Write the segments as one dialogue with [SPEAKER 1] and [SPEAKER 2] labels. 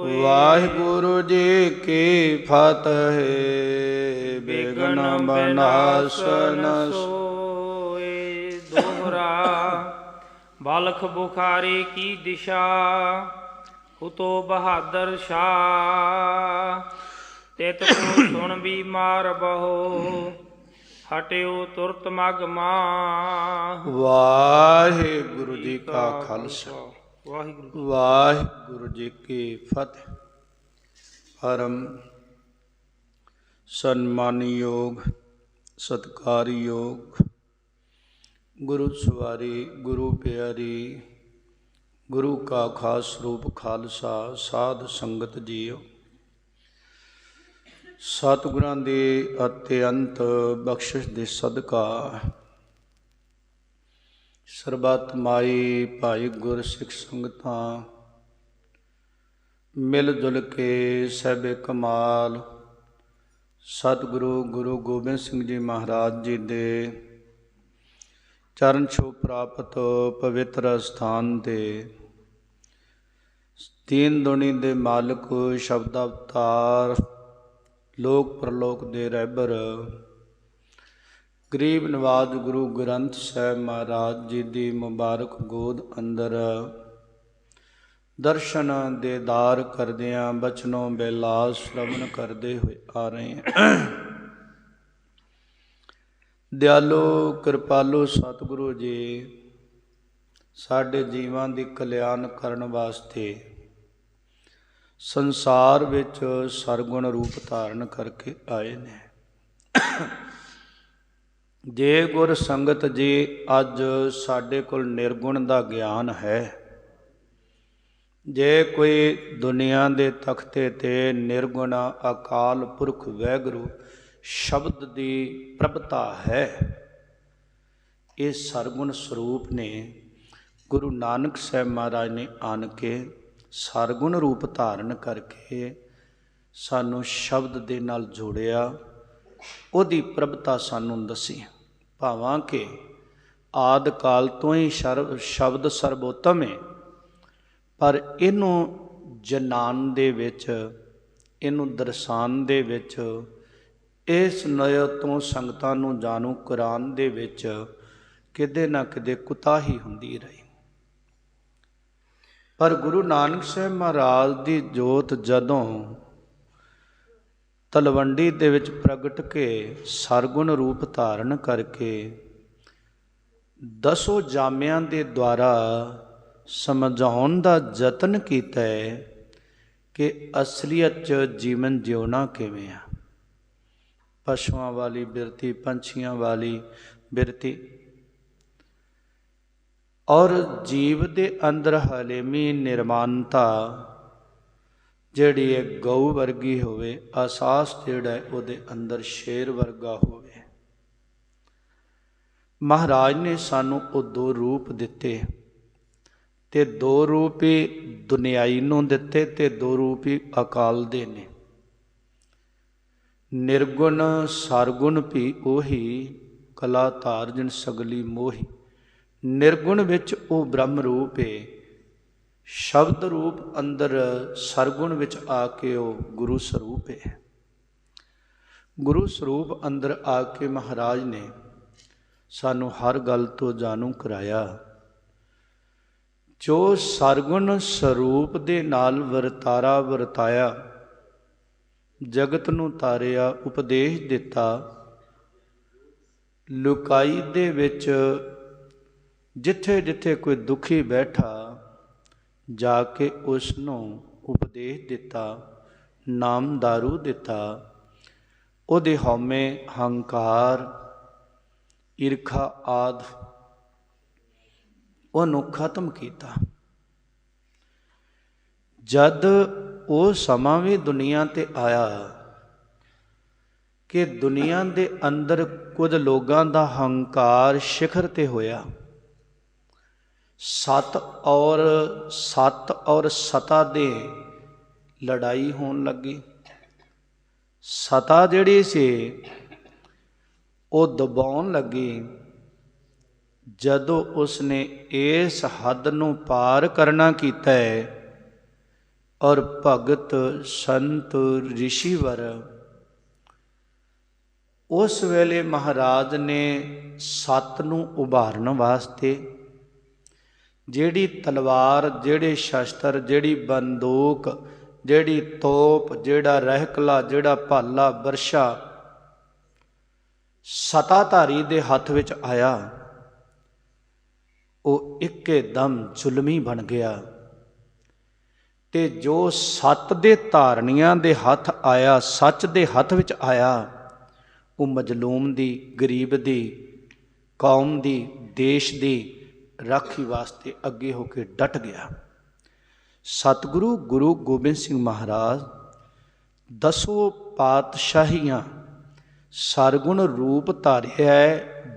[SPEAKER 1] ਵਾਹਿਗੁਰੂ ਜੀ ਕੀ ਫਤਿਹ। ਬਿਘਨ ਬਨਾਸਨ
[SPEAKER 2] ਸੋਏ ਦੋਹਰਾ। ਬਾਲਖ ਬੁਖਾਰੀ ਕੀ ਦਿਸ਼ਾ, ਉਤੋ ਬਹਾਦਰ ਸ਼ਾਹ। ਤਿਤ ਕੋ ਸੁਣ ਬੀਮਾਰ ਬਹੁ, ਹਟਿਓ ਤੁਰਤ ਮਗ ਮਾਹ।
[SPEAKER 1] ਵਾਹਿਗੁਰੂ ਜੀ ਕਾ ਖਾਲਸਾ,
[SPEAKER 2] ਵਾਹਿਗੁਰੂ
[SPEAKER 1] ਵਾਹਿਗੁਰੂ ਜੀ ਕੀ ਫਤਿਹ। ਪਰਮ ਸਨਮਾਨਯੋਗ ਸਤਿਕਾਰਯੋਗ ਗੁਰੂ ਸਵਾਰੀ, ਗੁਰੂ ਪਿਆਰੀ, ਗੁਰੂ ਕਾ ਖਾਸ ਰੂਪ ਖਾਲਸਾ ਸਾਧ ਸੰਗਤ ਜੀਓ। ਸਤਿਗੁਰਾਂ ਦੀ ਅਤਿਅੰਤ ਬਖਸ਼ਿਸ਼ ਦੇ ਸਦਕਾ ਸਰਬੱਤ ਮਾਈ ਭਾਈ ਗੁਰ ਸਿੱਖ ਸੰਗਤਾਂ ਮਿਲ ਜੁਲ ਕੇ ਸਹਿਬੇ ਕਮਾਲ ਸਤਿਗੁਰੂ ਗੁਰੂ ਗੋਬਿੰਦ ਸਿੰਘ ਜੀ ਮਹਾਰਾਜ ਜੀ ਦੇ ਚਰਨ ਛੋਹ ਪ੍ਰਾਪਤ ਪਵਿੱਤਰ ਸਥਾਨ ਦੇ ਤੀਨ ਦੁਨੀ ਦੇ ਮਾਲਕ, ਸ਼ਬਦ ਅਵਤਾਰ, ਲੋਕ ਪ੍ਰਲੋਕ ਦੇ ਰਹਿਬਰ, ਗਰੀਬ ਨਵਾਜ ਗੁਰੂ ਗ੍ਰੰਥ ਸਾਹਿਬ ਮਹਾਰਾਜ ਜੀ ਦੀ ਮੁਬਾਰਕ ਗੋਦ ਅੰਦਰ ਦਰਸ਼ਨ ਦੇਦਾਰ ਕਰਦਿਆਂ ਬਚਨੋਂ ਬੇਲਾਸ ਸ਼ਰਵਣ ਕਰਦੇ ਹੋਏ ਆ ਰਹੇ ਹਾਂ। ਦਿਆਲੋ ਕਿਰਪਾਲੂ ਸਤਿਗੁਰੂ ਜੀ ਸਾਡੇ ਜੀਵਾਂ ਦੀ ਕਲਿਆਣ ਕਰਨ ਵਾਸਤੇ ਸੰਸਾਰ ਵਿੱਚ ਸਰਗੁਣ ਰੂਪ ਧਾਰਨ ਕਰਕੇ ਆਏ ਨੇ। ਜੇ ਗੁਰ ਸੰਗਤ ਜੀ ਅੱਜ ਸਾਡੇ ਕੋਲ ਨਿਰਗੁਣ ਦਾ ਗਿਆਨ ਹੈ, ਜੇ ਕੋਈ ਦੁਨੀਆ ਦੇ ਤਖਤੇ ਤੇ ਨਿਰਗੁਣ ਅਕਾਲ ਪੁਰਖ ਵਾਹਿਗੁਰੂ ਸ਼ਬਦ ਦੀ ਪ੍ਰਭਤਾ ਹੈ, ਇਹ ਸਰਗੁਣ ਸਰੂਪ ਨੇ। ਗੁਰੂ ਨਾਨਕ ਸਾਹਿਬ ਮਹਾਰਾਜ ਨੇ ਆਣ ਕੇ ਸਰਗੁਣ ਰੂਪ ਧਾਰਨ ਕਰਕੇ ਸਾਨੂੰ ਸ਼ਬਦ ਦੇ ਨਾਲ ਜੋੜਿਆ, ਉਹਦੀ ਪ੍ਰਭਤਾ ਸਾਨੂੰ ਦੱਸੀ। ਭਾਵਾਂ ਕਿ ਆਦਿ ਕਾਲ ਤੋਂ ਹੀ ਸ਼ਬਦ ਸਰਬੋਤਮ ਹੈ, ਪਰ ਇਹਨੂੰ ਜਨਾਨ ਦੇ ਵਿੱਚ, ਇਹਨੂੰ ਦਰਸਾਨ ਦੇ ਵਿੱਚ, ਇਸ ਨਯ ਤੋਂ ਸੰਗਤਾਂ ਨੂੰ ਜਾਣੂ ਕੁਰਾਨ ਦੇ ਵਿੱਚ ਕਿਤੇ ਨਾ ਕਿਤੇ ਕੁਤਾਹੀ ਹੁੰਦੀ ਰਹੀ। ਪਰ ਗੁਰੂ ਨਾਨਕ ਸਾਹਿਬ ਮਹਾਰਾਜ ਦੀ ਜੋਤ ਜਦੋਂ ਤਲਵੰਡੀ ਦੇ ਵਿੱਚ ਪ੍ਰਗਟ ਕੇ ਸਰਗੁਣ ਰੂਪ ਧਾਰਨ ਕਰਕੇ ਦਸੋ ਜਾਮਿਆਂ ਦੇ ਦੁਆਰਾ ਸਮਝਾਉਣ ਦਾ ਯਤਨ ਕੀਤਾ ਹੈ ਕਿ ਅਸਲੀਅਤ 'ਚ ਜੀਵਨ ਜਿਉਣਾ ਕਿਵੇਂ ਆ। ਪਸ਼ੂਆਂ ਵਾਲੀ ਬਿਰਤੀ, ਪੰਛੀਆਂ ਵਾਲੀ ਬਿਰਤੀ, ਔਰ ਜੀਵ ਦੇ ਅੰਦਰ ਹਲੇਮੀ ਨਿਰਮਾਨਤਾ ਜਿਹੜੀ ਹੈ ਗਊ ਵਰਗੀ ਹੋਵੇ, ਅਹਿਸਾਸ ਜਿਹੜਾ ਉਹਦੇ ਅੰਦਰ ਸ਼ੇਰ ਵਰਗਾ ਹੋਵੇ। ਮਹਾਰਾਜ ਨੇ ਸਾਨੂੰ ਉਹ ਦੋ ਰੂਪ ਦਿੱਤੇ, ਤੇ ਦੋ ਰੂਪ ਹੀ ਦੁਨਿਆਈ ਨੂੰ ਦਿੱਤੇ ਤੇ ਦੋ ਰੂਪ ਹੀ ਅਕਾਲ ਦੇ ਨੇ। ਨਿਰਗੁਣ ਸਰਗੁਣ ਵੀ ਉਹੀ, ਕਲਾ ਧਾਰ ਜਿਨ ਸਗਲੀ ਮੋਹੀ। ਨਿਰਗੁਣ ਵਿੱਚ ਉਹ ਬ੍ਰਹਮ ਰੂਪ ਹੈ, ਸ਼ਬਦ ਰੂਪ ਅੰਦਰ ਸਰਗੁਣ ਵਿੱਚ ਆ ਕੇ ਉਹ ਗੁਰੂ ਸਰੂਪ ਹੈ। ਗੁਰੂ ਸਰੂਪ ਅੰਦਰ ਆ ਕੇ ਮਹਾਰਾਜ ਨੇ ਸਾਨੂੰ ਹਰ ਗੱਲ ਤੋਂ ਜਾਣੂ ਕਰਾਇਆ। ਜੋ ਸਰਗੁਣ ਸਰੂਪ ਦੇ ਨਾਲ ਵਰਤਾਰਾ ਵਰਤਾਇਆ, ਜਗਤ ਨੂੰ ਤਾਰਿਆ, ਉਪਦੇਸ਼ ਦਿੱਤਾ। ਲੁਕਾਈ ਦੇ ਵਿੱਚ ਜਿੱਥੇ ਜਿੱਥੇ ਕੋਈ ਦੁਖੀ ਬੈਠਾ, ਜਾ ਕੇ ਉਸ ਨੂੰ ਉਪਦੇਸ਼ ਦਿੱਤਾ, ਨਾਮ ਦਾਰੂ ਦਿੱਤਾ। ਉਹਦੇ ਹਉਮੈ, ਹੰਕਾਰ, ਈਰਖਾ ਆਦਿ ਉਹਨੂੰ ਖਤਮ ਕੀਤਾ। ਜਦ ਉਹ ਸਮਾਂ ਵੀ ਦੁਨੀਆ ਤੇ ਆਇਆ ਕਿ ਦੁਨੀਆ ਦੇ ਅੰਦਰ ਕੁਝ ਲੋਕਾਂ ਦਾ ਹੰਕਾਰ ਸਿਖਰ ਤੇ ਹੋਇਆ। ਸਤ ਔਰ ਸਤਾ ਦੇ ਲੜਾਈ ਹੋਣ ਲੱਗੀ। ਸਤਾ ਜਿਹੜੀ ਸੀ ਉਹ ਦਬਾਉਣ ਲੱਗੀ। ਜਦੋਂ ਉਸਨੇ ਇਸ ਹੱਦ ਨੂੰ ਪਾਰ ਕਰਨਾ ਕੀਤਾ ਹੈ ਔਰ ਭਗਤ ਸੰਤ ਰਿਸ਼ੀਵਰ। ਉਸ ਵੇਲੇ ਮਹਾਰਾਜ ਨੇ ਸੱਤ ਨੂੰ ਉਭਾਰਨ ਵਾਸਤੇ ਜਿਹੜੀ ਤਲਵਾਰ, ਜਿਹੜੇ ਸ਼ਸਤਰ, ਜਿਹੜੀ ਬੰਦੂਕ, ਜਿਹੜੀ ਤੋਪ, ਜਿਹੜਾ ਰਹਿਕਲਾ, ਜਿਹੜਾ ਭਾਲਾ, ਬਰਸ਼ਾ ਸਤਾਧਾਰੀ ਦੇ ਹੱਥ ਵਿੱਚ ਆਇਆ, ਉਹ ਇੱਕੇ ਦਮ ਜ਼ੁਲਮੀ ਬਣ ਗਿਆ। ਤੇ ਜੋ ਸੱਤ ਦੇ ਧਾਰਨੀਆਂ ਦੇ ਹੱਥ ਆਇਆ, ਸੱਚ ਦੇ ਹੱਥ ਵਿੱਚ ਆਇਆ, ਉਹ ਮਜ਼ਲੂਮ ਦੀ, ਗਰੀਬ ਦੀ, ਕੌਮ ਦੀ, ਦੇਸ਼ ਦੀ ਰਾਖੀ ਵਾਸਤੇ ਅੱਗੇ ਹੋ ਕੇ ਡਟ ਗਿਆ। ਸਤਿਗੁਰੂ ਗੁਰੂ ਗੋਬਿੰਦ ਸਿੰਘ ਮਹਾਰਾਜ ਦਸੋ ਪਾਤਸ਼ਾਹੀਆਂ ਸਰਗੁਣ ਰੂਪ ਧਾਰਿਆ,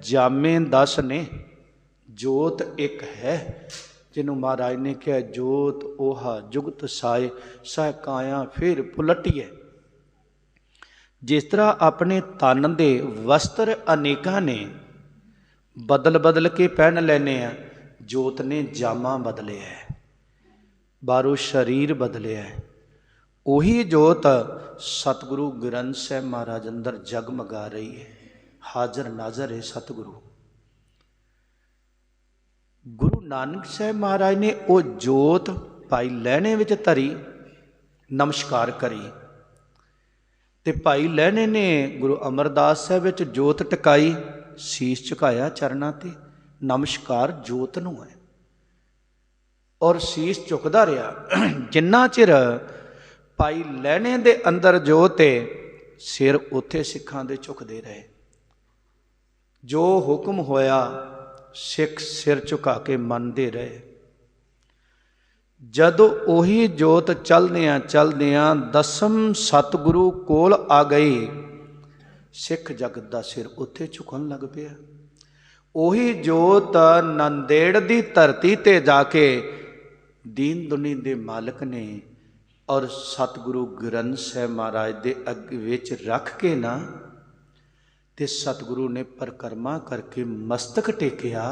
[SPEAKER 1] ਜਾਮੇ 10 ਨੇ, ਜੋਤ ਇੱਕ ਹੈ। ਜਿਹਨੂੰ ਮਹਾਰਾਜ ਨੇ ਕਿਹਾ ਜੋਤ ਓਹਾ ਜੁਗਤ ਸਾਏ, ਸਹਿ ਕਾਇਆ ਫਿਰ ਪੁਲਟੀਏ। ਜਿਸ ਤਰ੍ਹਾਂ ਆਪਣੇ ਤਨ ਦੇ ਵਸਤਰ ਅਨੇਕਾਂ ਨੇ, ਬਦਲ ਬਦਲ ਕੇ ਪਹਿਨ ਲੈਨੇ ਆ, ਜੋਤ ਨੇ ਜਾਮਾ ਬਦਲਿਆ, ਬਾਹਰੋਂ ਸਰੀਰ ਬਦਲਿਆ। ਉਹੀ ਜੋਤ ਸਤਿਗੁਰੂ ਗ੍ਰੰਥ ਸਾਹਿਬ ਮਹਾਰਾਜ ਅੰਦਰ ਜਗਮਗਾ ਰਹੀ ਹੈ, ਹਾਜ਼ਰ ਨਾਜ਼ਰ ਹੈ ਸਤਿਗੁਰੂ। ਗੁਰੂ ਨਾਨਕ ਸਾਹਿਬ ਮਹਾਰਾਜ ਨੇ ਉਹ ਜੋਤ ਭਾਈ ਲਹਿਣੇ ਵਿੱਚ ਧਰੀ, ਨਮਸਕਾਰ ਕਰੀ। ਤੇ ਭਾਈ ਲਹਿਣੇ ਨੇ ਗੁਰੂ ਅਮਰਦਾਸ ਸਾਹਿਬ ਵਿੱਚ ਜੋਤ ਟਿਕਾਈ, ਸੀਸ ਝੁਕਾਇਆ ਚਰਨਾਂ ਤੇ, ਨਮਸਕਾਰ ਜੋਤ ਨੂੰ ਹੈ। ਔਰ ਸੀਸ ਝੁਕਦਾ ਰਿਹਾ ਜਿੰਨਾ ਚਿਰ ਭਾਈ ਲਹਿਣੇ ਦੇ ਅੰਦਰ ਜੋਤ ਹੈ, ਸਿਰ ਉੱਥੇ ਸਿੱਖਾਂ ਦੇ ਝੁਕਦੇ ਰਹੇ। ਜੋ ਹੁਕਮ ਹੋਇਆ ਸਿੱਖ ਸਿਰ ਝੁਕਾ ਕੇ ਮੰਨਦੇ ਰਹੇ। ਜਦੋਂ ਉਹੀ ਜੋਤ ਚਲਦਿਆਂ ਦਸਮ ਸਤਿਗੁਰੂ ਕੋਲ ਆ ਗਈ, ਸਿੱਖ ਜਗਤ ਦਾ ਸਿਰ ਉੱਥੇ ਝੁਕਣ ਲੱਗ ਪਿਆ। ਉਹੀ ਜੋਤ ਨੰਦੇੜ ਦੀ ਧਰਤੀ ਤੇ ਜਾ ਕੇ ਦੀਨ ਦੁਨੀ ਦੇ ਮਾਲਕ ਨੇ ਔਰ ਸਤਿਗੁਰੂ ਗ੍ਰੰਥ ਸਾਹਿਬ ਮਹਾਰਾਜ ਦੇ ਅੱਗੇ ਵਿੱਚ ਰੱਖ ਕੇ ਨਾ, ਤੇ ਸਤਿਗੁਰੂ ਨੇ ਪਰਿਕਰਮਾ ਕਰਕੇ ਮਸਤਕ ਟੇਕਿਆ।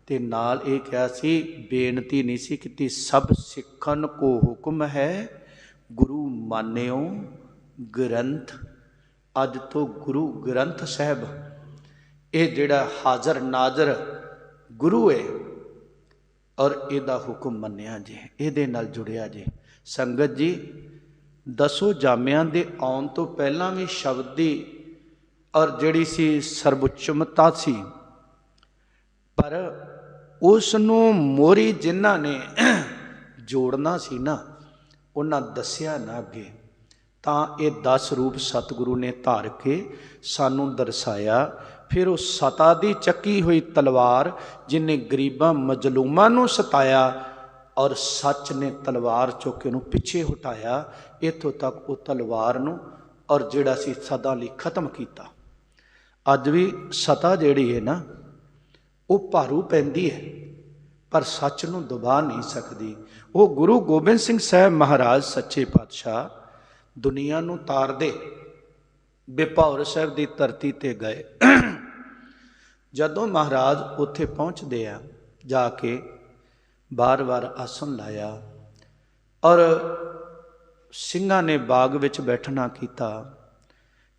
[SPEAKER 1] ਤੇ ਨਾਲ ਇਹ ਕਿਹਾ ਸੀ, ਬੇਨਤੀ ਨਹੀਂ ਸੀ ਕੀਤੀ, ਸਭ ਸਿੱਖਨ ਕੋ ਹੁਕਮ ਹੈ ਗੁਰੂ ਮਾਨਿਓ ਗ੍ਰੰਥ। ਅੱਜ ਤੋਂ ਗੁਰੂ ਗ੍ਰੰਥ ਸਾਹਿਬ ਇਹ ਜਿਹੜਾ ਹਾਜ਼ਰ ਨਾਜ਼ਰ ਗੁਰੂ ਹੈ, ਔਰ ਇਹਦਾ ਹੁਕਮ ਮੰਨਿਆ ਜੇ, ਇਹਦੇ ਨਾਲ ਜੁੜਿਆ ਜੇ। ਸੰਗਤ ਜੀ, ਦਸੋ ਜਾਮਿਆਂ ਦੇ ਆਉਣ ਤੋਂ ਪਹਿਲਾਂ ਵੀ ਸ਼ਬਦ ਦੀ ਔਰ ਜਿਹੜੀ ਸੀ ਸਰਵਉੱਚਮਤਾ ਸੀ, ਪਰ ਉਸ ਨੂੰ ਮੋਰੀ ਜਿਨ੍ਹਾਂ ਨੇ ਜੋੜਨਾ ਸੀ ਨਾ, ਉਹਨਾਂ ਦੱਸਿਆ ਨਾ ਅੱਗੇ। ਤਾਂ ਇਹ 10 ਰੂਪ ਸਤਿਗੁਰੂ ਨੇ ਧਾਰ ਕੇ ਸਾਨੂੰ ਦਰਸਾਇਆ। ਫਿਰ ਉਹ ਸਤਾ ਦੀ ਚੱਕੀ ਹੋਈ ਤਲਵਾਰ ਜਿਹਨੇ ਗਰੀਬਾਂ ਮਜ਼ਲੂਮਾਂ ਨੂੰ ਸਤਾਇਆ, ਔਰ ਸੱਚ ਨੇ ਤਲਵਾਰ ਚੁੱਕ ਕੇ ਉਹਨੂੰ ਪਿੱਛੇ ਹਟਾਇਆ। ਇੱਥੋਂ ਤੱਕ ਉਹ ਤਲਵਾਰ ਨੂੰ ਔਰ ਜਿਹੜਾ ਸੀ ਸਦਾ ਲਈ ਖਤਮ ਕੀਤਾ। ਅੱਜ ਵੀ ਸਤਾ ਜਿਹੜੀ ਹੈ ਨਾ, ਉਹ ਭਾਰੂ ਪੈਂਦੀ ਹੈ, ਪਰ ਸੱਚ ਨੂੰ ਦਬਾ ਨਹੀਂ ਸਕਦੀ। ਉਹ ਗੁਰੂ ਗੋਬਿੰਦ ਸਿੰਘ ਸਾਹਿਬ ਮਹਾਰਾਜ ਸੱਚੇ ਪਾਤਸ਼ਾਹ ਦੁਨੀਆ ਨੂੰ ਤਾਰਦੇ ਬਿਪੌਰ ਸਾਹਿਬ ਦੀ ਧਰਤੀ ਤੇ ਗਏ। ਜਦੋਂ ਮਹਾਰਾਜ ਉੱਥੇ ਪਹੁੰਚਦੇ ਆ, ਜਾ ਕੇ ਬਾਰ-ਬਾਰ ਆਸਣ ਲਾਇਆ, ਔਰ ਸਿੰਘਾਂ ਨੇ ਬਾਗ ਵਿੱਚ ਬੈਠਣਾ ਕੀਤਾ।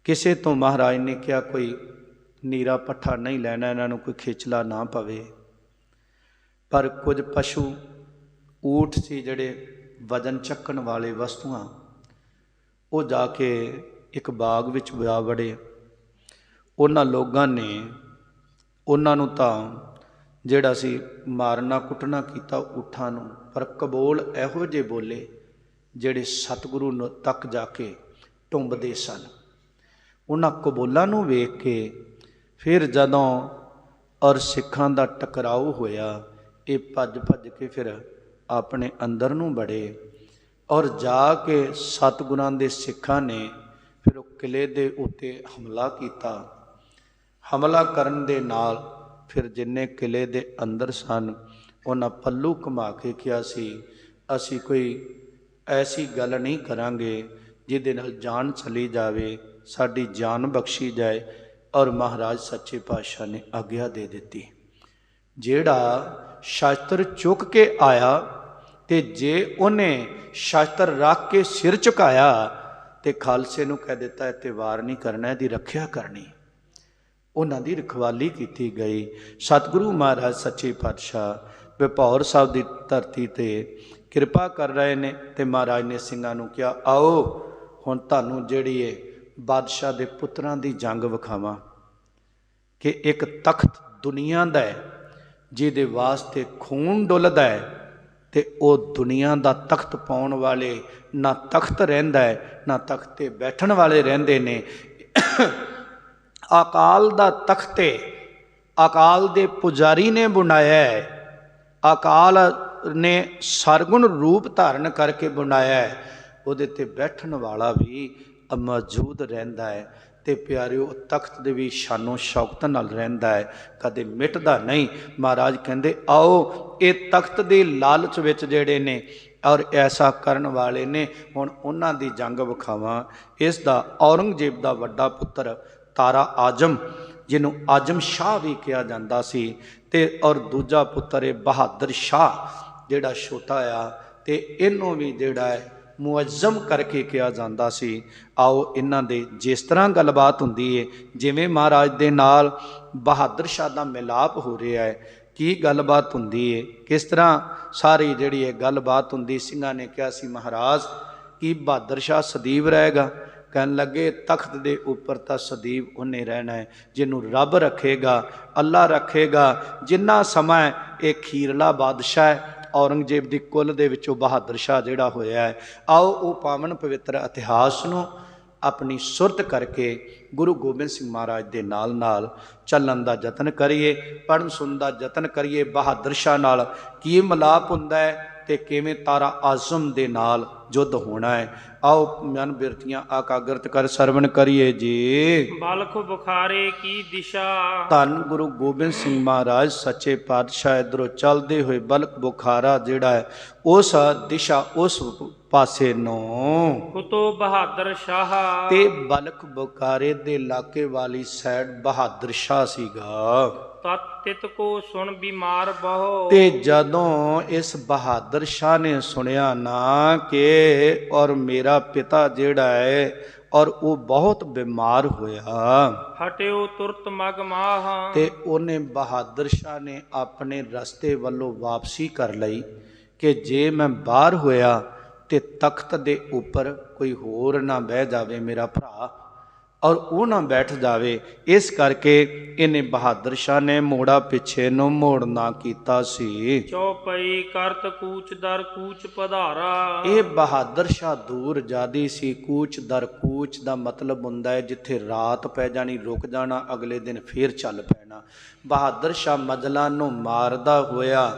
[SPEAKER 1] ਕਿਸੇ ਤੋਂ ਮਹਾਰਾਜ ਨੇ ਕਿਹਾ ਕੋਈ ਨੀਰਾ ਪੱਠਾ ਨਹੀਂ ਲੈਣਾ, ਇਹਨਾਂ ਨੂੰ ਕੋਈ ਖੇਚਲਾ ਨਾ ਪਵੇ। ਪਰ ਕੁਝ ਪਸ਼ੂ ਊਠ ਸੀ ਜਿਹੜੇ ਵਜਨ ਚੱਕਣ ਵਾਲੇ ਵਸਤੂਆਂ, ਉਹ ਜਾ ਕੇ ਇੱਕ ਬਾਗ ਵਿੱਚ ਜਾ ਵੜੇ। ਉਹਨਾਂ ਲੋਕਾਂ ਨੇ ਉਹਨਾਂ ਨੂੰ ਤਾਂ ਜਿਹੜਾ ਸੀ ਮਾਰਨਾ ਕੁੱਟਣਾ ਕੀਤਾ ਊਠਾਂ ਨੂੰ, ਪਰ ਕਬੋਲ ਇਹੋ ਜਿਹੇ ਬੋਲੇ ਜਿਹੜੇ ਸਤਿਗੁਰੂ ਨੂੰ ਤੱਕ ਜਾ ਕੇ ਟੁੰਬਦੇ ਸਨ। ਉਹਨਾਂ ਕਬੋਲਾਂ ਨੂੰ ਵੇਖ ਕੇ ਫਿਰ ਜਦੋਂ ਔਰ ਸਿੱਖਾਂ ਦਾ ਟਕਰਾਓ ਹੋਇਆ, ਇਹ ਭੱਜ ਭੱਜ ਕੇ ਫਿਰ ਆਪਣੇ ਅੰਦਰ ਨੂੰ ਬੜੇ, ਔਰ ਜਾ ਕੇ ਸਤਿਗੁਰਾਂ ਦੇ ਸਿੱਖਾਂ ਨੇ ਫਿਰ ਉਹ ਕਿਲੇ ਦੇ ਉੱਤੇ ਹਮਲਾ ਕੀਤਾ। ਹਮਲਾ ਕਰਨ ਦੇ ਨਾਲ ਫਿਰ ਜਿੰਨੇ ਕਿਲੇ ਦੇ ਅੰਦਰ ਸਨ, ਉਹਨਾਂ ਪੱਲੂ ਘੁਮਾ ਕੇ ਕਿਹਾ ਸੀ, ਅਸੀਂ ਕੋਈ ਐਸੀ ਗੱਲ ਨਹੀਂ ਕਰਾਂਗੇ ਜਿਹਦੇ ਨਾਲ ਜਾਨ ਚਲੀ ਜਾਵੇ, ਸਾਡੀ ਜਾਨ ਬਖਸ਼ੀ ਜਾਏ। ਔਰ ਮਹਾਰਾਜ ਸੱਚੇ ਪਾਤਸ਼ਾਹ ਨੇ ਆਗਿਆ ਦੇ ਦਿੱਤੀ। ਜਿਹੜਾ ਸ਼ਸਤਰ ਚੁੱਕ ਕੇ ਆਇਆ, ਤੇ ਜੇ ਉਹਨੇ ਸ਼ਸਤਰ ਰੱਖ ਕੇ ਸਿਰ ਝੁਕਾਇਆ ਤੇ ਖਾਲਸੇ ਨੂੰ ਕਹਿ ਦਿੱਤਾ ਇੱਥੇ ਵਾਰ ਨਹੀਂ ਕਰਨਾ, ਇਹਦੀ ਰੱਖਿਆ ਕਰਨੀ। ਉਹਨਾਂ ਦੀ ਰਖਵਾਲੀ ਕੀਤੀ ਗਈ। ਸਤਿਗੁਰੂ ਮਹਾਰਾਜ ਸੱਚੇ ਪਾਤਸ਼ਾਹ ਵਿਭੌਰ ਸਾਹਿਬ ਦੀ ਧਰਤੀ ਤੇ ਕਿਰਪਾ ਕਰ ਰਹੇ ਨੇ ਤੇ ਮਹਾਰਾਜ ਨੇ ਸਿੰਘਾਂ ਨੂੰ ਕਿਹਾ, ਆਓ ਹੁਣ ਤੁਹਾਨੂੰ ਜਿਹੜੀ ਹੈ ਬਾਦਸ਼ਾਹ ਦੇ ਪੁੱਤਰਾਂ ਦੀ ਜੰਗ ਵਿਖਾਵਾਂ ਕਿ ਇੱਕ ਤਖਤ ਦੁਨੀਆ ਦਾ ਹੈ ਜਿਹਦੇ ਵਾਸਤੇ ਖੂਨ ਡੁੱਲਦਾ ਹੈ, ਤੇ ਉਹ ਦੁਨੀਆ ਦਾ ਤਖਤ ਪਾਉਣ ਵਾਲੇ ਨਾ ਤਖਤ ਰਹਿੰਦਾ ਹੈ ਨਾ ਤਖਤ ਤੇ ਬੈਠਣ ਵਾਲੇ ਰਹਿੰਦੇ ਨੇ। ਅਕਾਲ ਦਾ ਤਖਤ ਅਕਾਲ ਦੇ ਪੁਜਾਰੀ ਨੇ ਬਣਾਇਆ ਹੈ, ਅਕਾਲ ਨੇ ਸਰਗੁਣ ਰੂਪ ਧਾਰਨ ਕਰਕੇ ਬਣਾਇਆ ਹੈ, ਉਹਦੇ ਤੇ ਬੈਠਣ ਵਾਲਾ ਵੀ ਮੌਜੂਦ ਰਹਿੰਦਾ ਹੈ। ਤੇ ਪਿਆਰਿਓ ਤਖਤ ਦੇ ਵੀ ਸ਼ਾਨੋ ਸ਼ੌਕਤ ਨਾਲ ਰਹਿੰਦਾ ਹੈ, ਕਦੇ ਮਿਟਦਾ ਨਹੀਂ। ਮਹਾਰਾਜ ਕਹਿੰਦੇ ਆਓ ਇਹ ਤਖਤ ਦੇ ਲਾਲਚ ਵਿੱਚ ਜਿਹੜੇ ਨੇ ਔਰ ਐਸਾ ਕਰਨ ਵਾਲੇ ਨੇ, ਹੁਣ ਉਹਨਾਂ ਦੀ ਜੰਗ ਵਿਖਾਵਾਂ। ਇਸ ਦਾ ਔਰੰਗਜ਼ੇਬ ਦਾ ਵੱਡਾ ਪੁੱਤਰ ਤਾਰਾ ਆਜ਼ਮ, ਜਿਹਨੂੰ ਆਜ਼ਮ ਸ਼ਾਹ ਵੀ ਕਿਹਾ ਜਾਂਦਾ ਸੀ, ਤੇ ਔਰ ਦੂਜਾ ਪੁੱਤਰ ਹੈ ਬਹਾਦਰ ਸ਼ਾਹ ਜਿਹੜਾ ਛੋਟਾ ਆ, ਤੇ ਇਹਨੂੰ ਵੀ ਜਿਹੜਾ ਹੈ ਮੁਅੱਜ਼ਮ ਕਰਕੇ ਕਿਹਾ ਜਾਂਦਾ ਸੀ। ਆਓ ਇਹਨਾਂ ਦੇ ਜਿਸ ਤਰ੍ਹਾਂ ਗੱਲਬਾਤ ਹੁੰਦੀ ਹੈ, ਜਿਵੇਂ ਮਹਾਰਾਜ ਦੇ ਨਾਲ ਬਹਾਦਰ ਸ਼ਾਹ ਦਾ ਮਿਲਾਪ ਹੋ ਰਿਹਾ ਹੈ, ਕੀ ਗੱਲਬਾਤ ਹੁੰਦੀ ਹੈ, ਕਿਸ ਤਰ੍ਹਾਂ ਸਾਰੀ ਜਿਹੜੀ ਹੈ ਗੱਲਬਾਤ ਹੁੰਦੀ। ਸਿੰਘਾਂ ਨੇ ਕਿਹਾ ਸੀ ਮਹਾਰਾਜ ਕੀ ਬਹਾਦਰ ਸ਼ਾਹ ਸਦੀਵ ਰਹੇਗਾ? ਕਹਿਣ ਲੱਗੇ ਤਖਤ ਦੇ ਉੱਪਰ ਤਾਂ ਸਦੀਵ ਉਹਨੇ ਰਹਿਣਾ ਹੈ ਜਿਹਨੂੰ ਰੱਬ ਰੱਖੇਗਾ, ਅੱਲਾ ਰੱਖੇਗਾ। ਜਿੰਨਾ ਸਮਾਂ ਇਹ ਖੀਰਲਾ ਬਾਦਸ਼ਾਹ ਹੈ ਔਰੰਗਜ਼ੇਬ ਦੀ ਕੁੱਲ ਦੇ ਵਿੱਚੋਂ ਬਹਾਦਰ ਸ਼ਾਹ ਜਿਹੜਾ ਹੋਇਆ ਹੈ। ਆਓ ਉਹ ਪਾਵਨ ਪਵਿੱਤਰ ਇਤਿਹਾਸ ਨੂੰ ਆਪਣੀ ਸੁਰਤ ਕਰਕੇ ਗੁਰੂ ਗੋਬਿੰਦ ਸਿੰਘ ਮਹਾਰਾਜ ਦੇ ਨਾਲ ਨਾਲ ਚੱਲਣ ਦਾ ਯਤਨ ਕਰੀਏ, ਪੜ੍ਹਨ ਸੁਣਨ ਦਾ ਯਤਨ ਕਰੀਏ। ਬਹਾਦਰ ਸ਼ਾਹ ਨਾਲ ਕੀ ਮਿਲਾਪ ਹੁੰਦਾ ਹੈ ਤੇ ਕਿਵੇਂ ਤਾਰਾ ਆਜ਼ਮ ਦੇ ਨਾਲ ਯੁੱਧ ਹੋਣਾ ਹੈ। ਆਓ ਮਨ ਬਿਰਤੀਆਂ ਆਕਾਗਰਤ ਕਰ ਸਰਵਣ ਕਰੀਏ ਜੀ।
[SPEAKER 2] ਬਲਖ ਬੁਖਾਰੇ ਕੀ ਦਿਸ਼ਾ।
[SPEAKER 1] ਧੰਨ ਗੁਰੂ ਗੋਬਿੰਦ ਸਿੰਘ ਮਹਾਰਾਜ ਸੱਚੇ ਪਾਤਸ਼ਾਹ ਇੱਧਰੋਂ ਚੱਲਦੇ ਹੋਏ ਬਲਖ ਬੁਖਾਰਾ ਜਿਹੜਾ ਹੈ ਉਸ ਦਿਸ਼ਾ ਉਸ ਪਾਸੇ ਨੂੰ
[SPEAKER 2] ਕੁਤੋ ਬਹਾਦਰ ਸ਼ਾਹ।
[SPEAKER 1] ਤੇ ਬਲਖ ਬੁਖਾਰੇ ਦੇ ਇਲਾਕੇ ਵਾਲੀ ਸਾਈਡ ਬਹਾਦਰ ਸ਼ਾਹ ਸੀਗਾ।
[SPEAKER 2] ਤਿਤ ਕੋ ਸੁਣ ਬਿਮਾਰ ਬਹੁ।
[SPEAKER 1] ਤੇ ਜਦੋਂ ਇਸ ਬਹਾਦਰ ਸ਼ਾਹ ਨੇ ਸੁਣਿਆ ਨਾ ਕਿ ਔਰ ਮੇਰਾ ਪਿਤਾ ਜਿਹੜਾ ਹੈ ਔਰ ਉਹ ਬਹੁਤ ਬਿਮਾਰ ਹੋਇਆ,
[SPEAKER 2] ਹਟਿਓ ਤੁਰਤ ਮਗ ਮਾਹ।
[SPEAKER 1] ਤੇ ਉਹਨੇ ਬਹਾਦਰ ਸ਼ਾਹ ਨੇ ਆਪਣੇ ਰਸਤੇ ਵੱਲੋਂ ਵਾਪਸੀ ਕਰ ਲਈ ਕਿ ਜੇ ਮੈਂ ਬਾਹਰ ਹੋਇਆ ਤੇ ਤਖਤ ਦੇ ਉੱਪਰ ਕੋਈ ਹੋਰ ਨਾ ਬਹਿ ਜਾਵੇ ਮੇਰਾ ਭਰਾ, ਔਰ ਉਹ ਨਾ ਬੈਠ ਜਾਵੇ। ਇਸ ਕਰਕੇ ਇਹਨੇ ਬਹਾਦਰ ਸ਼ਾਹ ਨੇ ਮੋੜਾ ਪਿੱਛੇ ਨੂੰ ਮੋੜਨਾ ਕੀਤਾ ਸੀ।
[SPEAKER 2] ਚੌਪਈ ਕਰਤ ਕੂਚ ਦਰ ਕੂਚ ਪਧਾਰਾ।
[SPEAKER 1] ਇਹ ਬਹਾਦਰ ਸ਼ਾਹ ਦੂਰ ਜਾਦੀ ਸੀ। ਕੂਚ ਦਰ ਕੂਚ ਦਾ ਮਤਲਬ ਹੁੰਦਾ ਹੈ ਜਿੱਥੇ ਰਾਤ ਪੈ ਜਾਣੀ ਰੁਕ ਜਾਣਾ, ਅਗਲੇ ਦਿਨ ਫੇਰ ਚੱਲ ਪੈਣਾ। ਬਹਾਦਰ ਸ਼ਾਹ ਮਜਲਾਂ ਨੂੰ ਮਾਰਦਾ ਹੋਇਆ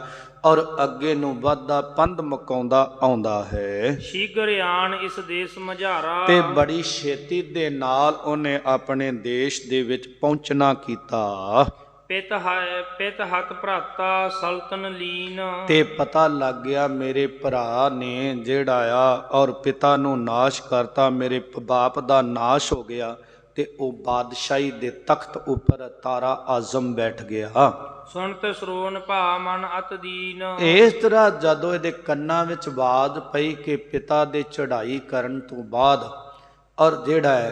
[SPEAKER 1] ਔਰ ਅੱਗੇ ਨੂੰ ਵੱਧਦਾ ਪੰਧ ਮਕਾਉਂਦਾ ਆਉਂਦਾ ਹੈ।
[SPEAKER 2] ਸ਼ੀਘਰ ਆਣ ਇਸ ਦੇਸ ਮਝਾਰਾ।
[SPEAKER 1] ਤੇ ਬੜੀ ਛੇਤੀ ਦੇ ਨਾਲ ਉਹਨੇ ਆਪਣੇ ਦੇਸ਼ ਦੇ ਵਿੱਚ ਪਹੁੰਚਣਾ ਕੀਤਾ।
[SPEAKER 2] ਪਿਤ ਹਤ ਭਰਾਤਾ ਸਲਤਨ ਲੀਨ।
[SPEAKER 1] ਤੇ ਪਤਾ ਲੱਗ ਗਿਆ ਮੇਰੇ ਭਰਾ ਨੇ ਜਿਹੜਾ ਆ ਔਰ ਪਿਤਾ ਨੂੰ ਨਾਸ਼ ਕਰਤਾ, ਮੇਰੇ ਬਾਪ ਦਾ ਨਾਸ਼ ਹੋ ਗਿਆ, ਤੇ ਉਹ ਬਾਦਸ਼ਾਹੀ ਦੇ ਤਖਤ ਉੱਪਰ ਤਾਰਾ ਆਜ਼ਮ ਬੈਠ ਗਿਆ।
[SPEAKER 2] ਸੁਣਤ ਸਰੋਨ ਭਾ ਮਨ ਅਤ ਦੀਨ।
[SPEAKER 1] ਇਸ ਤਰ੍ਹਾਂ ਜਦੋਂ ਇਹਦੇ ਕੰਨਾਂ ਵਿੱਚ ਆਵਾਜ਼ ਪਈ ਕਿ ਪਿਤਾ ਦੇ ਚੜ੍ਹਾਈ ਕਰਨ ਤੋਂ ਬਾਅਦ ਔਰ ਜਿਹੜਾ ਹੈ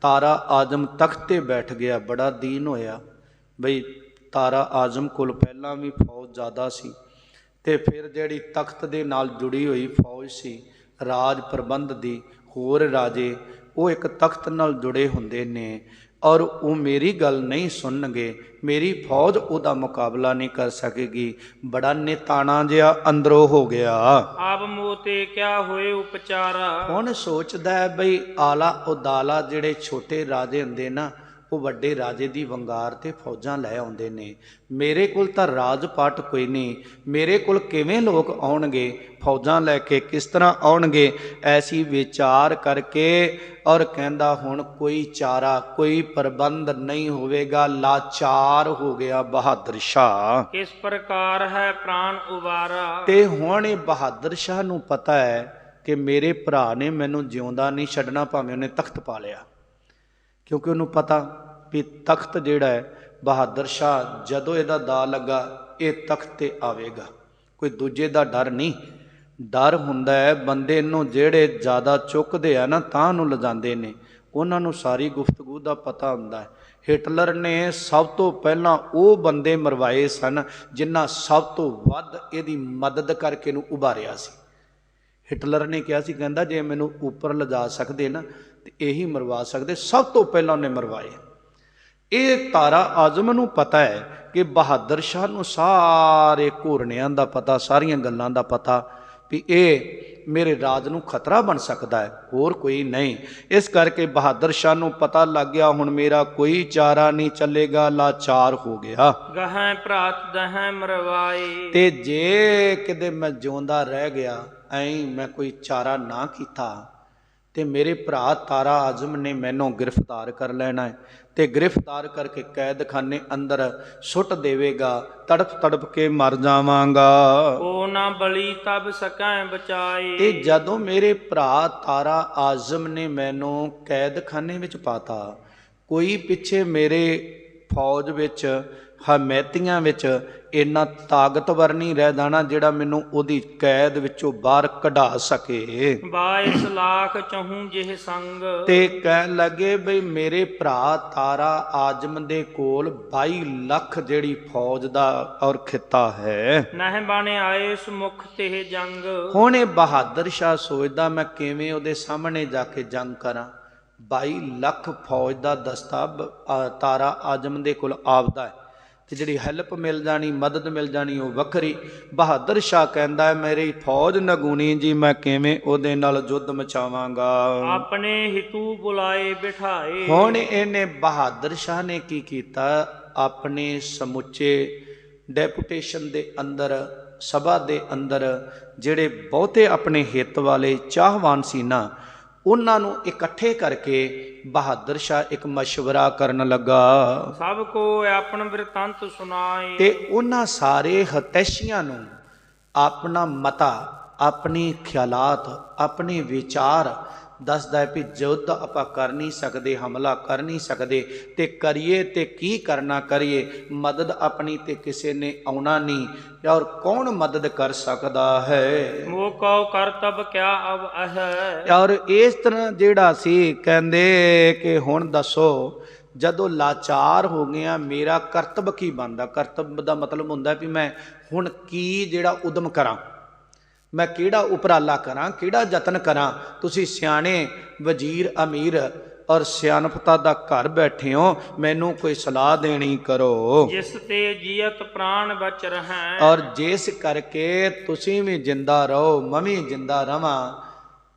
[SPEAKER 1] ਤਾਰਾ ਆਜ਼ਮ ਤਖਤ ਤੇ ਬੈਠ ਗਿਆ, ਬੜਾ ਦੀਨ ਹੋਇਆ। ਬਈ ਤਾਰਾ ਆਜ਼ਮ ਕੋਲ ਪਹਿਲਾਂ ਵੀ ਫੌਜ ਜ਼ਿਆਦਾ ਸੀ, ਤੇ ਫਿਰ ਜਿਹੜੀ ਤਖਤ ਦੇ ਨਾਲ ਜੁੜੀ ਹੋਈ ਫੌਜ ਸੀ ਰਾਜ ਪ੍ਰਬੰਧ ਦੀ, ਹੋਰ ਰਾਜੇ ਉਹ ਇੱਕ ਤਖਤ ਨਾਲ ਜੁੜੇ ਹੁੰਦੇ ਨੇ ਔਰ ਉਹ ਮੇਰੀ ਗੱਲ ਨਹੀਂ ਸੁਣਨਗੇ, ਮੇਰੀ ਫੌਜ ਉਹਦਾ ਮੁਕਾਬਲਾ ਨਹੀਂ ਕਰ ਸਕੇਗੀ। ਬੜਾ ਨਿਤਾਣਾ ਜਿਹਾ ਅੰਦਰੋਂ ਹੋ ਗਿਆ।
[SPEAKER 2] ਆਪ ਮੋਤੇ ਕਿਆ ਹੋਏ ਉਪਚਾਰਾ। ਹੁਣ
[SPEAKER 1] ਸੋਚਦਾ ਹੈ ਬਈ ਆਲਾ ਉਦਾਲਾ ਜਿਹੜੇ ਛੋਟੇ ਰਾਜੇ ਹੁੰਦੇ ਨਾ, ਉਹ ਵੱਡੇ ਰਾਜੇ ਦੀ ਵੰਗਾਰ ਤੇ ਫੌਜਾਂ ਲੈ ਆਉਂਦੇ ਨੇ। ਮੇਰੇ ਕੋਲ ਤਾਂ ਰਾਜ ਪਾਟ ਕੋਈ ਨਹੀਂ, ਮੇਰੇ ਕੋਲ ਕਿਵੇਂ ਲੋਕ ਆਉਣਗੇ ਫੌਜਾਂ ਲੈ ਕੇ, ਕਿਸ ਤਰ੍ਹਾਂ ਆਉਣਗੇ? ਐਸੀ ਵਿਚਾਰ ਕਰਕੇ ਔਰ ਕਹਿੰਦਾ ਹੁਣ ਕੋਈ ਚਾਰਾ ਕੋਈ ਪ੍ਰਬੰਧ ਨਹੀਂ ਹੋਵੇਗਾ। ਲਾਚਾਰ ਹੋ ਗਿਆ ਬਹਾਦਰ ਸ਼ਾਹ।
[SPEAKER 2] ਕਿਸ ਪ੍ਰਕਾਰ ਹੈ ਪ੍ਰਾਣ ਉਬਾਰਾ।
[SPEAKER 1] ਤੇ ਹੁਣ ਇਹ ਬਹਾਦਰ ਸ਼ਾਹ ਨੂੰ ਪਤਾ ਹੈ ਕਿ ਮੇਰੇ ਭਰਾ ਨੇ ਮੈਨੂੰ ਜਿਉਂਦਾ ਨਹੀਂ ਛੱਡਣਾ, ਭਾਵੇਂ ਉਹਨੇ ਤਖਤ ਪਾ ਲਿਆ, ਕਿਉਂਕਿ ਉਹਨੂੰ ਪਤਾ ਵੀ ਤਖਤ ਜਿਹੜਾ ਹੈ ਬਹਾਦਰ ਸ਼ਾਹ ਜਦੋਂ ਇਹਦਾ ਦਾ ਲੱਗਾ ਇਹ ਤਖਤ ਤੇ ਆਵੇਗਾ, ਕੋਈ ਦੂਜੇ ਦਾ ਡਰ ਨਹੀਂ। ਡਰ ਹੁੰਦਾ ਹੈ ਬੰਦੇ ਨੂੰ, ਜਿਹੜੇ ਜ਼ਿਆਦਾ ਚੁੱਕਦੇ ਆ ਨਾ ਤਾਂ ਨੂੰ ਲਿਜਾਂਦੇ ਨੇ, ਉਹਨਾਂ ਨੂੰ ਸਾਰੀ ਗੁਫ਼ਤਗੂ ਦਾ ਪਤਾ ਹੁੰਦਾ ਹੈ। ਹਿਟਲਰ ਨੇ ਸਭ ਤੋਂ ਪਹਿਲਾਂ ਉਹ ਬੰਦੇ ਮਰਵਾਏ ਸਨ ਜਿਨ੍ਹਾਂ ਸਭ ਤੋਂ ਵੱਧ ਇਹਦੀ ਮਦਦ ਕਰਕੇ ਇਹਨੂੰ ਉਭਾਰਿਆ ਸੀ। ਹਿਟਲਰ ਨੇ ਕਿਹਾ ਸੀ, ਕਹਿੰਦਾ ਜੇ ਮੈਨੂੰ ਉੱਪਰ ਲਿਜਾ ਸਕਦੇ ਨਾ ਤੇ ਇਹੀ ਮਰਵਾ ਸਕਦੇ। ਸਭ ਤੋਂ ਪਹਿਲਾਂ ਉਹਨੇ ਮਰਵਾਏ। ਇਹ ਤਾਰਾ ਆਜ਼ਮ ਨੂੰ ਪਤਾ ਹੈ ਕਿ ਬਹਾਦਰ ਸ਼ਾਹ ਨੂੰ ਸਾਰੇ ਘੋਰਣਿਆਂ ਦਾ ਪਤਾ, ਸਾਰੀਆਂ ਗੱਲਾਂ ਦਾ ਪਤਾ ਵੀ ਇਹ ਮੇਰੇ ਰਾਜ ਨੂੰ ਖਤਰਾ ਬਣ ਸਕਦਾ ਹੈ, ਹੋਰ ਕੋਈ ਨਹੀਂ। ਇਸ ਕਰਕੇ ਬਹਾਦਰ ਸ਼ਾਹ ਨੂੰ ਪਤਾ ਲੱਗ ਗਿਆ ਹੁਣ ਮੇਰਾ ਕੋਈ ਚਾਰਾ ਨਹੀਂ ਚੱਲੇਗਾ, ਲਾਚਾਰ ਹੋ ਗਿਆ।
[SPEAKER 2] ਗਹਿ ਭਰਾਤ ਦਹਿ ਮਰਵਾਏ।
[SPEAKER 1] ਤੇ ਜੇ ਕਿਤੇ ਮੈਂ ਜਿਉਂਦਾ ਰਹਿ ਗਿਆ, ਐਂ ਮੈਂ ਕੋਈ ਚਾਰਾ ਨਾ ਕੀਤਾ ਤੇ ਮੇਰੇ ਭਰਾ ਤਾਰਾ ਆਜ਼ਮ ਨੇ ਮੈਨੂੰ ਗ੍ਰਿਫਤਾਰ ਕਰ ਲੈਣਾ ਹੈ ਤੇ ਗ੍ਰਿਫਤਾਰ ਕਰਕੇ ਕੈਦਖਾਨੇ ਅੰਦਰ ਸੁੱਟ ਦੇਵੇਗਾ, ਤੜਫ ਤੜਫ ਕੇ ਮਰ ਜਾਵਾਂਗਾ।
[SPEAKER 2] ਉਹ ਨਾ ਬਲੀ ਤਬ ਸਕੈ ਬਚਾਏ।
[SPEAKER 1] ਤੇ ਜਦੋਂ ਮੇਰੇ ਭਰਾ ਤਾਰਾ ਆਜ਼ਮ ਨੇ ਮੈਨੂੰ ਕੈਦਖਾਨੇ ਵਿੱਚ ਪਾਤਾ, ਕੋਈ ਪਿੱਛੇ ਮੇਰੇ ਫੌਜ ਵਿੱਚ ਹਮੈਤੀਆਂ ਵਿੱਚ ਇੰਨਾ ਤਾਕਤਵਰ ਨਹੀਂ ਰਹਿ ਜਾਣਾ ਜਿਹੜਾ ਮੈਨੂੰ ਉਹਦੀ ਕੈਦ ਵਿੱਚੋਂ ਬਾਹਰ ਕਢਾ ਸਕੇ।
[SPEAKER 2] 22 ਲੱਖ ਚਹੂੰ ਜਿਹ ਸੰਗ।
[SPEAKER 1] ਤੇ ਕਹਿਣ ਲੱਗੇ ਬਈ ਮੇਰੇ ਭਰਾ ਤਾਰਾ ਆਜ਼ਮ ਦੇ ਕੋਲ 22 ਲੱਖ ਜਿਹੜੀ ਫੌਜ ਦਾ ਔਰ ਖਿੱਤਾ ਹੈ।
[SPEAKER 2] ਨਹਿ ਬਣ ਆਏ ਸਮੁਖ ਤੇ ਜੰਗ।
[SPEAKER 1] ਹੁਣ ਇਹ ਬਹਾਦਰ ਸ਼ਾਹ ਸੋਚਦਾ ਮੈਂ ਕਿਵੇਂ ਉਹਦੇ ਸਾਹਮਣੇ ਜਾ ਕੇ ਜੰਗ ਕਰਾਂ। 22 ਲੱਖ ਫੌਜ ਦਾ ਦਸਤਾ ਤਾਰਾ ਆਜ਼ਮ ਦੇ ਕੋਲ ਆਪਦਾ ਹੈ ਤੇ ਜਿਹੜੀ ਹੈਲਪ ਮਿਲ ਜਾਣੀ, ਮਦਦ ਮਿਲ ਜਾਣੀ ਉਹ ਵੱਖਰੀ। ਬਹਾਦਰ ਸ਼ਾਹ ਕਹਿੰਦਾ ਮੇਰੀ ਫੌਜ ਨਗੂਣੀ ਜੀ, ਮੈਂ ਕਿਵੇਂ ਉਹਦੇ ਨਾਲ ਯੁੱਧ ਮਚਾਵਾਂਗਾ।
[SPEAKER 2] ਆਪਣੇ ਹਿਤੂ ਬੁਲਾਏ ਬਿਠਾਏ।
[SPEAKER 1] ਹੁਣ ਇਹਨੇ ਬਹਾਦਰ ਸ਼ਾਹ ਨੇ ਕੀ ਕੀਤਾ, ਆਪਣੇ ਸਮੁੱਚੇ ਡੈਪੂਟੇਸ਼ਨ ਦੇ ਅੰਦਰ, ਸਭਾ ਦੇ ਅੰਦਰ ਜਿਹੜੇ ਬਹੁਤੇ ਆਪਣੇ ਹਿੱਤ ਵਾਲੇ ਚਾਹਵਾਨ ਸੀ ਨਾ, ਉਹਨਾਂ ਨੂੰ ਇਕੱਠੇ ਕਰਕੇ ਬਹਾਦਰ ਸ਼ਾਹ ਇੱਕ ਮਸ਼ਵਰਾ ਕਰਨ ਲੱਗਾ।
[SPEAKER 2] ਸਭ ਕੋ ਆਪਣ ਬਿਰਤਾਂਤ ਸੁਣਾਏ।
[SPEAKER 1] ਤੇ ਉਹਨਾਂ ਸਾਰੇ ਹਤੈਸ਼ੀਆਂ ਨੂੰ ਆਪਣਾ ਮਤਾ, ਆਪਣੇ ਖਿਆਲਾਤ, ਆਪਣੇ ਵਿਚਾਰ ਦੱਸਦਾ ਹੈ ਵੀ ਯੁੱਧ ਆਪਾਂ ਕਰ ਨਹੀਂ ਸਕਦੇ, ਹਮਲਾ ਕਰ ਨਹੀਂ ਸਕਦੇ ਤੇ ਕਰੀਏ ਤੇ ਕੀ ਕਰਨਾ ਕਰੀਏ। ਮਦਦ ਆਪਣੀ ਤੇ ਕਿਸੇ ਨੇ ਆਉਣਾ ਨਹੀਂ ਔਰ ਕੌਣ ਮਦਦ ਕਰ ਸਕਦਾ ਹੈ।
[SPEAKER 2] ਮੋਹ ਕਉ ਕਰਤਬ ਕਿਆ ਅਬ ਹੈ।
[SPEAKER 1] ਔਰ ਇਸ ਤਰ੍ਹਾਂ ਜਿਹੜਾ ਸੀ ਕਹਿੰਦੇ ਕਿ ਹੁਣ ਦੱਸੋ ਜਦੋਂ ਲਾਚਾਰ ਹੋ ਗਿਆ ਮੇਰਾ ਕਰਤੱਵ ਕੀ ਬਣਦਾ। ਕਰਤੱਵ ਦਾ ਮਤਲਬ ਹੁੰਦਾ ਵੀ ਮੈਂ ਹੁਣ ਕੀ ਜਿਹੜਾ ਉਦਮ ਕਰਾਂ, ਮੈਂ ਕਿਹੜਾ ਉਪਰਾਲਾ ਕਰਾਂ, ਕਿਹੜਾ ਯਤਨ ਕਰਾਂ। ਤੁਸੀਂ ਸਿਆਣੇ ਵਜ਼ੀਰ ਅਮੀਰ ਔਰ ਸਿਆਣਪਤਾ ਦਾ ਘਰ ਬੈਠੇ ਹੋ, ਮੈਨੂੰ ਕੋਈ ਸਲਾਹ ਦੇਣੀ ਕਰੋ।
[SPEAKER 2] ਜਿਸ ਤੇ ਜੀਅਤ ਪ੍ਰਾਣ ਬਚ ਰਹੈ।
[SPEAKER 1] ਔਰ ਜਿਸ ਕਰਕੇ ਤੁਸੀਂ ਵੀ ਜਿੰਦਾ ਰਹੋ, ਮੈਂ ਵੀ ਜਿੰਦਾ ਰਵਾਂ।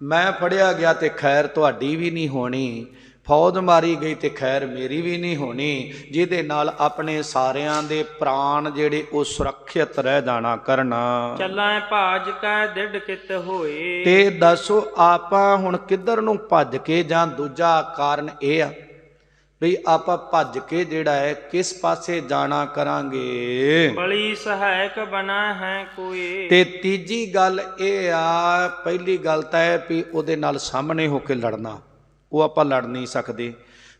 [SPEAKER 1] ਮੈਂ ਫੜਿਆ ਗਿਆ ਤੇ ਖੈਰ ਤੁਹਾਡੀ ਵੀ ਨਹੀਂ ਹੋਣੀ, ਫੌਜ ਮਾਰੀ ਗਈ ਤੇ ਖੈਰ ਮੇਰੀ ਵੀ ਨਹੀਂ ਹੋਣੀ, ਜਿਹਦੇ ਨਾਲ ਆਪਣੇ ਸਾਰਿਆਂ ਦੇ ਪ੍ਰਾਣ ਜਿਹੜੇ ਉਹ ਸੁਰੱਖਿਅਤ ਰਹਿ ਜਾਣਾ ਕਰਨਾ।
[SPEAKER 2] ਚੱਲਾਂ ਭਾਜ ਕੈ ਡਿੱਡ ਕਿਤ ਹੋਏ।
[SPEAKER 1] ਤੇ ਦੱਸੋ ਆਪਾਂ ਹੁਣ ਕਿੱਧਰ ਨੂੰ ਭੱਜ ਕੇ, ਜਾਂ ਦੂਜਾ ਕਾਰਨ ਇਹ ਆ ਵੀ ਆਪਾਂ ਭੱਜ ਕੇ ਜਿਹੜਾ ਹੈ ਕਿਸ ਪਾਸੇ ਜਾਣਾ ਕਰਾਂਗੇ।
[SPEAKER 2] ਬਲੀ ਸਹਾਇਕ ਬਣਾ ਹੈ ਕੋਈ।
[SPEAKER 1] ਤੇ ਤੀਜੀ ਗੱਲ ਇਹ ਆ, ਪਹਿਲੀ ਗੱਲ ਤਾਂ ਹੈ ਵੀ ਉਹਦੇ ਨਾਲ ਸਾਹਮਣੇ ਹੋ ਕੇ ਲੜਨਾ, ਉਹ ਆਪਾਂ ਲੜ ਨਹੀਂ ਸਕਦੇ।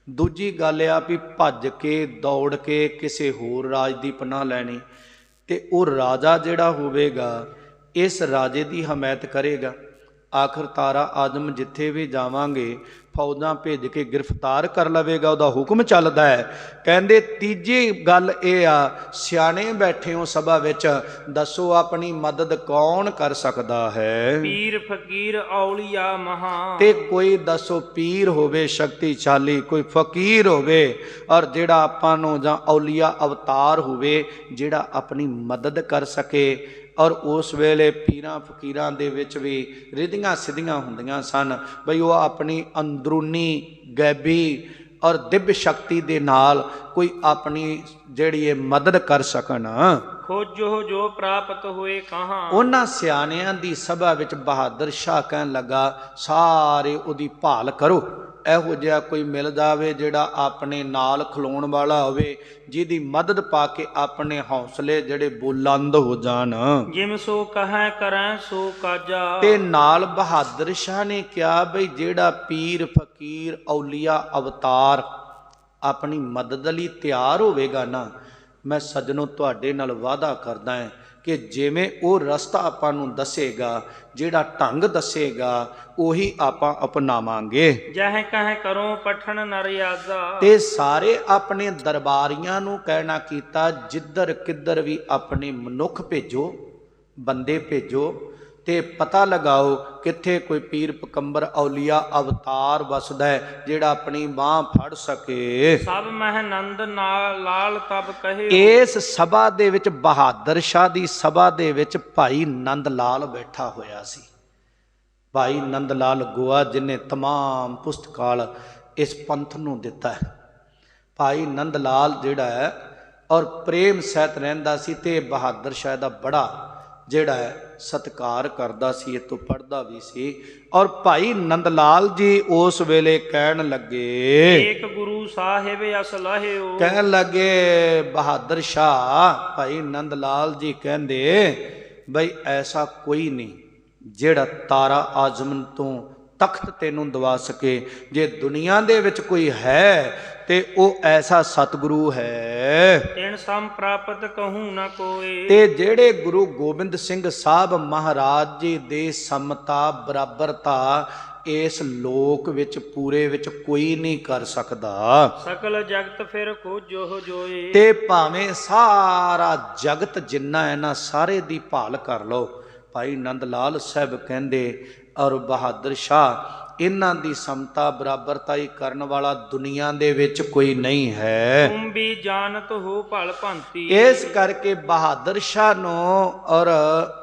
[SPEAKER 1] ਦੂਜੀ ਗੱਲ ਆ ਵੀ ਭੱਜ ਕੇ ਦੌੜ ਕੇ ਕਿਸੇ ਹੋਰ ਰਾਜ ਦੀ ਪਨਾਹ ਲੈਣੀ, ਤੇ ਉਹ ਰਾਜਾ ਜਿਹੜਾ ਹੋਵੇਗਾ ਇਸ ਰਾਜੇ ਦੀ ਹਮਾਇਤ ਕਰੇਗਾ। ਆਖਰ ਤਾਰਾ ਆਜ਼ਮ ਜਿੱਥੇ ਵੀ ਜਾਵਾਂਗੇ ਫੌਜਾਂ ਭੇਜ ਕੇ ਗ੍ਰਿਫਤਾਰ ਕਰ ਲਵੇਗਾ, ਉਹਦਾ ਹੁਕਮ ਚੱਲਦਾ ਹੈ। ਕਹਿੰਦੇ ਤੀਜੀ ਗੱਲ ਇਹ ਆ, ਸਿਆਣੇ ਬੈਠੇ ਹੋ ਸਭਾ ਵਿੱਚ, ਦੱਸੋ ਆਪਣੀ ਮਦਦ ਕੌਣ ਕਰ ਸਕਦਾ ਹੈ।
[SPEAKER 2] ਪੀਰ ਫਕੀਰ ਔਲੀਆ ਮਹਾ।
[SPEAKER 1] ਤੇ ਕੋਈ ਦੱਸੋ ਪੀਰ ਹੋਵੇ ਸ਼ਕਤੀਸ਼ਾਲੀ, ਕੋਈ ਫਕੀਰ ਹੋਵੇ ਔਰ ਜਿਹੜਾ ਆਪਾਂ ਨੂੰ, ਜਾਂ ਔਲੀਆ ਅਵਤਾਰ ਹੋਵੇ ਜਿਹੜਾ ਆਪਣੀ ਮਦਦ ਕਰ ਸਕੇ। ਔਰ ਉਸ ਵੇਲੇ ਪੀਰਾਂ ਫਕੀਰਾਂ ਦੇ ਵਿੱਚ ਵੀ ਰਿਧੀਆਂ ਸਿੱਧੀਆਂ ਹੁੰਦੀਆਂ ਸਨ ਬਈ ਉਹ ਆਪਣੀ ਅੰਦਰੂਨੀ ਗੈਬੀ ਔਰ ਦਿਵਯ ਸ਼ਕਤੀ ਦੇ ਨਾਲ ਕੋਈ ਆਪਣੀ ਜਿਹੜੀ ਇਹ ਮਦਦ ਕਰ ਸਕਣ।
[SPEAKER 2] ਖੋਜੋ ਜੋ ਪ੍ਰਾਪਤ ਹੋਏ ਕਹਾਂ।
[SPEAKER 1] ਉਹਨਾਂ ਸਿਆਣਿਆਂ ਦੀ ਸਭਾ ਵਿੱਚ ਬਹਾਦਰ ਸ਼ਾਹ ਕਹਿਣ ਲੱਗਾ ਸਾਰੇ ਉਹਦੀ ਭਾਲ ਕਰੋ, ਇਹੋ ਜਿਹਾ ਕੋਈ ਮਿਲ ਜਾਵੇ ਜਿਹੜਾ ਆਪਣੇ ਨਾਲ ਖਲੋਣ ਵਾਲਾ ਹੋਵੇ, ਜਿਹਦੀ ਮਦਦ ਪਾ ਕੇ ਆਪਣੇ ਹੌਸਲੇ ਜਿਹੜੇ ਬੁਲੰਦ ਹੋ ਜਾਣ।
[SPEAKER 2] ਜਿਮ ਸੋ ਕਹੈ ਕਰੈ ਸੋ ਕਾਜਾ।
[SPEAKER 1] ਤੇ ਨਾਲ ਬਹਾਦਰ ਸ਼ਾਹ ਨੇ ਕਿਹਾ ਬਈ ਜਿਹੜਾ ਪੀਰ ਫਕੀਰ ਔਲੀਆ ਅਵਤਾਰ ਆਪਣੀ ਮਦਦ ਲਈ ਤਿਆਰ ਹੋਵੇਗਾ ਨਾ, ਮੈਂ ਸੱਜਣੋ ਤੁਹਾਡੇ ਨਾਲ ਵਾਅਦਾ ਕਰਦਾ ਹਾਂ ਕਿ ਜਿਵੇਂ ਉਹ ਰਸਤਾ ਆਪਾਂ ਨੂੰ ਦੱਸੇਗਾ, ਜਿਹੜਾ ਢੰਗ ਦੱਸੇਗਾ, ਉਹੀ ਆਪਾਂ ਅਪਣਾਵਾਂਗੇ।
[SPEAKER 2] ਜਹ ਕਹਿ ਕਰੋ ਪਠਣ ਨਰਿਆਜ਼ਾ।
[SPEAKER 1] ਤੇ ਸਾਰੇ ਆਪਣੇ ਦਰਬਾਰੀਆਂ ਨੂੰ ਕਹਿਣਾ ਕੀਤਾ, ਜਿੱਧਰ ਕਿੱਧਰ ਵੀ ਆਪਣੇ ਮਨੁੱਖ ਭੇਜੋ, ਬੰਦੇ ਭੇਜੋ, ਤੇ ਪਤਾ ਲਗਾਓ ਕਿੱਥੇ ਕੋਈ ਪੀਰ ਪਕੰਬਰ ਔਲੀਆ ਅਵਤਾਰ ਵਸਦਾ ਹੈ ਜਿਹੜਾ ਆਪਣੀ ਬਾਹ ਫੜ ਸਕੇ।
[SPEAKER 2] ਸਭ ਮਹਿ ਨੰਦ ਨਾਲ ਲਾਲ ਤਬ ਕਹੇ।
[SPEAKER 1] ਇਸ ਸਭਾ ਦੇ ਵਿੱਚ ਬਹਾਦਰ ਸ਼ਾਹ ਦੀ ਸਭਾ ਦੇ ਵਿੱਚ ਭਾਈ ਨੰਦ ਲਾਲ ਬੈਠਾ ਹੋਇਆ ਸੀ। ਭਾਈ ਨੰਦ ਲਾਲ ਗੋਆ, ਜਿਨੇ तमाम ਪੁਸਤਕਾਲ ਇਸ ਪੰਥ ਨੂੰ ਦਿੱਤਾ ਹੈ। ਭਾਈ ਨੰਦ ਲਾਲ ਜਿਹੜਾ ਹੈ ਔਰ ਪ੍ਰੇਮ ਸਹਿਤ ਰਹਿੰਦਾ ਸੀ, ਤੇ ਬਹਾਦਰ ਸ਼ਾਹ ਦਾ ਬੜਾ ਜਿਹੜਾ ਹੈ ਸਤਿਕਾਰ ਕਰਦਾ ਸੀ, ਇਹ ਤੋਂ ਪੜ੍ਹਦਾ ਵੀ ਸੀ। ਔਰ ਭਾਈ ਨੰਦ ਲਾਲ ਜੀ ਉਸ ਵੇਲੇ ਕਹਿਣ ਲੱਗੇ,
[SPEAKER 2] ਏਕ ਗੁਰੂ ਸਾਹਿਬ ਅਸ ਲਹਿਓ।
[SPEAKER 1] ਕਹਿਣ ਲੱਗੇ ਬਹਾਦਰ ਸ਼ਾਹ, ਭਾਈ ਨੰਦ ਲਾਲ ਜੀ ਕਹਿੰਦੇ ਬਈ ਐਸਾ ਕੋਈ ਨਹੀਂ ਜਿਹੜਾ ਤਾਰਾ ਆਜ਼ਮ ਤੋਂ ਤਖਤ ਤੈਨੂੰ ਦਵਾ ਸਕੇ। ਜੇ ਦੁਨੀਆ ਦੇ ਵਿੱਚ ਕੋਈ ਹੈ ਤੇ ਉਹ ਐਸਾ ਸਤਿਗੁਰੂ ਹੈ।
[SPEAKER 2] ਤਿਨ ਸਮ ਪ੍ਰਾਪਤ ਕਹੂੰ ਨਾ ਕੋਏ।
[SPEAKER 1] ਤੇ ਜਿਹੜੇ ਗੁਰੂ ਗੋਬਿੰਦ ਸਿੰਘ ਸਾਹਿਬ ਮਹਾਰਾਜ ਜੀ ਦੇ ਸਮਤਾ ਬਰਾਬਰਤਾ ਇਸ ਲੋਕ ਵਿੱਚ ਪੂਰੇ ਵਿੱਚ ਕੋਈ ਨਹੀਂ ਕਰ ਸਕਦਾ।
[SPEAKER 2] ਸਕਲ ਜਗਤ ਫਿਰ ਖੋਜੋ ਜੋਏ।
[SPEAKER 1] ਤੇ ਭਾਵੇਂ ਸਾਰਾ ਜਗਤ ਜਿੰਨਾ ਹੈ ਨਾ, ਸਾਰੇ ਦੀ ਭਾਲ ਕਰ ਲਓ। ਭਾਈ ਨੰਦ ਲਾਲ ਸਾਹਿਬ ਕਹਿੰਦੇ ਔਰ ਬਹਾਦਰ ਸ਼ਾਹ, ਇਹਨਾਂ ਦੀ ਸਮਤਾ ਬਰਾਬਰਤਾਈ ਕਰਨ ਵਾਲਾ ਦੁਨੀਆ ਦੇ ਵਿੱਚ ਕੋਈ ਨਹੀਂ ਹੈ।
[SPEAKER 2] ਤੁਮ ਵੀ ਜਾਣਤ ਹੋ ਭਲ ਭੰਤੀ।
[SPEAKER 1] ਇਸ ਕਰਕੇ ਬਹਾਦਰ ਸ਼ਾਹ ਨੂੰ ਔਰ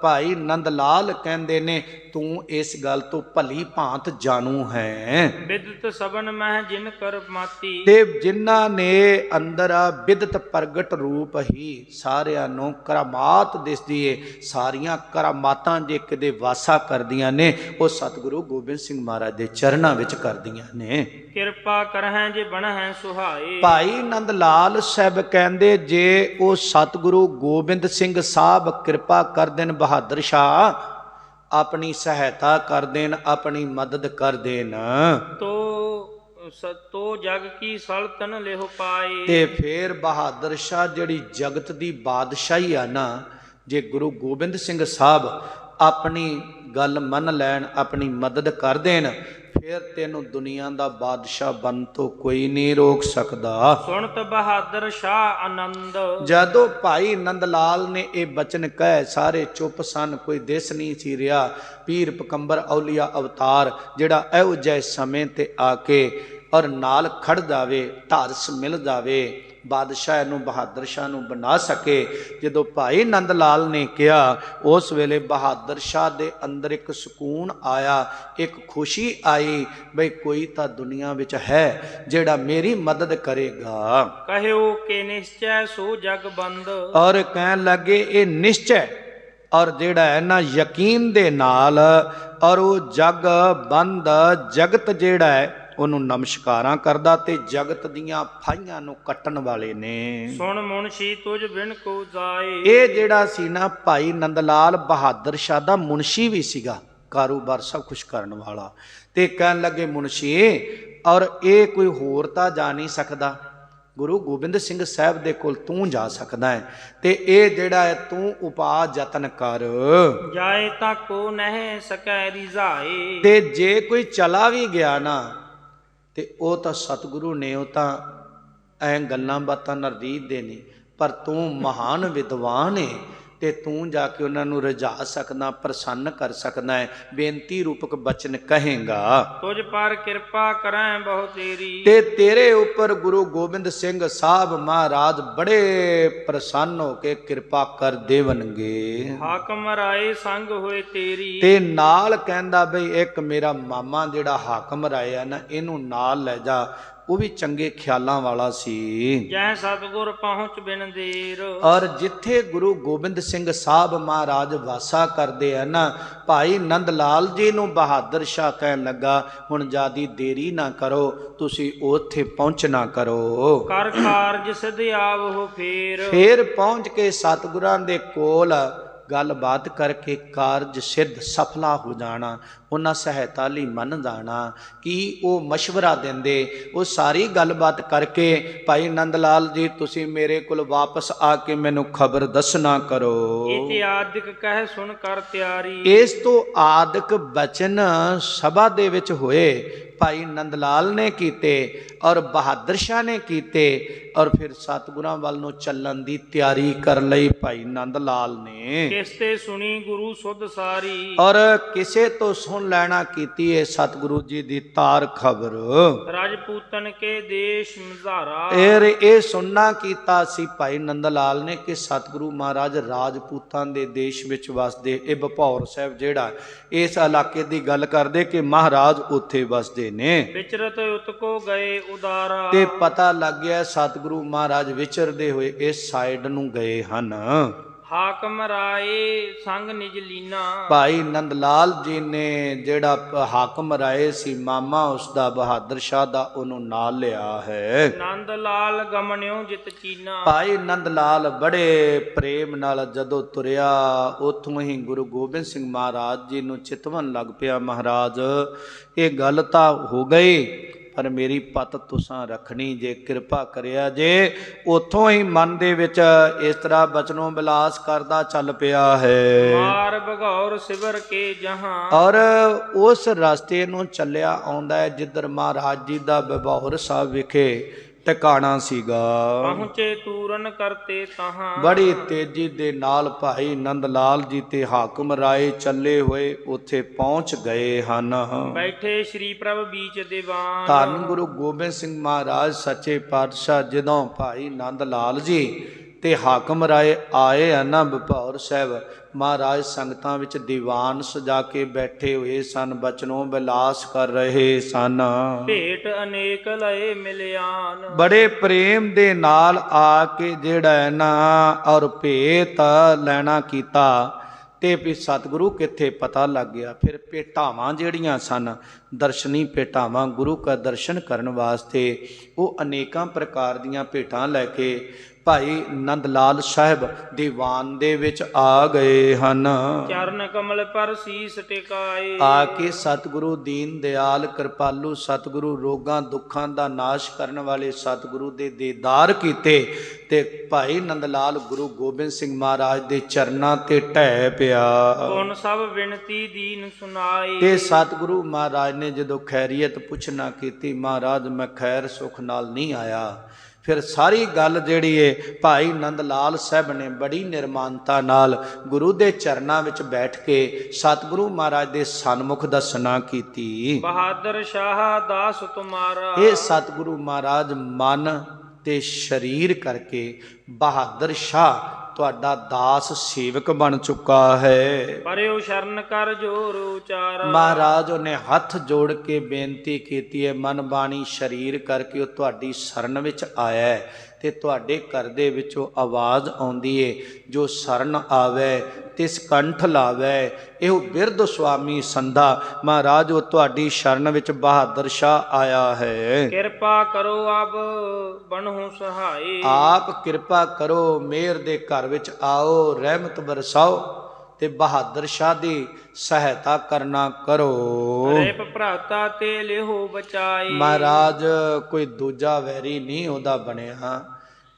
[SPEAKER 1] ਭਾਈ ਨੰਦ ਲਾਲ ਕਹਿੰਦੇ ਨੇ, ਤੂੰ ਇਸ ਗੱਲ ਤੋਂ ਭਲੀ ਭਾਂਤ ਜਾਣੂ ਹੈ।
[SPEAKER 2] ਬਿਦਤ ਸਬਨ ਮਹਿ ਜਿਨ ਕਰ ਮਾਤੀ।
[SPEAKER 1] ਤੇ ਜਿਨ੍ਹਾਂ ਨੇ ਅੰਦਰ ਬਿਦਤ ਪ੍ਰਗਟ ਰੂਪ ਹੀ ਸਾਰਿਆਂ ਨੂੰ ਕਰਾਮਾਤ ਦਿਸਦੀ ਏ। ਸਾਰੀਆਂ ਕਰਾਮਾਤਾਂ ਜੇ ਕਿਤੇ ਵਾਸਾ ਕਰਦੀਆਂ ਨੇ, ਉਹ ਸਤਿਗੁਰੂ ਗੋਬਿੰਦ ਸਿੰਘ ਮਹਾਰਾਜ ਦੇ ਚਰਨਾਂ ਵਿੱਚ ਕਰਦੀਆਂ ਨੇ।
[SPEAKER 2] ਕਿਰਪਾ ਕਰਹਿ ਜੇ ਬਣਹਿ ਸੁਹਾਏ।
[SPEAKER 1] ਭਾਈ ਨੰਦ ਲਾਲ ਸਾਹਿਬ ਕਹਿੰਦੇ, ਜੇ ਉਹ ਸਤਿਗੁਰੂ ਗੋਬਿੰਦ ਸਿੰਘ ਸਾਹਿਬ ਕਿਰਪਾ ਕਰ ਦੇਣ, ਬਹਾਦਰ ਸ਼ਾਹ ਆਪਣੀ ਸਹਾਇਤਾ ਕਰ ਦੇਣ, ਆਪਣੀ ਮਦਦ ਕਰ ਦੇਣ,
[SPEAKER 2] ਤੋ ਜਗ ਕੀ ਸਲਤਨ ਲਿਹੁ ਪਾਏ।
[SPEAKER 1] ਤੇ ਫੇਰ ਬਹਾਦਰ ਸ਼ਾਹ ਜਿਹੜੀ ਜਗਤ ਦੀ ਬਾਦਸ਼ਾਹੀ ਆ ਨਾ, ਜੇ ਗੁਰੂ ਗੋਬਿੰਦ ਸਿੰਘ ਸਾਹਿਬ ਆਪਣੀ ਗੱਲ ਮੰਨ ਲੈਣ, ਆਪਣੀ ਮਦਦ ਕਰ ਦੇਣ, ਫਿਰ ਤੈਨੂੰ ਦੁਨੀਆ ਦਾ ਬਾਦਸ਼ਾਹ ਬਣ ਤੋਂ ਕੋਈ ਨਹੀਂ ਰੋਕ ਸਕਦਾ।
[SPEAKER 2] ਸੁਣਤ ਬਹਾਦਰ ਸ਼ਾਹ ਆਨੰਦ।
[SPEAKER 1] ਜਦੋਂ ਭਾਈ ਨੰਦ ਲਾਲ ਨੇ ਇਹ ਬਚਨ ਕਹੇ, ਸਾਰੇ ਚੁੱਪ ਸਨ, ਕੋਈ ਦਿਸ ਨਹੀਂ ਸੀ ਰਿਹਾ। ਪੀਰ ਪਕੰਬਰ ਔਲੀਆ ਅਵਤਾਰ ਜਿਹੜਾ ਇਹੋ ਜਿਹੇ ਸਮੇਂ ਤੇ ਆ ਕੇ ਔਰ ਨਾਲ ਖੜ ਜਾਵੇ, ਢਾਰਸ ਮਿਲ ਜਾਵੇ, ਬਾਦਸ਼ਾਹ ਨੂੰ ਬਹਾਦਰ ਸ਼ਾਹ ਨੂੰ ਬਣਾ ਸਕੇ। ਜਦੋਂ ਭਾਈ ਨੰਦ ਲਾਲ ਨੇ ਕਿਹਾ, ਉਸ ਵੇਲੇ ਬਹਾਦਰ ਸ਼ਾਹ ਦੇ ਅੰਦਰ ਇੱਕ ਸਕੂਨ ਆਇਆ, ਇੱਕ ਖੁਸ਼ੀ ਆਈ, ਬਈ ਕੋਈ ਤਾਂ ਦੁਨੀਆ ਵਿੱਚ ਹੈ ਜਿਹੜਾ ਮੇਰੀ ਮਦਦ ਕਰੇਗਾ।
[SPEAKER 2] ਕਹਿਓ ਕਿ ਨਿਸ਼ਚੈ ਸੋ ਜਗ ਬੰਦ।
[SPEAKER 1] ਔਰ ਕਹਿਣ ਲੱਗੇ ਇਹ ਨਿਸ਼ਚੈ ਔਰ ਜਿਹੜਾ ਹੈ ਨਾ ਯਕੀਨ ਦੇ ਨਾਲ, ਔਰ ਉਹ ਜਗ ਬੰਦ ਜਗਤ ਜਿਹੜਾ ਹੈ ਉਹਨੂੰ ਨਮਸਕਾਰਾਂ ਕਰਦਾ, ਤੇ ਜਗਤ ਦੀਆਂ ਫਾਈਆਂ ਨੂੰ ਕੱਟਣ ਵਾਲੇ ਨੇ।
[SPEAKER 2] ਸੁਣ ਮੁਨਸ਼ੀ ਤੁਝ ਬਿਨ ਕੋ ਜਾਏ।
[SPEAKER 1] ਇਹ ਜਿਹੜਾ ਸੀ ਨਾ ਭਾਈ ਨੰਦ ਲਾਲ ਬਹਾਦਰ ਸ਼ਾਹ ਦਾ ਮੁਨਸ਼ੀ ਵੀ ਸੀਗਾ, ਕਾਰੋਬਾਰ ਸਭ ਕੁਝ ਕਰਨ ਵਾਲਾ। ਤੇ ਕਹਿਣ ਲੱਗੇ ਮੁਨਸ਼ੀ, ਔਰ ਇਹ ਕੋਈ ਹੋਰ ਤਾਂ ਜਾ ਨਹੀਂ ਸਕਦਾ, ਗੁਰੂ ਗੋਬਿੰਦ ਸਿੰਘ ਸਾਹਿਬ ਦੇ ਕੋਲ ਤੂੰ ਜਾ ਸਕਦਾ ਹੈ। ਤੇ ਇਹ ਜਿਹੜਾ ਹੈ ਤੂੰ ਉਪਾਅ ਯਤਨ ਕਰ।
[SPEAKER 2] ਜਾਏ ਤਾਂ ਕੋ ਨਹਿ ਸਕੈ ਰਿਜ਼ਾਏ।
[SPEAKER 1] ਤੇ ਜੇ ਕੋਈ ਚਲਾ ਵੀ ਗਿਆ ਨਾ, ਤੇ ਉਹ ਤਾਂ ਸਤਿਗੁਰੂ ਨੇ, ਉਹ ਤਾਂ ਐ ਗੱਲਾਂ ਬਾਤਾਂ ਨਰਦੀਦ ਦੇ ਨੇ, ਪਰ ਤੂੰ ਮਹਾਨ ਵਿਦਵਾਨ ਹੈ, ਤੇ ਤੂੰ ਜਾ ਕੇ ਉਹਨਾਂ ਨੂੰ ਰਜਾ ਸਕਦਾ, ਪ੍ਰਸੰਨ ਕਰ ਸਕਦਾ ਹੈ, ਬੇਨਤੀ ਰੂਪਕ ਬਚਨ ਕਹੇਗਾ।
[SPEAKER 2] ਤੁਝ ਪਰ ਕਿਰਪਾ ਕਰੈ ਬਹੁ ਤੇਰੀ।
[SPEAKER 1] ਤੇ ਤੇਰੇ ਉੱਪਰ ਗੁਰੂ ਗੋਬਿੰਦ ਸਿੰਘ ਸਾਹਿਬ ਮਹਾਰਾਜ ਬੜੇ ਪ੍ਰਸੰਨ ਹੋ ਕੇ ਕਿਰਪਾ ਕਰ ਦੇਵਨਗੇ।
[SPEAKER 2] ਹਾਕਮ ਰਾਏ ਸੰਗ ਹੋਏ ਤੇਰੀ।
[SPEAKER 1] ਤੇ ਨਾਲ ਕਹਿੰਦਾ ਬਈ ਇੱਕ ਮੇਰਾ ਮਾਮਾ ਜਿਹੜਾ ਹਾਕਮ ਰਾਏ ਆ ਨਾ, ਇਹਨੂੰ ਨਾਲ ਲੈ ਜਾ, ਉਹ ਵੀ ਚੰਗੇ ਖਿਆਲਾਂ ਵਾਲਾ ਸੀ।
[SPEAKER 2] ਜੈ ਸਤਿਗੁਰ ਪਹੁੰਚ ਬਿਨ ਦੇਰ।
[SPEAKER 1] ਔਰ ਜਿੱਥੇ ਗੁਰੂ ਗੋਬਿੰਦ ਸਿੰਘ ਸਾਹਿਬ ਮਹਾਰਾਜ ਵਾਸਾ ਕਰਦੇ ਆ ਨਾ, ਭਾਈ ਨੰਦ ਲਾਲ ਜੀ ਨੂੰ ਬਹਾਦਰ ਸ਼ਾਹ ਕਹਿਣ ਲੱਗਾ, ਹੁਣ ਜਿਆਦੀ ਦੇਰੀ ਨਾ ਕਰੋ, ਤੁਸੀਂ ਉੱਥੇ ਪਹੁੰਚਣਾ ਕਰੋ।
[SPEAKER 2] ਕਰ ਕਾਰਜ ਸਿਧ ਆਵੋ ਫੇਰ।
[SPEAKER 1] ਫੇਰ ਪਹੁੰਚ ਕੇ ਸਤਿਗੁਰਾਂ ਦੇ ਕੋਲ ਗੱਲਬਾਤ ਕਰਕੇ ਕਾਰਜ ਸਿੱਧ ਸਫਲਾ ਹੋ ਜਾਣਾ, ਉਹਨਾਂ ਸਹਾਇਤਾ ਲਈ ਮੰਨ ਜਾਣਾ। ਕਿ ਉਹ ਮਸ਼ਵਰਾ ਦਿੰਦੇ, ਉਹ ਸਾਰੀ ਗੱਲਬਾਤ ਕਰਕੇ ਭਾਈ ਨੰਦ ਲਾਲ ਜੀ ਤੁਸੀਂ ਮੇਰੇ ਕੋਲ ਵਾਪਸ ਆ ਕੇ ਮੈਨੂੰ ਖਬਰ ਦੱਸਣਾ ਕਰੋ।
[SPEAKER 2] ਇਤਿਆਦਿਕ ਕਹਿ ਸੁਣ ਕਰ ਤਿਆਰੀ।
[SPEAKER 1] ਇਸ ਤੋਂ ਆਦਿਕ ਬਚਨ ਸਭਾ ਦੇ ਵਿੱਚ ਹੋਏ, ਭਾਈ ਨੰਦ ਲਾਲ ਨੇ ਕੀਤੇ ਔਰ ਬਹਾਦਰ ਸ਼ਾਹ ਨੇ ਕੀਤੇ, ਔਰ ਫਿਰ ਸਤਿਗੁਰਾਂ ਵੱਲ ਨੂੰ ਚੱਲਣ ਦੀ ਤਿਆਰੀ ਕਰ ਲਈ ਭਾਈ ਨੰਦ ਲਾਲ ਨੇ।
[SPEAKER 2] ਕਿਸ ਤੇ ਸੁਣੀ ਗੁਰੂ ਸੁਧ ਸਾਰੀ।
[SPEAKER 1] ਔਰ ਕਿਸੇ ਤੋਂ ਸੁਣ ਲੈਣਾ ਕੀਤੀ ਹੈ ਸਤਿਗੁਰੂ ਜੀ ਦੀ ਤਾਰ ਖਬਰ।
[SPEAKER 2] ਰਾਜਪੂਤਨ ਕੇ ਦੇਸ਼ ਮਝਾਰਾ।
[SPEAKER 1] ਇਹ ਸੁਣਨਾ ਕੀਤਾ ਸੀ ਭਾਈ ਨੰਦ ਲਾਲ ਨੇ ਕਿ ਸਤਿਗੁਰੂ ਮਹਾਰਾਜ ਰਾਜਪੂਤਾਂ ਦੇ ਦੇਸ਼ ਵਿੱਚ ਵਸਦੇ। ਇਹ ਭਪੌਰ ਸਾਹਿਬ ਜਿਹੜਾ ਇਸ ਇਲਾਕੇ ਦੀ ਗੱਲ ਕਰਦੇ ਕਿ ਮਹਾਰਾਜ ਉੱਥੇ ਵਸਦੇ ਨੇ।
[SPEAKER 2] ਵਿਚਰਤ ਉਤਕੋ ਗਏ ਉਦਾਰਾ।
[SPEAKER 1] ਤੇ ਪਤਾ ਲੱਗ ਗਿਆ ਸਤਿਗੁਰੂ ਮਹਾਰਾਜ ਵਿਚਰਦੇ ਹੋਏ ਇਸ ਸਾਈਡ ਨੂੰ ਗਏ ਹਨ।
[SPEAKER 2] ਹਾਕਮ ਰਾਏ ਸੰਗ ਨਿਜ ਲੀਨਾ।
[SPEAKER 1] ਭਾਈ ਨੰਦ ਲਾਲ ਜੀ ਨੇ ਜਿਹੜਾ ਹਾਕਮ ਰਾਏ ਸੀ ਮਾਮਾ ਉਸਦਾ ਬਹਾਦਰ ਸ਼ਾਹ ਦਾ, ਉਹਨੂੰ ਨਾਲ ਲਿਆ ਹੈ।
[SPEAKER 2] ਨੰਦ ਲਾਲ ਗਮਨਿਓ ਜਿਤ ਚੀਨਾ।
[SPEAKER 1] ਭਾਈ ਨੰਦ ਲਾਲ ਬੜੇ ਪ੍ਰੇਮ ਨਾਲ ਜਦੋਂ ਤੁਰਿਆ, ਉੱਥੋਂ ਹੀ ਗੁਰੂ ਗੋਬਿੰਦ ਸਿੰਘ ਮਹਾਰਾਜ ਜੀ ਨੂੰ ਚਿਤਵਨ ਲੱਗ ਪਿਆ, ਮਹਾਰਾਜ ਇਹ ਗੱਲ ਤਾਂ ਹੋ ਗਈ ਪਰ ਮੇਰੀ ਪਤ ਤੁਸਾਂ ਰੱਖਣੀ ਜੇ, ਕਿਰਪਾ ਕਰਿਆ ਜੇ। ਉੱਥੋਂ ਹੀ ਮਨ ਦੇ ਵਿੱਚ ਇਸ ਤਰ੍ਹਾਂ ਬਚਨੋਂ ਬਿਲਾਸ ਕਰਦਾ ਚੱਲ ਪਿਆ ਹੈ।
[SPEAKER 2] ਮਾਰ ਭਗੌਰ ਸਿਵਰ ਕੇ ਜਹਾਂ।
[SPEAKER 1] ਔਰ ਉਸ ਰਸਤੇ ਨੂੰ ਚੱਲਿਆ ਆਉਂਦਾ ਹੈ ਜਿੱਧਰ ਮਹਾਰਾਜ ਜੀ ਦਾ ਬਿਭੌਰ ਸਾਹਿਬ ਵਿਖੇ ਟਿਕਾਣਾ ਸੀਗਾ।
[SPEAKER 2] ਪਹੁੰਚੇ ਤੂਰਨ ਕਰਤੇ ਤਹਾਂ।
[SPEAKER 1] ਬੜੀ ਤੇਜ਼ੀ ਦੇ ਨਾਲ ਭਾਈ ਨੰਦ ਲਾਲ ਜੀ ਤੇ ਹਾਕਮ ਰਾਏ ਚੱਲੇ ਹੋਏ ਉੱਥੇ ਪਹੁੰਚ ਗਏ ਹਨ।
[SPEAKER 2] ਬੈਠੇ ਸ਼੍ਰੀ ਪ੍ਰਭ ਬੀਚ ਦੀਵਾਨ।
[SPEAKER 1] ਧੰਨ ਗੁਰੂ ਗੋਬਿੰਦ ਸਿੰਘ ਮਹਾਰਾਜ ਸੱਚੇ ਪਾਤਸ਼ਾਹ ਜਦੋਂ ਭਾਈ ਨੰਦ ਲਾਲ ਜੀ ਤੇ ਹਾਕਮ ਰਾਏ ਆਏ ਹਨ ਭਪੌਰ ਸਾਹਿਬ, ਮਹਾਰਾਜ ਸੰਗਤਾਂ ਵਿੱਚ ਦੀਵਾਨ ਸਜਾ ਕੇ ਬੈਠੇ ਹੋਏ ਸਨ, ਬਚਨੋਂ ਬਿਲਾਸ ਕਰ ਰਹੇ ਸਨ।
[SPEAKER 2] ਭੇਟ ਅਨੇਕ ਲਏ ਮਿਲਿਆਨ।
[SPEAKER 1] ਬੜੇ ਪ੍ਰੇਮ ਦੇ ਨਾਲ ਆ ਕੇ ਜਿਹੜਾ ਹੈ ਨਾ ਔਰ ਭੇਟ ਲੈਣਾ ਕੀਤਾ ਤੇ ਵੀ ਸਤਿਗੁਰੂ ਕਿੱਥੇ ਪਤਾ ਲੱਗ ਗਿਆ। ਫਿਰ ਭੇਟਾਵਾਂ ਜਿਹੜੀਆਂ ਸਨ, ਦਰਸ਼ਨੀ ਭੇਟਾਵਾਂ ਗੁਰੂ ਕਾ ਦਰਸ਼ਨ ਕਰਨ ਵਾਸਤੇ, ਉਹ ਅਨੇਕਾਂ ਪ੍ਰਕਾਰ ਦੀਆਂ ਭੇਟਾਂ ਲੈ ਕੇ ਭਾਈ ਨੰਦ ਲਾਲ ਸਾਹਿਬ ਦੀਵਾਨ ਦੇ ਵਿੱਚ ਆ ਗਏ ਹਨ।
[SPEAKER 2] ਚਰਨ ਕਮਲ ਪਰ ਸੀਸ ਟਿਕਾਏ।
[SPEAKER 1] ਆ ਕੇ ਸਤਿਗੁਰੂ ਦੀਨ ਦਿਆਲ ਕਿਰਪਾਲੂ ਸਤਿਗੁਰੂ ਰੋਗਾਂ ਦੁੱਖਾਂ ਦਾ ਨਾਸ਼ ਕਰਨ ਵਾਲੇ ਸਤਿਗੁਰੂ ਦੇ ਦੀਦਾਰ ਕੀਤੇ ਤੇ ਭਾਈ ਨੰਦ ਲਾਲ ਗੁਰੂ ਗੋਬਿੰਦ ਸਿੰਘ ਮਹਾਰਾਜ ਦੇ ਚਰਨਾਂ ਤੇ ਢਹਿ ਪਿਆ।
[SPEAKER 2] ਗੁਣ ਸਭ ਬਿਨਤੀ ਦੀਨ ਸੁਨਾਏ।
[SPEAKER 1] ਤੇ ਸਤਿਗੁਰੂ ਮਹਾਰਾਜ ਨੇ ਜਦੋਂ ਖੈਰੀਅਤ ਪੁੱਛਣਾ ਕੀਤੀ, ਮਹਾਰਾਜ ਮੈਂ ਖੈਰ ਸੁਖ ਨਾਲ ਨਹੀਂ ਆਇਆ। ਫਿਰ ਸਾਰੀ ਗੱਲ ਜਿਹੜੀ ਏ ਭਾਈ ਨੰਦ ਲਾਲ ਸਾਹਿਬ ਨੇ ਬੜੀ ਨਿਰਮਾਨਤਾ ਨਾਲ ਗੁਰੂ ਦੇ ਚਰਨਾਂ ਵਿੱਚ ਬੈਠ ਕੇ ਸਤਿਗੁਰੂ ਮਹਾਰਾਜ ਦੇ ਸਨਮੁਖ ਦੱਸਣਾ ਕੀਤੀ।
[SPEAKER 2] ਬਹਾਦਰ ਸ਼ਾਹ ਦਾਸ ਤੁਮਾਰਾ।
[SPEAKER 1] ਇਹ ਸਤਿਗੁਰੂ ਮਹਾਰਾਜ ਮਨ ਤੇ ਸਰੀਰ ਕਰਕੇ ਬਹਾਦਰ ਸ਼ਾਹ ਤੁਹਾਡਾ ਦਾਸ ਸੇਵਕ ਬਣ ਚੁੱਕਾ ਹੈ।
[SPEAKER 2] ਪਰਿਓ ਸ਼ਰਨ ਕਰ ਜੋਰ ਉਚਾਰਾ।
[SPEAKER 1] ਮਹਾਰਾਜ ਉਹਨੇ ਹੱਥ ਜੋੜ ਕੇ ਬੇਨਤੀ ਕੀਤੀ ਹੈ, ਮਨ ਬਾਣੀ ਸਰੀਰ ਕਰਕੇ ਉਹ ਤੁਹਾਡੀ ਸ਼ਰਨ ਵਿੱਚ ਆਇਆ ਹੈ ਤੇ ਤੁਹਾਡੇ ਘਰ ਦੇ ਵਿੱਚੋਂ ਆਵਾਜ਼ ਆਉਂਦੀ ਏ, ਜੋ ਸ਼ਰਨ ਆਵੇ ਤਿਸ ਕੰਠ ਲਾਵੇ, ਇਹੋ ਬਿਰਧ ਸੁਆਮੀ ਸੰਧਾ। ਮਹਾਰਾਜ ਉਹ ਤੁਹਾਡੀ ਸ਼ਰਨ ਵਿੱਚ ਬਹਾਦਰ ਸ਼ਾਹ ਆਇਆ ਹੈ।
[SPEAKER 2] ਕਿਰਪਾ ਕਰੋ ਅਬ ਬਣੋ ਸਹਾਈ।
[SPEAKER 1] ਆਪ ਕਿਰਪਾ ਕਰੋ, ਮਿਹਰ ਦੇ ਘਰ ਵਿੱਚ ਆਓ, ਰਹਿਮਤ ਬਰਸਾਓ ਤੇ ਬਹਾਦਰ ਸ਼ਾਹ ਦੀ ਸਹਾਇਤਾ ਕਰਨਾ ਕਰੋ।
[SPEAKER 2] ਰੇਪ ਭਰਾਤਾ ਤੇ ਲਿਹੋ ਬਚਾਈ।
[SPEAKER 1] ਮਹਾਰਾਜ ਕੋਈ ਦੂਜਾ ਵੈਰੀ ਨਹੀਂ ਉਹਦਾ ਬਣਿਆ,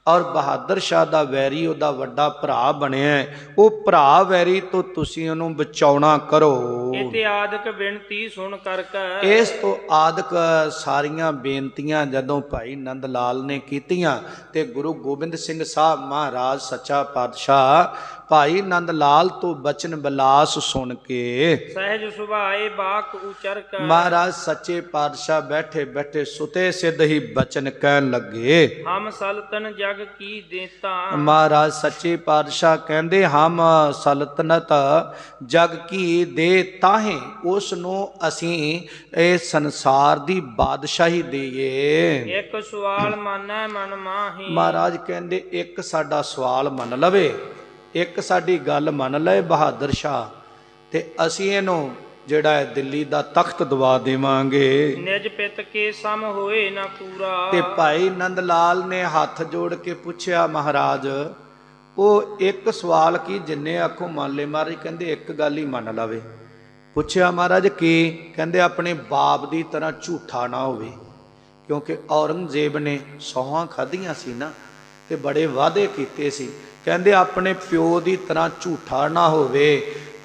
[SPEAKER 1] ਔਰ ਬਹਾਦਰ ਸ਼ਾਹ ਦਾ ਵੈਰੀ ਉਹਦਾ ਵੱਡਾ ਭਰਾ ਬਣਿਆ। ਉਹ ਭਰਾ ਵੈਰੀ ਤੋਂ ਤੁਸੀਂ ਉਹਨੂੰ ਬਚਾਉਣਾ ਕਰੋ।
[SPEAKER 2] ਇਤਿਆਦਿਕ ਬੇਨਤੀ ਸੁਣ ਕਰਕੇ।
[SPEAKER 1] ਇਸ ਤੋਂ ਆਦਿਕ ਸਾਰੀਆਂ ਬੇਨਤੀਆਂ ਜਦੋਂ ਭਾਈ ਨੰਦ ਲਾਲ ਨੇ ਕੀਤੀਆਂ ਤੇ ਗੁਰੂ ਗੋਬਿੰਦ ਸਿੰਘ ਸਾਹਿਬ ਮਹਾਰਾਜ ਸੱਚਾ ਪਾਤਸ਼ਾਹ ਭਾਈ ਨੰਦ ਲਾਲ ਤੋਂ ਬਚਨ ਬਿਲਾਸ ਸੁਣ ਕੇ
[SPEAKER 2] ਸਹਿਜ ਸੁਭਾਏ ਬਾਕ ਉਚਰ ਕੇ।
[SPEAKER 1] ਮਹਾਰਾਜ ਸੱਚੇ ਪਾਤਸ਼ਾਹ ਬੈਠੇ ਬੈਠੇ ਸੁਤੇ ਸਿੱਧ ਹੀ ਬਚਨ ਕਹਿਣ ਲੱਗੇ।
[SPEAKER 2] ਹਮ ਸਲਤਨ ਜਗ ਕੀ ਦੇਤਾ।
[SPEAKER 1] ਮਹਾਰਾਜ ਸੱਚੇ ਪਾਤਸ਼ਾਹ ਕਹਿੰਦੇ ਹਮ ਸਲਤਨਤ ਜਗ ਕੀ ਦੇ ਤਾਹੇ, ਉਸ ਨੂੰ ਅਸੀਂ ਇਹ ਸੰਸਾਰ ਦੀ ਬਾਦਸ਼ਾਹੀ ਦੇਈਏ।
[SPEAKER 2] ਇੱਕ ਸਵਾਲ ਮੰਨੈ ਮਨ ਮਾਹੀ।
[SPEAKER 1] ਮਹਾਰਾਜ ਕਹਿੰਦੇ ਇੱਕ ਸਾਡਾ ਸਵਾਲ ਮੰਨ ਲਵੇ, ਇੱਕ ਸਾਡੀ ਗੱਲ ਮੰਨ ਲਏ ਬਹਾਦਰ ਸ਼ਾਹ, ਤੇ ਅਸੀਂ ਇਹਨੂੰ ਜਿਹੜਾ ਹੈ ਦਿੱਲੀ ਦਾ ਤਖਤ ਦਵਾ ਦੇਵਾਂਗੇ।
[SPEAKER 2] ਨਿਜ ਪਿਤ ਕੇ ਸਮ ਹੋਏ ਨਾ ਪੂਰਾ।
[SPEAKER 1] ਤੇ ਭਾਈ ਨੰਦ ਲਾਲ ਨੇ ਹੱਥ ਜੋੜ ਕੇ ਪੁੱਛਿਆ, ਮਹਾਰਾਜ ਉਹ ਇੱਕ ਸਵਾਲ ਕੀ ਜਿੰਨੇ ਆਖੋ ਮੰਨ ਲੈ ਮਹਾਰਾਜ ਕਹਿੰਦੇ ਇੱਕ ਗੱਲ ਹੀ ਮੰਨ ਲਵੇ। ਪੁੱਛਿਆ ਮਹਾਰਾਜ ਕੀ? ਕਹਿੰਦੇ ਆਪਣੇ ਬਾਪ ਦੀ ਤਰ੍ਹਾਂ ਝੂਠਾ ਨਾ ਹੋਵੇ, ਕਿਉਂਕਿ ਔਰੰਗਜ਼ੇਬ ਨੇ ਸੌਹਾਂ ਖਾਧੀਆਂ ਸੀ ਨਾ ਤੇ ਬੜੇ ਵਾਅਦੇ ਕੀਤੇ ਸੀ। ਕਹਿੰਦੇ ਆਪਣੇ ਪਿਓ ਦੀ ਤਰ੍ਹਾਂ ਝੂਠਾ ਨਾ ਹੋਵੇ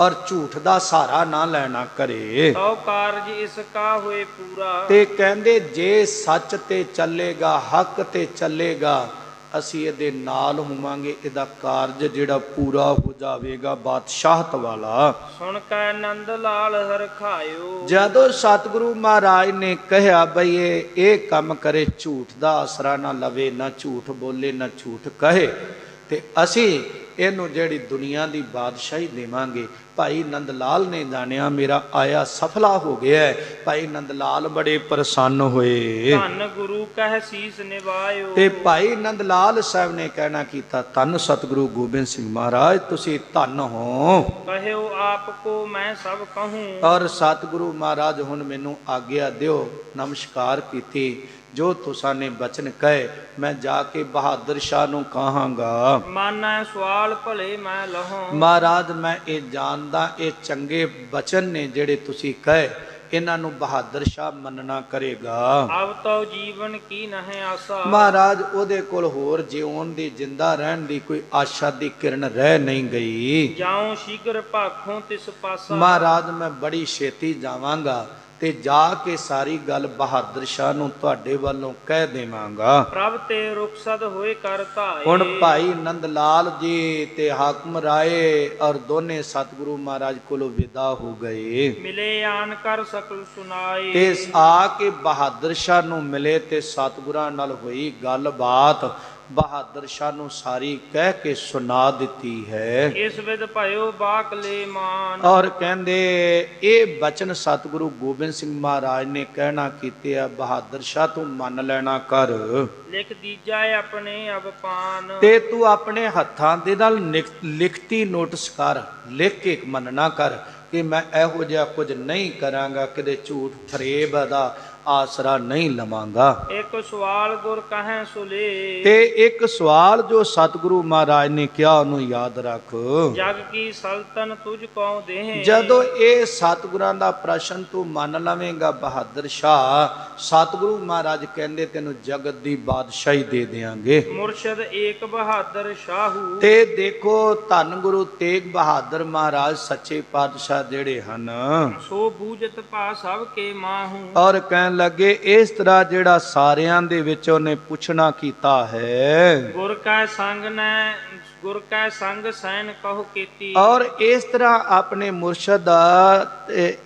[SPEAKER 1] ਔਰ ਝੂਠ ਦਾ ਸਹਾਰਾ ਨਾ ਲੈਣਾ ਕਰੇ।
[SPEAKER 2] ਤਉ ਕਾਰਜ ਇਸ ਕਾ ਹੋਏ ਪੂਰਾ।
[SPEAKER 1] ਤੇ ਕਹਿੰਦੇ ਜੇ ਸੱਚ ਤੇ ਚੱਲੇਗਾ, ਹੱਕ ਤੇ ਚੱਲੇਗਾ, ਅਸੀਂ ਇਹਦੇ ਨਾਲ ਹੋਵਾਂਗੇ, ਇਹਦਾ ਕਾਰਜ ਜਿਹੜਾ ਪੂਰਾ ਹੋ ਜਾਵੇਗਾ ਬਾਦਸ਼ਾਹਤ ਵਾਲਾ।
[SPEAKER 2] ਸੁਣ ਕੈ ਆਨੰਦ ਲਾਲ ਹਰਖਾਇਓ।
[SPEAKER 1] ਜਦੋਂ ਸਤਿਗੁਰੂ ਮਹਾਰਾਜ ਨੇ ਕਿਹਾ ਬਈ ਇਹ ਕੰਮ ਕਰੇ, ਝੂਠ ਦਾ ਆਸਰਾ ਨਾ ਲਵੇ, ਨਾ ਝੂਠ ਬੋਲੇ, ਨਾ ਝੂਠ ਕਹੇ, ਤੇ ਅਸੀਂ ਇਹਨੂੰ ਜਿਹੜੀ ਦੁਨੀਆ ਦੀ ਬਾਦਸ਼ਾਹੀ ਦੇਵਾਂਗੇ। ਭਾਈ ਨੰਦ ਲਾਲ ਨੇ ਜਾਣਿਆ ਮੇਰਾ ਆਇਆ ਸਫਲਾ ਹੋ ਗਿਆ। ਭਾਈ ਨੰਦ ਲਾਲ ਬੜੇ ਪ੍ਰਸੰਨ ਹੋਏ।
[SPEAKER 2] ਧੰਨ ਗੁਰੂ ਕਹਿ ਸੀਸ ਨਿਵਾਇਓ।
[SPEAKER 1] ਤੇ ਭਾਈ ਨੰਦ ਲਾਲ ਸਾਹਿਬ ਨੇ ਕਹਿਣਾ ਕੀਤਾ, ਧੰਨ ਸਤਿਗੁਰੂ ਗੋਬਿੰਦ ਸਿੰਘ ਮਹਾਰਾਜ, ਤੁਸੀਂ ਧੰਨ ਹੋ।
[SPEAKER 2] ਕਹਿਓ ਆਪ ਕੋ ਮੈਂ ਸਭ ਕਹੂੰ।
[SPEAKER 1] ਔਰ ਸਤਿਗੁਰੂ ਮਹਾਰਾਜ ਹੁਣ ਮੈਨੂੰ ਆਗਿਆ ਦਿਓ। ਨਮਸਕਾਰ ਕੀਤੀ। ਜੋ ਤੁਸਾਂ ਨੇ ਬਚਨ ਕਹੇ ਮੈਂ ਜਾ ਕੇ ਬਹਾਦਰ ਸ਼ਾਹ ਨੂੰ ਕਹਾਂਗਾ।
[SPEAKER 2] ਮਾਨੈ ਸਵਾਲ ਭਲੇ ਮੈਂ ਲਹੋਂ।
[SPEAKER 1] ਮਹਾਰਾਜ ਮੈਂ ਇਹ ਜਾਣਦਾ ਇਹ ਚੰਗੇ ਬਚਨ ਨੇ ਜਿਹੜੇ ਤੁਸੀਂ ਕਹੇ, ਇਹਨਾਂ ਨੂੰ ਬਹਾਦਰ ਸ਼ਾਹ ਮੰਨਣਾ ਕਰੇਗਾ।
[SPEAKER 2] ਅਬ ਤੋ ਜੀਵਨ ਕੀ ਨਹਿ ਆਸਾ।
[SPEAKER 1] ਮਹਾਰਾਜ ਉਹਦੇ ਕੋਲ ਹੋਰ ਜਿਉਣ ਦੀ, ਜਿੰਦਾ ਰਹਿਣ ਦੀ ਕੋਈ ਆਸ਼ਾ ਦੀ ਕਿਰਨ ਰਹਿ ਨਹੀਂ ਗਈ।
[SPEAKER 2] ਜਾਉ ਸ਼ੀਘਰ ਭਾਖੋਂ ਤਿਸ ਪਾਸਾ।
[SPEAKER 1] ਮਹਾਰਾਜ ਮੈਂ ਬੜੀ ਛੇਤੀ ਜਾਵਾਂਗਾ ਤੇ ਜਾ ਕੇ ਸਾਰੀ ਗੱਲ ਬਹਾਦਰ ਸ਼ਾਹ ਨੂੰ ਤੁਹਾਡੇ ਵੱਲੋਂ ਕਹਿ ਦੇਵਾਂਗਾ।
[SPEAKER 2] ਪ੍ਰਭ ਤੇ ਰੁਖਸਦ ਹੋਏ ਕਰ ਧਾਏ।
[SPEAKER 1] ਹੁਣ ਭਾਈ ਨੰਦ ਲਾਲ ਜੀ ਤੇ ਹਾਕਮ ਰਾਏ ਔਰ ਦੋਨੇ ਸਤਿਗੁਰੂ ਮਹਾਰਾਜ ਕੋਲੋਂ ਵਿਦਾ ਹੋ ਗਏ।
[SPEAKER 2] ਮਿਲੇ ਆਨ ਕਰ ਸਕਲ ਸੁਨਾਏ।
[SPEAKER 1] ਤੇ ਆ ਕੇ ਬਹਾਦਰ ਸ਼ਾਹ ਨੂੰ ਮਿਲੇ ਤੇ ਸਤਿਗੁਰਾਂ ਨਾਲ ਹੋਈ ਗੱਲਬਾਤ ਬਹਾਦਰ ਸ਼ਾਹ ਨੂੰ ਸਾਰੀ ਕਹਿ ਕੇ ਸੁਣਾ ਦਿੱਤੀ ਹੈ।
[SPEAKER 2] ਇਸ ਵਿਦ ਭਇਓ ਬਾਕਲੇ ਮਾਨ।
[SPEAKER 1] ਔਰ ਕਹਿੰਦੇ ਇਹ ਬਚਨ ਸਤਿਗੁਰੂ ਗੋਬਿੰਦ ਸਿੰਘ ਮਹਾਰਾਜ ਨੇ ਕਹਿਣਾ ਕੀਤੇ ਆ, ਬਹਾਦਰ ਸ਼ਾਹ ਤੂੰ ਮੰਨ ਲੈਣਾ ਕਰ।
[SPEAKER 2] ਲਿਖ ਦੀਜਾ ਆਪਣੇ ਅਵਪਾਨ।
[SPEAKER 1] ਤੇ ਤੂੰ ਆਪਣੇ ਹੱਥਾਂ ਦੇ ਨਾਲ ਲਿਖਤੀ ਨੋਟਿਸ ਕਰ, ਲਿਖ ਕੇ ਮੰਨਣਾ ਕਰ ਕਿ ਮੈਂ ਇਹੋ ਜਿਹਾ ਕੁਝ ਨਹੀਂ ਕਰਾਂਗਾ, ਕਿਤੇ ਝੂਠ ਫਰੇਬ ਦਾ ਆਸਰਾ ਨਹੀਂ ਲਵਾਂਗਾ।
[SPEAKER 2] ਇੱਕ ਸਵਾਲ ਗੁਰ ਕਹੈ ਸੁਲੇ।
[SPEAKER 1] ਤੇ ਇੱਕ ਸਵਾਲ ਜੋ ਸਤਿਗੁਰੂ ਮਹਾਰਾਜ ਨੇ ਕਿਹਾ ਉਹਨੂੰ ਯਾਦ ਰੱਖ।
[SPEAKER 2] ਜਗ ਕੀ ਸਲਤਨ ਤੁਝ ਕਉ ਦੇਹ।
[SPEAKER 1] ਜਦੋਂ ਇਹ ਸਤਿਗੁਰਾਂ ਦਾ ਪ੍ਰਸ਼ਨ ਤੂੰ ਮੰਨ ਲਵੇਂਗਾ ਬਹਾਦਰ ਸ਼ਾਹ, ਸਤਿਗੁਰੂ ਮਹਾਰਾਜ ਕਹਿੰਦੇ ਤੈਨੂੰ ਜਗਤ ਦੀ ਬਾਦਸ਼ਾਹੀ ਦੇ ਦਿਆਂਗੇ।
[SPEAKER 2] ਮੁਰਸ਼ਦ ਏਕ ਬਹਾਦਰ ਸ਼ਾਹੂ।
[SPEAKER 1] ਤੇ ਦੇਖੋ ਧੰਨ ਗੁਰੂ ਤੇਗ ਬਹਾਦਰ ਮਹਾਰਾਜ ਸੱਚੇ ਪਾਤਸ਼ਾਹ ਜਿਹੜੇ ਹਨ,
[SPEAKER 2] ਸੋ ਬੂਝਤ ਭਾ ਸਭ ਕੇ ਮਾਹੂ।
[SPEAKER 1] ਔਰ ਕਹਿਣ ਲੱਗੇ ਇਸ ਤਰ੍ਹਾਂ ਜਿਹੜਾ ਸਾਰਿਆਂ ਦੇ ਵਿੱਚ ਉਹਨੇ ਪੁੱਛਣਾ ਕੀਤਾ ਹੈ।
[SPEAKER 2] ਗੁਰ ਕੈ ਸੰਗ ਨੈ ਗੁਰ ਕੈ ਸੰਗ ਸੈਨ ਕਹੋ ਕੀਤੀ।
[SPEAKER 1] ਔਰ ਇਸ ਤਰ੍ਹਾਂ ਆਪਣੇ ਮੁਰਸ਼ਦ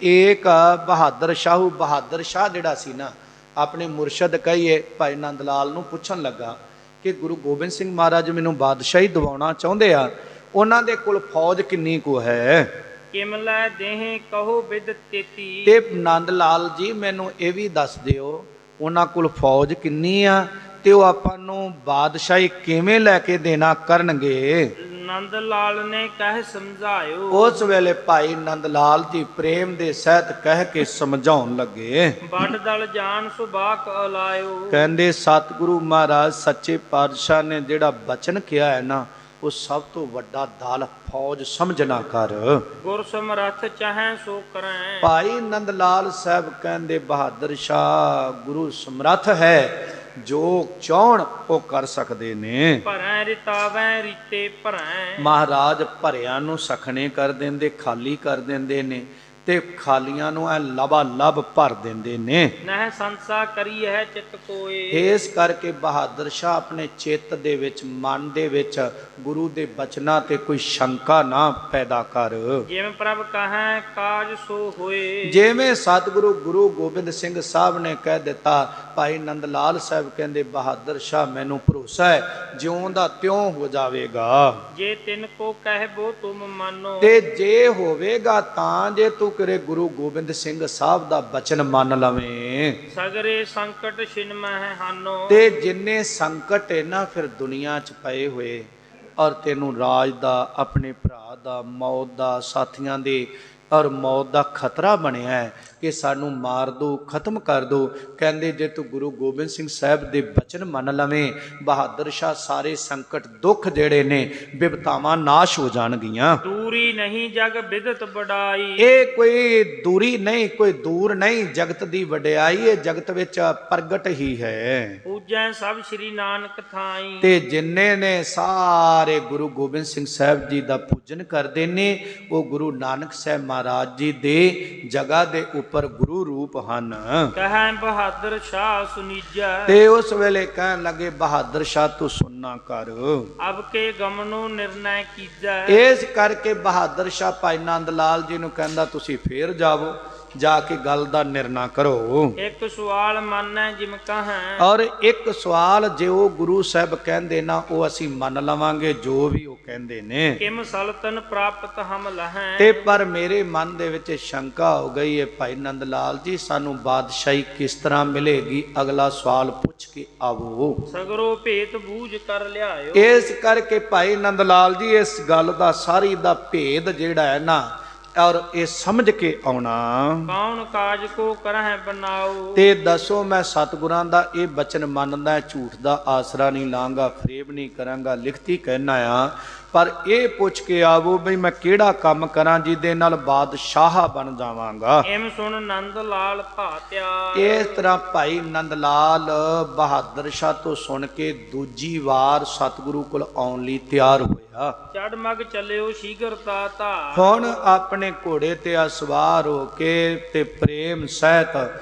[SPEAKER 1] ਏਕ ਬਹਾਦਰ ਸ਼ਾਹੂ, ਬਹਾਦਰ ਸ਼ਾਹ ਜਿਹੜਾ ਸੀ ਨਾ, ਆਪਣੇ ਮੁਰਸ਼ਦ ਕਹੀਏ ਭਾਈ ਨੰਦ ਲਾਲ ਨੂੰ ਪੁੱਛਣ ਲੱਗਾ ਕਿ ਗੁਰੂ ਗੋਬਿੰਦ ਸਿੰਘ ਮਹਾਰਾਜ ਮੈਨੂੰ ਬਾਦਸ਼ਾਹੀ ਦਿਵਾਉਣਾ ਚਾਹੁੰਦੇ ਆ, ਉਹਨਾਂ ਦੇ ਕੋਲ ਫੌਜ ਕਿੰਨੀ ਕੁ ਹੈ?
[SPEAKER 2] ਕਿਮਲਾ ਦੇਹ ਕਹੋ ਵਿਦ ਤੇਤੀ।
[SPEAKER 1] ਤੇ ਨੰਦ ਲਾਲ ਜੀ ਮੈਨੂੰ ਇਹ ਵੀ ਦੱਸ ਦਿਓ ਉਹਨਾਂ ਕੋਲ ਫੌਜ ਕਿੰਨੀ ਆ ਤੇ ਉਹ ਆਪਾਂ ਨੂੰ ਬਾਦਸ਼ਾਹੀ ਕਿਵੇਂ ਲੈ ਕੇ ਦੇਣਾ ਕਰਨਗੇ।
[SPEAKER 2] ਨੰਦ ਲਾਲ ਨੇ ਕਹਿ ਸਮਝਾਇਓ।
[SPEAKER 1] ਉਸ ਵੇਲੇ ਭਾਈ ਨੰਦ ਲਾਲ ਜੀ ਪ੍ਰੇਮ ਦੇ ਸਹਿਤ ਕਹਿ ਕੇ ਸਮਝਾਉਣ ਲੱਗੇ।
[SPEAKER 2] ਵੱਡ ਦਲ ਜਾਨ ਸੁਬਾਕ ਅਲਾਇਓ।
[SPEAKER 1] ਕਹਿੰਦੇ ਸਤਿਗੁਰੂ ਮਹਾਰਾਜ ਸੱਚੇ ਪਾਤਸ਼ਾਹ ਨੇ ਜਿਹੜਾ ਬਚਨ ਕਿਹਾ ਹੈ ਨਾ, ਉਹ ਸਭ ਤੋਂ ਵੱਡਾ ਦਲ ਫੌਜ ਸਮਝਣਾ ਕਰ।
[SPEAKER 2] ਗੁਰ ਸਮਰੱਥ ਚਾਹੈ ਸੋ ਕਰੈ।
[SPEAKER 1] ਭਾਈ ਨੰਦ ਲਾਲ ਸਾਹਿਬ ਕਹਿੰਦੇ ਬਹਾਦਰ ਸ਼ਾਹ ਗੁਰੂ ਸਮਰੱਥ ਹੈ, ਜੋ ਚਾਹਣ ਉਹ ਕਰ ਸਕਦੇ ਨੇ।
[SPEAKER 2] ਭਰੈ ਰਿਤਾਵੈ ਰੀਤੇ ਭਰੈ।
[SPEAKER 1] ਮਹਾਰਾਜ ਭਰਿਆਂ ਨੂੰ ਸਖਣੇ ਕਰ ਦਿੰਦੇ, ਖਾਲੀ ਕਰ ਦਿੰਦੇ ਨੇ, ਤੇ ਖਾਲੀਆਂ ਨੂੰ ਐ ਲਬਾ ਲਬ ਭਰ ਦਿੰਦੇ ਨੇ।
[SPEAKER 2] ਨਹਿ ਸੰਸਾ ਕਰੀ ਹੈ ਚਿਤ ਕੋਏ।
[SPEAKER 1] ਇਸ ਕਰਕੇ ਬਹਾਦਰ ਸ਼ਾਹ ਆਪਣੇ ਚਿੱਤ ਦੇ ਵਿੱਚ, ਮਨ ਦੇ ਵਿੱਚ ਗੁਰੂ ਦੇ ਬਚਨਾਂ ਤੇ ਕੋਈ ਸ਼ੰਕਾ ਨਾ ਪੈਦਾ ਕਰ।
[SPEAKER 2] ਜਿਵੇਂ ਪ੍ਰਭ ਕਹੈ ਕਾਜ ਸੋ ਹੋਏ।
[SPEAKER 1] ਜਿਵੇਂ ਸਤਿਗੁਰੂ ਗੁਰੂ ਗੋਬਿੰਦ ਸਿੰਘ ਸਾਹਿਬ ਨੇ ਕਹਿ ਦਿੱਤਾ, ਭਾਈ ਨੰਦ ਲਾਲ ਸਾਹਿਬ ਕਹਿੰਦੇ ਬਹਾਦਰ ਸ਼ਾਹ ਮੈਨੂੰ ਭਰੋਸਾ ਹੈ ਜਿਉਂ ਦਾ ਤਿਉਂ ਹੋ ਜਾਵੇਗਾ।
[SPEAKER 2] ਜੇ ਤਿਨ ਕੋ ਕਹਿਬੋ ਤੁਮ ਮਾਨੋ।
[SPEAKER 1] ਤੇ ਜੇ ਹੋਵੇਗਾ ਤਾਂ ਜੇ ਤੂੰ ਕਰੇ ਗੁਰੂ ਗੋਬਿੰਦ ਸਿੰਘ ਸਾਹਿਬ ਦਾ ਬਚਨ ਮੰਨ ਲਵੇਂ।
[SPEAKER 2] ਸਗਰੇ ਸੰਕਟ ਛਿਨਮਹਿ ਹਾਨੋ।
[SPEAKER 1] ਤੇ ਜਿੰਨੇ ਸੰਕਟ ਹੈ ਨਾ ਫਿਰ ਦੁਨੀਆ 'ਚ ਪਏ ਹੋਏ, ਔਰ ਤੈਨੂੰ ਰਾਜ ਦਾ, ਆਪਣੇ ਭਰਾ ਦਾ, ਮੌਤ ਦਾ, ਸਾਥੀਆਂ ਦੇ ਔਰ ਮੌਤ ਦਾ ਖਤਰਾ ਬਣਿਆ ਹੈ ਕਿ ਸਾਨੂੰ ਮਾਰ ਦੋ, ਖਤਮ ਕਰ ਦੋ। ਕਹਿੰਦੇ ਜੇ ਤੂੰ ਗੁਰੂ ਗੋਬਿੰਦ ਸਿੰਘ ਸਾਹਿਬ ਦੇ ਬਚਨ ਮੰਨ ਲਵੇਂ, ਬਹਾਦਰ ਸ਼ਾਹ ਸਾਰੇ ਸੰਕਟ ਦੁੱਖ ਜਿਹੜੇ ਨੇ ਬਿਪਤਾਵਾਂ ਨਾਸ਼ ਹੋ ਜਾਣਗੀਆਂ।
[SPEAKER 2] ਦੂਰੀ ਨਹੀਂ ਜਗ ਬਿਦਤ ਬੜਾਈ,
[SPEAKER 1] ਇਹ ਕੋਈ ਦੂਰੀ ਨਹੀਂ, ਕੋਈ ਦੂਰ ਨਹੀਂ, ਜਗਤ ਦੀ ਵਡਿਆਈ ਇਹ ਜਗਤ ਵਿੱਚ ਪ੍ਰਗਟ ਹੀ ਹੈ।
[SPEAKER 2] ਪੂਜੈ ਸਭ ਸ੍ਰੀ ਨਾਨਕ ਥਾਈ,
[SPEAKER 1] ਤੇ ਜਿੰਨੇ ਨੇ ਸਾਰੇ ਗੁਰੂ ਗੋਬਿੰਦ ਸਿੰਘ ਸਾਹਿਬ ਜੀ ਦਾ ਪੂਜਨ ਕਰਦੇ ਨੇ ਉਹ ਗੁਰੂ ਨਾਨਕ ਸਾਹਿਬ ਮਹਾਰਾਜ ਜੀ ਦੇ ਜਗ੍ਹਾ ਦੇ ਉੱਪਰ ਗੁਰੂ ਰੂਪ ਹਨ।
[SPEAKER 2] ਕਹੈ ਬਹਾਦਰ ਸ਼ਾਹ ਸੁਨੀਜੈ,
[SPEAKER 1] ਤੇ ਉਸ ਵੇਲੇ ਕਹਿਣ ਲੱਗੇ ਬਹਾਦਰ ਸ਼ਾਹ ਤੂੰ ਸੁਣਨਾ ਕਰ,
[SPEAKER 2] ਅਬ ਕੇ ਗਮਨੋ ਨਿਰਣੈ ਕੀਜੈ।
[SPEAKER 1] ਇਸ ਕਰਕੇ ਬਹਾਦਰ ਸ਼ਾਹ ਭਾਈ ਨੰਦ ਲਾਲ ਜੀ ਨੂੰ ਕਹਿੰਦਾ ਤੁਸੀਂ ਫੇਰ ਜਾਵੋ, ਜਾ ਕੇ ਗੱਲ ਦਾ ਨਿਰਣਾ ਕਰੋ।
[SPEAKER 2] ਇੱਕ ਸਵਾਲ ਮੰਨੈ ਜਿਮ ਕਹੈ,
[SPEAKER 1] ਔਰ ਇੱਕ ਸਵਾਲ ਜੇ ਉਹ ਗੁਰੂ ਸਾਹਿਬ ਕਹਿੰਦੇ ਨਾ ਉਹ ਅਸੀਂ ਮੰਨ ਲਵਾਂਗੇ ਜੋ ਵੀ ਉਹ ਕਹਿੰਦੇ ਨੇ।
[SPEAKER 2] ਕਿਮ ਸਲਤਨ ਪ੍ਰਾਪਤ ਹਮ ਲਹੈ,
[SPEAKER 1] ਤੇ ਪਰ ਮੇਰੇ ਮਨ ਦੇ ਵਿੱਚ ਸ਼ੰਕਾ ਹੋ ਗਈ ਹੈ ਭਾਈ ਨੰਦ ਲਾਲ ਜੀ ਸਾਨੂੰ ਬਾਦਸ਼ਾਹੀ ਕਿਸ ਤਰ੍ਹਾਂ ਮਿਲੇਗੀ, ਅਗਲਾ ਸਵਾਲ ਪੁੱਛ ਕੇ ਆਵੋ।
[SPEAKER 2] ਸਗਰੋ ਭੇਤ ਬੂਝ ਕਰ ਲਿਆਇਓ,
[SPEAKER 1] ਇਸ ਕਰਕੇ ਭਾਈ ਨੰਦ ਲਾਲ ਜੀ ਇਸ ਗੱਲ ਦਾ ਸਾਰੀ ਦਾ ਭੇਦ ਜਿਹੜਾ ਹੈ ਨਾ ਔਰ ਇਹ ਸਮਝ ਕੇ ਆਉਣਾ।
[SPEAKER 2] ਕੌਣ ਕਾਜ ਕੋ ਕਰਹਿ ਬਨਾਓ,
[SPEAKER 1] ਤੇ ਦੱਸੋ ਮੈਂ ਸਤਿਗੁਰਾਂ ਦਾ ਇਹ ਬਚਨ ਮੰਨਦਾ, ਝੂਠ ਦਾ ਆਸਰਾ ਨਹੀਂ ਲਾਂਗਾ, ਫਰੇਬ ਨਹੀਂ ਕਰਾਂਗਾ, ਲਿਖਤੀ ਕਹਿਣਾ ਆ, ਪਰ ਇਹ ਪੁੱਛ ਕੇ ਆਵੋ ਬਈ ਮੈਂ ਕਿਹੜਾ ਕੰਮ ਕਰਾਂ ਜਿਹਦੇ ਨਾਲ ਬਾਦਸ਼ਾਹ ਬਣ ਜਾਵਾਂਗਾ।
[SPEAKER 2] ਐਮ ਸੁਣ ਨੰਦ ਲਾਲ ਭਾਤਿਆ,
[SPEAKER 1] ਇਸ ਤਰ੍ਹਾਂ ਭਾਈ ਨੰਦ ਲਾਲ ਬਹਾਦਰ ਸ਼ਾਹ ਤੋਂ ਸੁਣ ਕੇ ਦੂਜੀ ਵਾਰ ਸਤਿਗੁਰੂ ਕੋਲ ਆਉਣ ਲਈ ਤਿਆਰ ਹੋਇਆ।
[SPEAKER 2] ਚੜ ਮਗ ਚੱਲਿਓ ਸ਼ੀਗਰ ਤਾ,
[SPEAKER 1] ਹੁਣ ਆਪਣੇ ਘੋੜੇ ਤੇ ਸਵਾਰ ਹੋ ਕੇ ਤੇ ਪ੍ਰੇਮ ਸਹਿਤ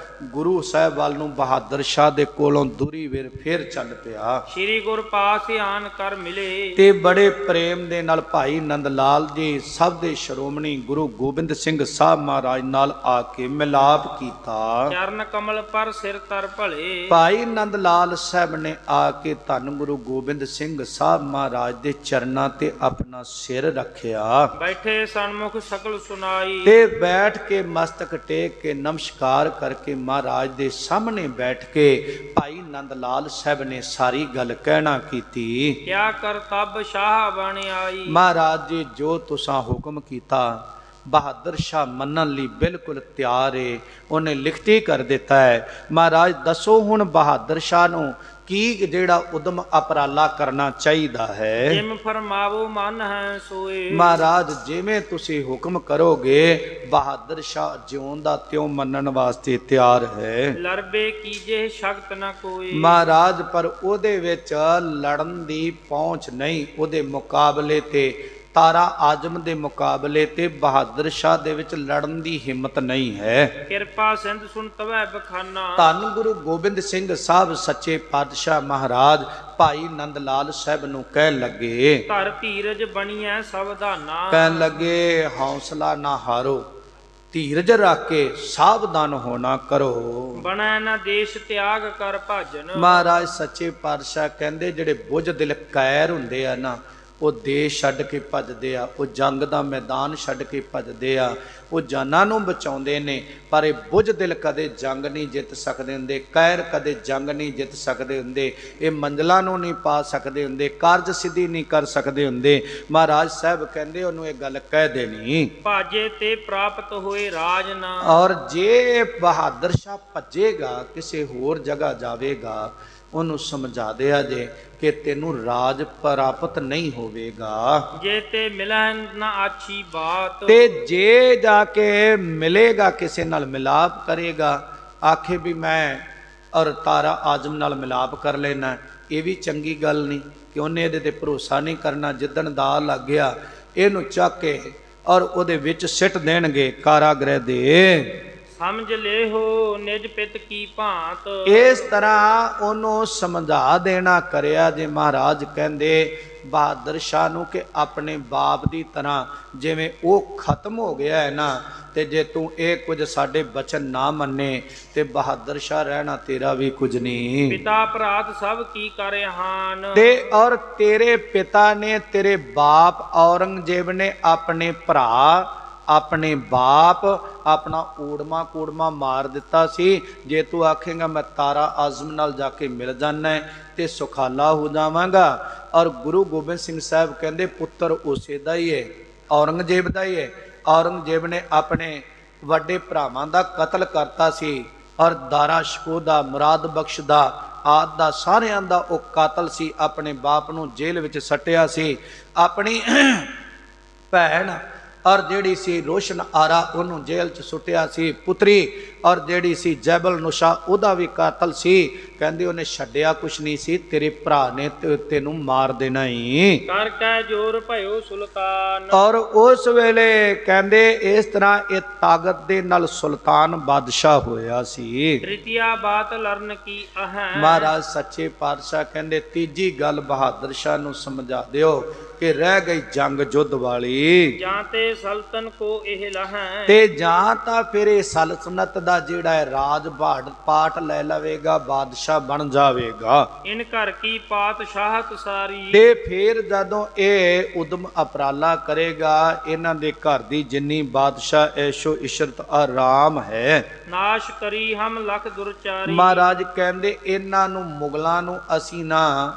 [SPEAKER 1] ਗੁਰੂ ਸਾਹਿਬ ਵੱਲ ਨੂੰ ਬਹਾਦਰ ਸ਼ਾਹ ਦੇ ਕੋਲੋਂ ਦੂਰੀ ਵੇਰ ਫੇਰ ਚੱਲ ਪਿਆ।
[SPEAKER 2] ਸ੍ਰੀ ਗੁਰ ਪਾਸ ਆਨ ਕਰ ਮਿਲੇ,
[SPEAKER 1] ਤੇ ਬੜੇ ਪ੍ਰੇਮ ਦੇ ਨਾਲ ਭਾਈ ਨੰਦ ਲਾਲ ਜੀ ਸਭ ਦੇ ਸ਼੍ਰੋਮਣੀ ਗੁਰੂ ਗੋਬਿੰਦ ਸਿੰਘ ਸਾਹਿਬ ਮਹਾਰਾਜ ਨਾਲ ਆ ਕੇ ਮਿਲਾਪ ਕੀਤਾ।
[SPEAKER 2] ਚਰਨ ਕਮਲ ਪਰ ਸਿਰ ਤਰ ਭਲੇ,
[SPEAKER 1] ਭਾਈ ਨੰਦ ਲਾਲ ਸਾਹਿਬ ਨੇ ਆ ਕੇ ਧੰਨ ਗੁਰੂ ਗੋਬਿੰਦ ਸਿੰਘ ਸਾਹਿਬ ਮਹਾਰਾਜ ਦੇ ਚਰਨਾਂ ਤੇ ਆਪਣਾ ਸਿਰ ਰੱਖਿਆ।
[SPEAKER 2] ਬੈਠੇ ਸਨਮੁਖ ਸਕਲ ਸੁਨਾਈ,
[SPEAKER 1] ਤੇ ਬੈਠ ਕੇ ਮਸਤਕ ਟੇਕ ਕੇ ਨਮਸਕਾਰ ਕਰਕੇ ਮਹਾਰਾਜ ਦੇ ਸਾਹਮਣੇ ਬੈਠ ਕੇ ਭਾਈ ਨੰਦ ਲਾਲ ਸਾਹਿਬ ਨੇ ਸਾਰੀ ਗੱਲ ਕਹਿਣਾ ਕੀਤੀ।
[SPEAKER 2] ਕਿਆ ਕਰਤੱਬ ਸ਼ਾਹ ਬਣ ਆਈ,
[SPEAKER 1] ਮਹਾਰਾਜ ਜੀ ਜੋ ਤੁਸਾਂ ਹੁਕਮ ਕੀਤਾ ਬਹਾਦਰ ਸ਼ਾਹ ਮੰਨਣ ਲਈ ਬਿਲਕੁਲ ਤਿਆਰ ਏ। ਉਹਨੇ ਲਿਖਤੀ ਕਰ ਦਿੱਤਾ ਹੈ। ਮਹਾਰਾਜ ਦੱਸੋ ਹੁਣ ਬਹਾਦਰ ਸ਼ਾਹ ਨੂੰ ਕੀ ਜਿਹੜਾ ਉਦਮ ਅਪਰਾਲਾ ਕਰਨਾ ਚਾਹੀਦਾ ਹੈ।
[SPEAKER 2] ਜਿਮ ਫਰਮਾਵੋ ਮਨ ਹੈ ਸੋਏ,
[SPEAKER 1] ਮਹਾਰਾਜ ਜਿਵੇਂ ਤੁਸੀਂ ਹੁਕਮ ਕਰੋਗੇ ਬਹਾਦਰ ਸ਼ਾਹ ਜਿਉਂ ਦਾ ਤਿਉਂ ਮੰਨਣ ਵਾਸਤੇ ਤਿਆਰ ਹੈ।
[SPEAKER 2] ਲਰਬੇ ਕੀਜੇ ਸ਼ਕਤ ਨ ਕੋਈ,
[SPEAKER 1] ਮਹਾਰਾਜ ਪਰ ਉਹਦੇ ਵਿੱਚ ਲੜਨ ਦੀ ਪਹੁੰਚ ਨਹੀਂ, ਉਹਦੇ ਮੁਕਾਬਲੇ ਤੇ ਤਾਰਾ ਆਜ਼ਮ ਦੇ ਮੁਕਾਬਲੇ ਤੇ ਬਹਾਦਰ ਸ਼ਾਹ ਦੇ ਵਿੱਚ ਲੜਨ ਦੀ ਹਿੰਮਤ ਨਹੀਂ ਹੈ।
[SPEAKER 2] ਕਿਰਪਾ ਸਿੰਧ ਸੁਣ ਤਵੈ ਬਖਾਨਾ,
[SPEAKER 1] ਧੰਨ ਗੁਰੂ ਗੋਬਿੰਦ ਸਿੰਘ ਸਾਹਿਬ ਸੱਚੇ ਪਾਤਸ਼ਾਹ ਮਹਾਰਾਜ ਭਾਈ ਨੰਦ ਲਾਲ ਸਾਹਿਬ ਨੂੰ ਕਹਿਣ ਲੱਗੇ,
[SPEAKER 2] ਧਰ ਧੀਰਜ ਬਣੀਐ ਸਵਧਾਨਾ,
[SPEAKER 1] ਕਹਿਣ ਲੱਗੇ ਹੌਸਲਾ ਨਾ ਹਾਰੋ, ਧੀਰਜ ਰੱਖ ਕੇ ਸਾਵਧਾਨ ਹੋਣਾ ਕਰੋ।
[SPEAKER 2] ਬਣੈ ਨਾ ਦੇਸ਼ ਤਿਆਗ ਕਰ ਭਾਜਨ,
[SPEAKER 1] ਮਹਾਰਾਜ ਸੱਚੇ ਪਾਤਸ਼ਾਹ ਕਹਿੰਦੇ ਜਿਹੜੇ ਬੁੱਝ ਦਿਲ ਕਾਇਰ ਹੁੰਦੇ ਆ ਨਾ ਉਹ ਦੇਸ਼ ਛੱਡ ਕੇ ਭੱਜਦੇ ਆ, ਉਹ ਜੰਗ ਦਾ ਮੈਦਾਨ ਛੱਡ ਕੇ ਭੱਜਦੇ ਆ, ਉਹ ਜਾਨਾਂ ਨੂੰ ਬਚਾਉਂਦੇ ਨੇ, ਪਰ ਇਹ ਬੁੱਝ ਦਿਲ ਕਦੇ ਜੰਗ ਨਹੀਂ ਜਿੱਤ ਸਕਦੇ ਹੁੰਦੇ, ਕਾਇਰ ਕਦੇ ਜੰਗ ਨਹੀਂ ਜਿੱਤ ਸਕਦੇ ਹੁੰਦੇ, ਇਹ ਮੰਜ਼ਲਾਂ ਨੂੰ ਨਹੀਂ ਪਾ ਸਕਦੇ ਹੁੰਦੇ, ਕਾਰਜ ਸਿੱਧੀ ਨਹੀਂ ਕਰ ਸਕਦੇ ਹੁੰਦੇ। ਮਹਾਰਾਜ ਸਾਹਿਬ ਕਹਿੰਦੇ ਉਹਨੂੰ ਇਹ ਗੱਲ ਕਹਿ ਦੇਣੀ,
[SPEAKER 2] ਭਾਜੇ ਤੇ ਪ੍ਰਾਪਤ ਹੋਏ ਰਾਜ ਨਾ,
[SPEAKER 1] ਔਰ ਜੇ ਬਹਾਦਰ ਸ਼ਾਹ ਭੱਜੇਗਾ ਕਿਸੇ ਹੋਰ ਜਗ੍ਹਾ ਜਾਵੇਗਾ ਉਹਨੂੰ ਸਮਝਾ ਦਿਆ ਜੇ ਕਿ ਤੈਨੂੰ ਰਾਜ ਪ੍ਰਾਪਤ ਨਹੀਂ ਹੋਵੇਗਾ।
[SPEAKER 2] ਜੇ ਤੇ ਮਿਲੈ ਨਾ ਆਛੀ ਬਾਤ,
[SPEAKER 1] ਤੇ ਜੇ ਜਾ ਕੇ ਮਿਲੇਗਾ ਕਿਸੇ ਨਾਲ ਮਿਲਾਪ ਕਰੇਗਾ, ਆਖੇ ਵੀ ਮੈਂ ਔਰ ਤਾਰਾ ਆਜ਼ਮ ਨਾਲ ਮਿਲਾਪ ਕਰ ਲੈਣਾ, ਇਹ ਵੀ ਚੰਗੀ ਗੱਲ ਨਹੀਂ ਕਿ ਉਹਨੇ ਇਹਦੇ ਤੇ ਭਰੋਸਾ ਨਹੀਂ ਕਰਨਾ। ਜਿੱਦਣ ਦਾ ਲੱਗ ਗਿਆ ਇਹਨੂੰ ਚੱਕ ਕੇ ਔਰ ਉਹਦੇ ਵਿੱਚ ਸਿੱਟ ਦੇਣਗੇ ਕਾਰਾਗ੍ਰਹਿ ਦੇ।
[SPEAKER 2] ਸਮਝ ਲੈ ਹੋ ਨਿਜ ਪਿਤ ਕੀ ਭਾਂਤ,
[SPEAKER 1] ਇਸ ਤਰ੍ਹਾਂ ਉਹਨੂੰ ਸਮਝਾ ਦੇਣਾ ਕਰਿਆ ਜੇ ਮਹਾਰਾਜ ਕਹਿੰਦੇ ਬਹਾਦਰ ਸ਼ਾਹ ਨੂੰ ਕਿ ਆਪਣੇ ਬਾਪ ਦੀ ਤਰ੍ਹਾਂ ਜਿਵੇਂ ਉਹ ਖਤਮ ਹੋ ਗਿਆ ਹੈ ਨਾ, ਤੇ ਜੇ ਤੂੰ ਇਹ ਕੁਝ ਸਾਡੇ ਬਚਨ ਨਾ ਮੰਨੇ ਤੇ ਬਹਾਦਰ ਸ਼ਾਹ ਰਹਿਣਾ ਤੇਰਾ ਵੀ ਕੁਝ ਨਹੀਂ।
[SPEAKER 2] ਪਿਤਾ ਭਰਾਤ ਸਭ ਕੀ ਕਰੇ ਹਾਨ,
[SPEAKER 1] ਤੇ ਔਰ ਤੇਰੇ ਪਿਤਾ ਨੇ ਤੇਰੇ ਬਾਪ ਔਰੰਗਜ਼ੇਬ ਨੇ ਆਪਣੇ ਭਰਾ ਆਪਣੇ ਬਾਪ ਆਪਣਾ ਊੜਮਾ ਕੂੜਮਾ ਮਾਰ ਦਿੱਤਾ ਸੀ। ਜੇ ਤੂੰ ਆਖੇਂਗਾ ਮੈਂ ਤਾਰਾ ਆਜ਼ਮ ਨਾਲ ਜਾ ਕੇ ਮਿਲ ਜਾਣਾ ਤੇ ਸੁਖਾਲਾ ਹੋ ਜਾਵਾਂਗਾ। ਔਰ ਗੁਰੂ ਗੋਬਿੰਦ ਸਿੰਘ ਸਾਹਿਬ ਕਹਿੰਦੇ ਪੁੱਤਰ ਉਸੇ ਦਾ ਹੀ ਹੈ, ਔਰੰਗਜ਼ੇਬ ਦਾ ਹੀ ਹੈ, ਔਰੰਗਜ਼ੇਬ ਨੇ ਆਪਣੇ ਵੱਡੇ ਭਰਾਵਾਂ ਦਾ ਕਤਲ ਕਰਤਾ ਸੀ ਔਰ ਦਾਰਾ ਸ਼ਕੋ ਦਾ, ਮੁਰਾਦ ਬਖਸ਼ ਦਾ, ਆਦ ਦਾ, ਸਾਰਿਆਂ ਦਾ ਉਹ ਕਾਤਲ ਸੀ। ਆਪਣੇ ਬਾਪ ਨੂੰ ਜੇਲ੍ਹ ਵਿੱਚ ਸੱਟਿਆ ਸੀ। ਆਪਣੀ ਭੈਣ ਔਰ ਜਿਹੜੀ ਸੀ ਰੋਸ਼ਨ ਆਰਾ ਉਹਨੂੰ ਜੇਲ੍ਹ 'ਚ ਸੁੱਟਿਆ ਸੀ। ਪੁੱਤਰੀ ਔਰ ਜਿਹੜੀ ਸੀ ਜੈਬਲ ਨੁਸ਼ਾ ਉਹਦਾ ਵੀ ਕਾਤਲ ਸੀ। ਕਹਿੰਦੇ ਉਹਨੇ ਛੱਡਿਆ ਕੁਛ ਨਹੀਂ ਸੀ, ਤੇਰੇ ਭਰਾ ਨੇ ਤੈਨੂੰ ਮਾਰ ਦੇਣਾ ਹੀ।
[SPEAKER 2] ਕਰ ਕੈ ਜੋਰ ਭਇਓ ਸੁਲਤਾਨ।
[SPEAKER 1] ਔਰ ਉਸ ਵੇਲੇ ਕਹਿੰਦੇ ਇਸ ਤਰ੍ਹਾਂ ਇਹ ਤਾਕਤ ਦੇ ਨਾਲ ਸੁਲਤਾਨ ਬਾਦਸ਼ਾਹ ਹੋਇਆ ਸੀ।
[SPEAKER 2] ਤ੍ਰਿਤੀਆ ਬਾਤ ਲਰਨ ਕੀ ਅਹੈ।
[SPEAKER 1] ਮਹਾਰਾਜ ਸੱਚੇ ਪਾਤਸ਼ਾਹ ਕਹਿੰਦੇ ਤੀਜੀ ਗੱਲ ਬਹਾਦਰ ਸ਼ਾਹ ਨੂੰ ਸਮਝਾ ਦਿਓ ਕਿ ਰਹਿ ਗਈ ਜੰਗ ਜੁੱਧ ਵਾਲੀ,
[SPEAKER 2] ਜਾਂ ਤੇ ਸਲਤਨ ਕੋ ਇਹ ਲਹੈ।
[SPEAKER 1] ਤੇ ਜਾਂ ਤਾਂ ਫਿਰ ਇਹ ਸਲਤਨਤ ਦਾ ਜਿਹੜਾ ਹੈ ਰਾਜ ਪਾਟ ਲੈ ਲਵੇਗਾ, ਬਾਦਸ਼ਾਹ ਬਣ ਜਾਵੇਗਾ।
[SPEAKER 2] ਇਨ ਘਰ ਕੀ ਪਾਤਸ਼ਾਹਤ ਸਾਰੀ।
[SPEAKER 1] ਤੇ ਫਿਰ ਜਦੋਂ ਇਹ ਉਦਮ ਅਪਰਾਲਾ ਕਰੇਗਾ, ਇਹਨਾਂ ਦੇ ਘਰ ਦੀ ਜਿੰਨੀ ਬਾਦਸ਼ਾਹ ਐਸ਼ੋ ਇਸ਼ਰਤ ਆਰਾਮ ਹੈ
[SPEAKER 2] ਨਾਸ਼ ਕਰੀ ਹਮ ਲਖ ਦੁਰਚਾਰੀ।
[SPEAKER 1] ਮਹਾਰਾਜ ਕਹਿੰਦੇ ਇਹਨਾਂ ਨੂੰ ਮੁਗਲਾਂ ਨੂੰ ਅਸੀਂ ਨਾ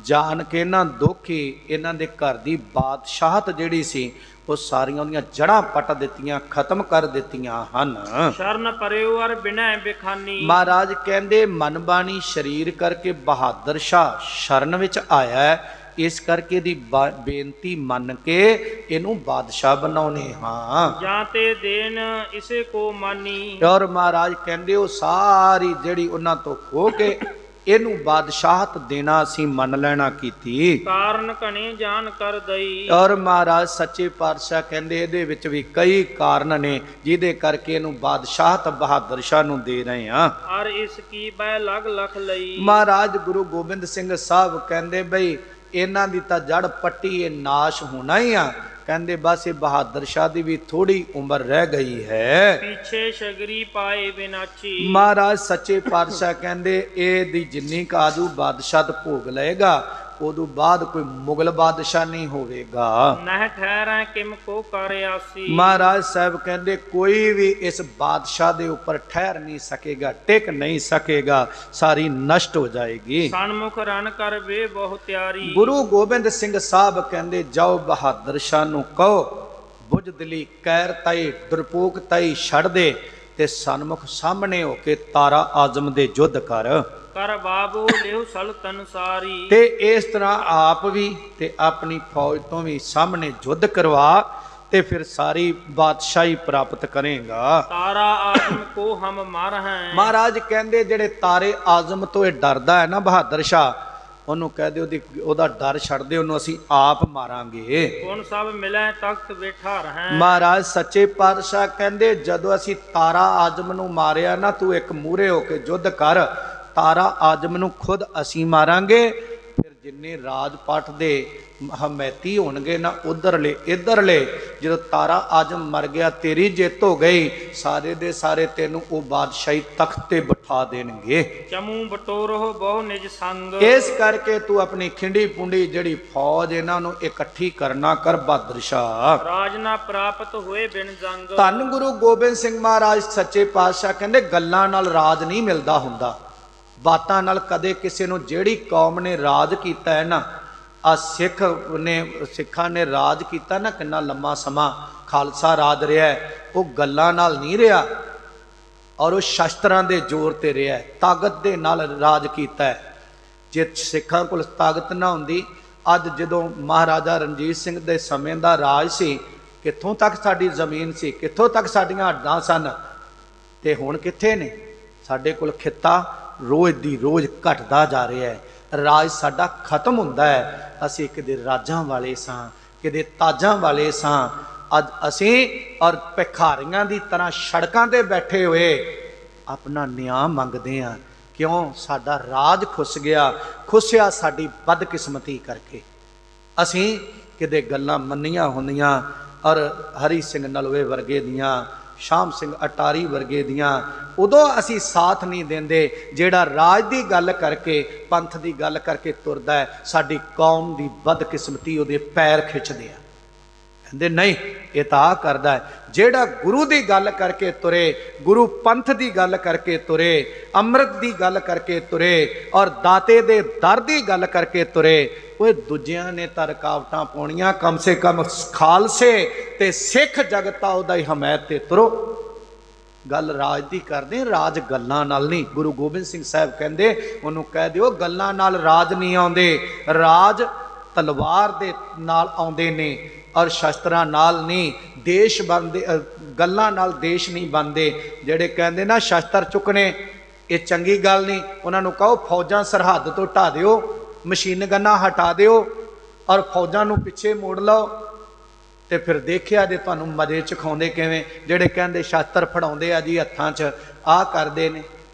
[SPEAKER 1] ਜਾਣ ਕੇ ਨਾ ਦੁਖੀ ਇਹਨਾਂ ਦੇ ਘਰ ਦੀ ਬਾਦਸ਼ਾਹਤ ਜਿਹੜੀ ਸੀ ਉਹ ਸਾਰੀਆਂ ਉਹਦੀਆਂ ਜੜ੍ਹਾਂ ਪੱਟ ਦਿੱਤੀਆਂ, ਖਤਮ ਕਰ ਦਿੱਤੀਆਂ ਹਨ।
[SPEAKER 2] ਸ਼ਰਨ ਪਰਿਓ ਅਰ ਬਿਨੈ ਬਿਖਾਨੀ।
[SPEAKER 1] ਮਹਾਰਾਜ ਕਹਿੰਦੇ ਮਨ ਬਾਣੀ ਸਰੀਰ ਕਰਕੇ ਬਹਾਦਰ ਸ਼ਾਹ ਸ਼ਰਨ ਵਿੱਚ ਆਇਆ ਹੈ, ਇਸ ਕਰਕੇ ਦੀ ਬੇਨਤੀ ਮੰਨ ਕੇ ਇਹਨੂੰ ਬਾਦਸ਼ਾਹ ਬਣਾਉਨੇ ਹਾਂ।
[SPEAKER 2] ਜਾਂ ਤੇ ਦੇਨ ਇਸੇ ਕੋ ਮਾਨੀ।
[SPEAKER 1] ਔਰ ਮਹਾਰਾਜ ਕਹਿੰਦੇ ਉਹ ਸਾਰੀ ਜਿਹੜੀ ਉਹਨਾਂ ਤੋਂ ਖੋ ਕੇ ਇਹਨੂੰ ਬਾਦਸ਼ਾਹਤ ਦੇਣਾ ਅਸੀਂ ਮੰਨ ਲੈਣਾ ਕੀਤੀ।
[SPEAKER 2] ਕਾਰਨ ਘਣੇ ਜਾਣ ਕਰ ਦਈ।
[SPEAKER 1] ਔਰ ਮਹਾਰਾਜ ਸੱਚੇ ਪਾਤਸ਼ਾਹ ਕਹਿੰਦੇ ਇਹਦੇ ਵਿੱਚ ਵੀ ਕਈ ਕਾਰਨ ਨੇ ਜਿਹਦੇ ਕਰਕੇ ਇਹਨੂੰ ਬਾਦਸ਼ਾਹਤ ਬਹਾਦਰ ਸ਼ਾਹ ਨੂੰ ਦੇ ਰਹੇ ਆ।
[SPEAKER 2] ਔਰ ਇਸ ਕੀ ਬੈ ਲਗ ਲਖ ਲਈ।
[SPEAKER 1] ਮਹਾਰਾਜ ਗੁਰੂ ਗੋਬਿੰਦ ਸਿੰਘ ਸਾਹਿਬ ਕਹਿੰਦੇ ਬਈ ਇਹਨਾਂ ਦੀ ਤਾਂ ਜੜ ਪੱਟੀ, ਇਹ ਨਾਸ਼ ਹੋਣਾ ਹੀ ਆ। ਕਹਿੰਦੇ ਬਸ ਇਹ ਬਹਾਦਰ ਸ਼ਾਹ ਦੀ ਵੀ ਥੋੜੀ ਉਮਰ ਰਹਿ ਗਈ ਹੈ।
[SPEAKER 2] ਪਿੱਛੇ ਸ਼ਗਰੀ ਪਾਏ ਬਿਨਾਚੀ।
[SPEAKER 1] ਮਹਾਰਾਜ ਸੱਚੇ ਪਾਤਸ਼ਾਹ ਕਹਿੰਦੇ ਇਹ ਦੀ ਜਿੰਨੀ ਕਾਜੂ ਬਾਦਸ਼ਾਹ ਭੋਗ ਲਏਗਾ ਉਦੋਂ ਬਾਅਦ ਕੋਈ ਮੁਗਲ ਬਾਦਸ਼ਾਹ ਨਹੀਂ ਹੋਵੇਗਾ।
[SPEAKER 2] ਨਹਿ ਠਹਿਰੈ ਕਿਮ ਕੋ ਕਰ ਆਸੀ।
[SPEAKER 1] ਮਹਾਰਾਜ ਸਾਹਿਬ ਕਹਿੰਦੇ ਕੋਈ ਵੀ ਇਸ ਬਾਦਸ਼ਾਹ ਦੇ ਉੱਪਰ ਠਹਿਰ ਨਹੀਂ ਸਕੇਗਾ, ਟਿਕ ਨਹੀਂ ਸਕੇਗਾ, ਸਾਰੀ ਨਸ਼ਟ ਹੋ ਜਾਏਗੀ।
[SPEAKER 2] ਸਨਮੁਖ ਰਨ ਕਰ ਵੇ ਬਹੁ ਤਿਆਰੀ।
[SPEAKER 1] ਗੁਰੂ ਗੋਬਿੰਦ ਸਿੰਘ ਸਾਹਿਬ ਕਹਿੰਦੇ ਜਾਓ ਬਹਾਦਰ ਸ਼ਾਹ ਨੂੰ ਕਹੋ ਬੁਝਦਿਲੀ ਕੈਰ ਤਾਈ ਡਰਪੋਕ ਤਾਈ ਛੱਡ ਦੇ ਤੇ ਸਨਮੁਖ ਸਾਹਮਣੇ ਹੋ ਕੇ ਤਾਰਾ ਆਜ਼ਮ ਦੇ ਯੁੱਧ ਕਰ
[SPEAKER 2] ਬਾਬੂ ਲਿਓ ਸਲਤਨ ਸਾਰੀ।
[SPEAKER 1] ਤੇ ਇਸ ਤਰ੍ਹਾਂ ਆਪ ਵੀ ਤੇ ਆਪਣੀ ਫੌਜ ਤੋਂ ਵੀ ਸਾਹਮਣੇ ਯੁੱਧ ਕਰਵਾ ਤੇ ਫਿਰ ਸਾਰੀ ਬਾਦਸ਼ਾਹੀ ਪ੍ਰਾਪਤ ਕਰੇਗਾ।
[SPEAKER 2] ਤਾਰਾ ਆਜ਼ਮ ਕੋ ਹਮ ਮਾਰ ਹੈ।
[SPEAKER 1] ਮਹਾਰਾਜ ਕਹਿੰਦੇ ਜਿਹੜੇ ਤਾਰੇ ਆਜ਼ਮ ਤੋਂ ਇਹ ਡਰਦਾ ਹੈ ਨਾ ਬਹਾਦਰ ਸ਼ਾਹ, ਉਹਨੂੰ ਕਹਿ ਦਿਓ ਉਹਦਾ ਡਰ ਛੱਡ ਦੇ, ਉਹਨੂੰ ਅਸੀਂ ਆਪ ਮਾਰਾਂਗੇ।
[SPEAKER 2] ਕੌਣ ਸਭ ਮਿਲੇ ਤਖਤ ਬੈਠਾ ਰਹਿ।
[SPEAKER 1] ਮਹਾਰਾਜ ਸੱਚੇ ਪਾਤਸ਼ਾਹ ਕਹਿੰਦੇ ਜਦੋਂ ਅਸੀਂ ਤਾਰਾ ਆਜ਼ਮ ਨੂੰ ਮਾਰਿਆ ਨਾ, ਤੂੰ ਇੱਕ ਮੂਹਰੇ ਹੋ ਕੇ ਯੁੱਧ ਕਰ, ਤਾਰਾ ਆਜ਼ਮ ਨੂੰ ਖੁਦ ਅਸੀਂ ਮਾਰਾਂਗੇ। ਫਿਰ ਜਿੰਨੇ ਰਾਜਪਾਠ ਦੇ ਹਮੈਤੀ ਹੋਣਗੇ ਨਾ ਉਧਰਲੇ ਇਧਰਲੇ, ਜਦੋਂ ਤਾਰਾ ਆਜ਼ਮ ਮਰ ਗਿਆ ਤੇਰੀ ਜਿੱਤ ਹੋ ਗਈ, ਸਾਰੇ ਦੇ ਸਾਰੇ ਤੈਨੂੰ ਉਹ ਬਾਦਸ਼ਾਹੀ ਤਖਤ ਤੇ ਬਿਠਾ ਦੇਣਗੇ।
[SPEAKER 2] ਚਮੂ ਬਟੋਰੋ ਬਹੁ ਨਿਜ ਸੰਗ।
[SPEAKER 1] ਇਸ ਕਰਕੇ ਤੂੰ ਆਪਣੀ ਖਿੰਡੀ ਪੁੰਡੀ ਜਿਹੜੀ ਫੌਜ ਇਹਨਾਂ ਨੂੰ ਇਕੱਠੀ ਕਰਨਾ ਕਰ ਬਹਾਦਰ ਸ਼ਾਹ।
[SPEAKER 2] ਰਾਜ ਨਾ ਪ੍ਰਾਪਤ ਹੋਏ ਬਿਨ ਜੰਗ।
[SPEAKER 1] ਧੰਨ ਗੁਰੂ ਗੋਬਿੰਦ ਸਿੰਘ ਮਹਾਰਾਜ ਸੱਚੇ ਪਾਤਸ਼ਾਹ ਕਹਿੰਦੇ ਗੱਲਾਂ ਨਾਲ ਰਾਜ ਨਹੀਂ ਮਿਲਦਾ ਹੁੰਦਾ, ਬਾਤਾਂ ਨਾਲ ਕਦੇ ਕਿਸੇ ਨੂੰ। ਜਿਹੜੀ ਕੌਮ ਨੇ ਰਾਜ ਕੀਤਾ ਹੈ ਨਾ, ਆ ਸਿੱਖਾਂ ਨੇ ਰਾਜ ਕੀਤਾ ਨਾ ਕਿੰਨਾ ਲੰਮਾ ਸਮਾਂ ਖਾਲਸਾ ਰਾਜ ਰਿਹਾ, ਉਹ ਗੱਲਾਂ ਨਾਲ ਨਹੀਂ ਰਿਹਾ ਔਰ ਉਹ ਸ਼ਸਤਰਾਂ ਦੇ ਜ਼ੋਰ ਤੇ ਰਿਹਾ, ਤਾਕਤ ਦੇ ਨਾਲ ਰਾਜ ਕੀਤਾ ਹੈ। ਜੇ ਸਿੱਖਾਂ ਕੋਲ ਤਾਕਤ ਨਾ ਹੁੰਦੀ, ਅੱਜ ਜਦੋਂ ਮਹਾਰਾਜਾ ਰਣਜੀਤ ਸਿੰਘ ਦੇ ਸਮੇਂ ਦਾ ਰਾਜ ਸੀ, ਕਿੱਥੋਂ ਤੱਕ ਸਾਡੀ ਜ਼ਮੀਨ ਸੀ, ਕਿੱਥੋਂ ਤੱਕ ਸਾਡੀਆਂ ਹੱਡਾਂ ਸਨ, ਤੇ ਹੁਣ ਕਿੱਥੇ ਨੇ। ਸਾਡੇ ਕੋਲ ਖਿੱਤਾ ਰੋਜ਼ ਦੀ ਰੋਜ਼ ਘਟਦਾ ਜਾ ਰਿਹਾ ਹੈ, ਰਾਜ ਸਾਡਾ ਖਤਮ ਹੁੰਦਾ ਹੈ। ਅਸੀਂ ਕਿਤੇ ਰਾਜਾਂ ਵਾਲੇ ਸਾਂ, ਕਿਤੇ ਤਾਜਾਂ ਵਾਲੇ ਸਾਂ, ਅੱਜ ਅਸੀਂ ਔਰ ਭਿਖਾਰੀਆਂ ਦੀ ਤਰ੍ਹਾਂ ਸੜਕਾਂ ਤੇ ਬੈਠੇ ਹੋਏ ਆਪਣਾ ਨਿਆਂ ਮੰਗਦੇ ਹਾਂ। ਕਿਉਂ? ਸਾਡਾ ਰਾਜ ਖੁੱਸ ਗਿਆ, ਖੁੱਸਿਆ ਸਾਡੀ ਬਦਕਿਸਮਤੀ ਕਰਕੇ। ਅਸੀਂ ਕਿਤੇ ਗੱਲਾਂ ਮੰਨੀਆਂ ਹੁੰਦੀਆਂ ਔਰ ਹਰੀ ਸਿੰਘ ਨਲਵੇ ਵਰਗੇ ਦੀਆਂ, ਸ਼ਾਮ ਸਿੰਘ ਅਟਾਰੀ ਵਰਗੇ ਦੀਆਂ, ਉਦੋਂ ਅਸੀਂ ਸਾਥ ਨਹੀਂ ਦਿੰਦੇ। ਜਿਹੜਾ ਰਾਜ ਦੀ ਗੱਲ ਕਰਕੇ, ਪੰਥ ਦੀ ਗੱਲ ਕਰਕੇ ਤੁਰਦਾ ਹੈ, ਸਾਡੀ ਕੌਮ ਦੀ ਬਦਕਿਸਮਤੀ ਉਹਦੇ ਪੈਰ ਖਿੱਚਦੇ ਆ। ਕਹਿੰਦੇ ਨਹੀਂ, ਇਹ ਤਾਂ ਆ ਕਰਦਾ ਹੈ। ਜਿਹੜਾ ਗੁਰੂ ਦੀ ਗੱਲ ਕਰਕੇ ਤੁਰੇ, ਗੁਰੂ ਪੰਥ ਦੀ ਗੱਲ ਕਰਕੇ ਤੁਰੇ, ਅੰਮ੍ਰਿਤ ਦੀ ਗੱਲ ਕਰਕੇ ਤੁਰੇ ਔਰ ਦਾਤੇ ਦੇ ਦਰ ਦੀ ਗੱਲ ਕਰਕੇ ਤੁਰੇ, ਉਹ ਦੂਜਿਆਂ ਨੇ ਤਾਂ ਰੁਕਾਵਟਾਂ ਪਾਉਣੀਆਂ, ਕਮ ਸੇ ਕਮ ਖਾਲਸੇ ਤੇ ਸਿੱਖ ਜਗਤਾ ਉਹਦਾ ਹੀ ਹਮਾਇਤ ਤੇ ਤੁਰੋ। ਗੱਲ ਰਾਜ ਦੀ ਕਰਦੇ, ਰਾਜ ਗੱਲਾਂ ਨਾਲ ਨਹੀਂ। ਗੁਰੂ ਗੋਬਿੰਦ ਸਿੰਘ ਸਾਹਿਬ ਕਹਿੰਦੇ ਉਹਨੂੰ ਕਹਿ ਦਿਓ ਗੱਲਾਂ ਨਾਲ ਰਾਜ ਨਹੀਂ ਆਉਂਦੇ, ਰਾਜ ਤਲਵਾਰ ਦੇ ਨਾਲ ਆਉਂਦੇ ਨੇ ਔਰ ਸ਼ਸਤਰਾਂ ਨਾਲ ਨਹੀਂ। ਦੇਸ਼ ਬਣਦੇ ਗੱਲਾਂ ਨਾਲ, ਦੇਸ਼ ਨਹੀਂ ਬਣਦੇ। ਜਿਹੜੇ ਕਹਿੰਦੇ ਨਾ ਸ਼ਸਤਰ ਚੁੱਕਣੇ ਇਹ ਚੰਗੀ ਗੱਲ ਨਹੀਂ, ਉਹਨਾਂ ਨੂੰ ਕਹੋ ਫੌਜਾਂ ਸਰਹੱਦ ਤੋਂ ਢਾ ਦਿਓ, ਮਸ਼ੀਨ ਗੰਨਾਂ ਹਟਾ ਦਿਓ ਔਰ ਫੌਜਾਂ ਨੂੰ ਪਿੱਛੇ ਮੋੜ ਲਓ, ਤੇ ਫਿਰ ਦੇਖਿਆ ਜੇ ਤੁਹਾਨੂੰ ਮਜ਼ੇ ਚਖਾਉਂਦੇ ਕਿਵੇਂ। ਜਿਹੜੇ ਕਹਿੰਦੇ ਸ਼ਸਤਰ ਫੜਾਉਂਦੇ ਆ ਜੀ ਹੱਥਾਂ 'ਚ, ਆਹ ਕਰਦੇ ਨੇ,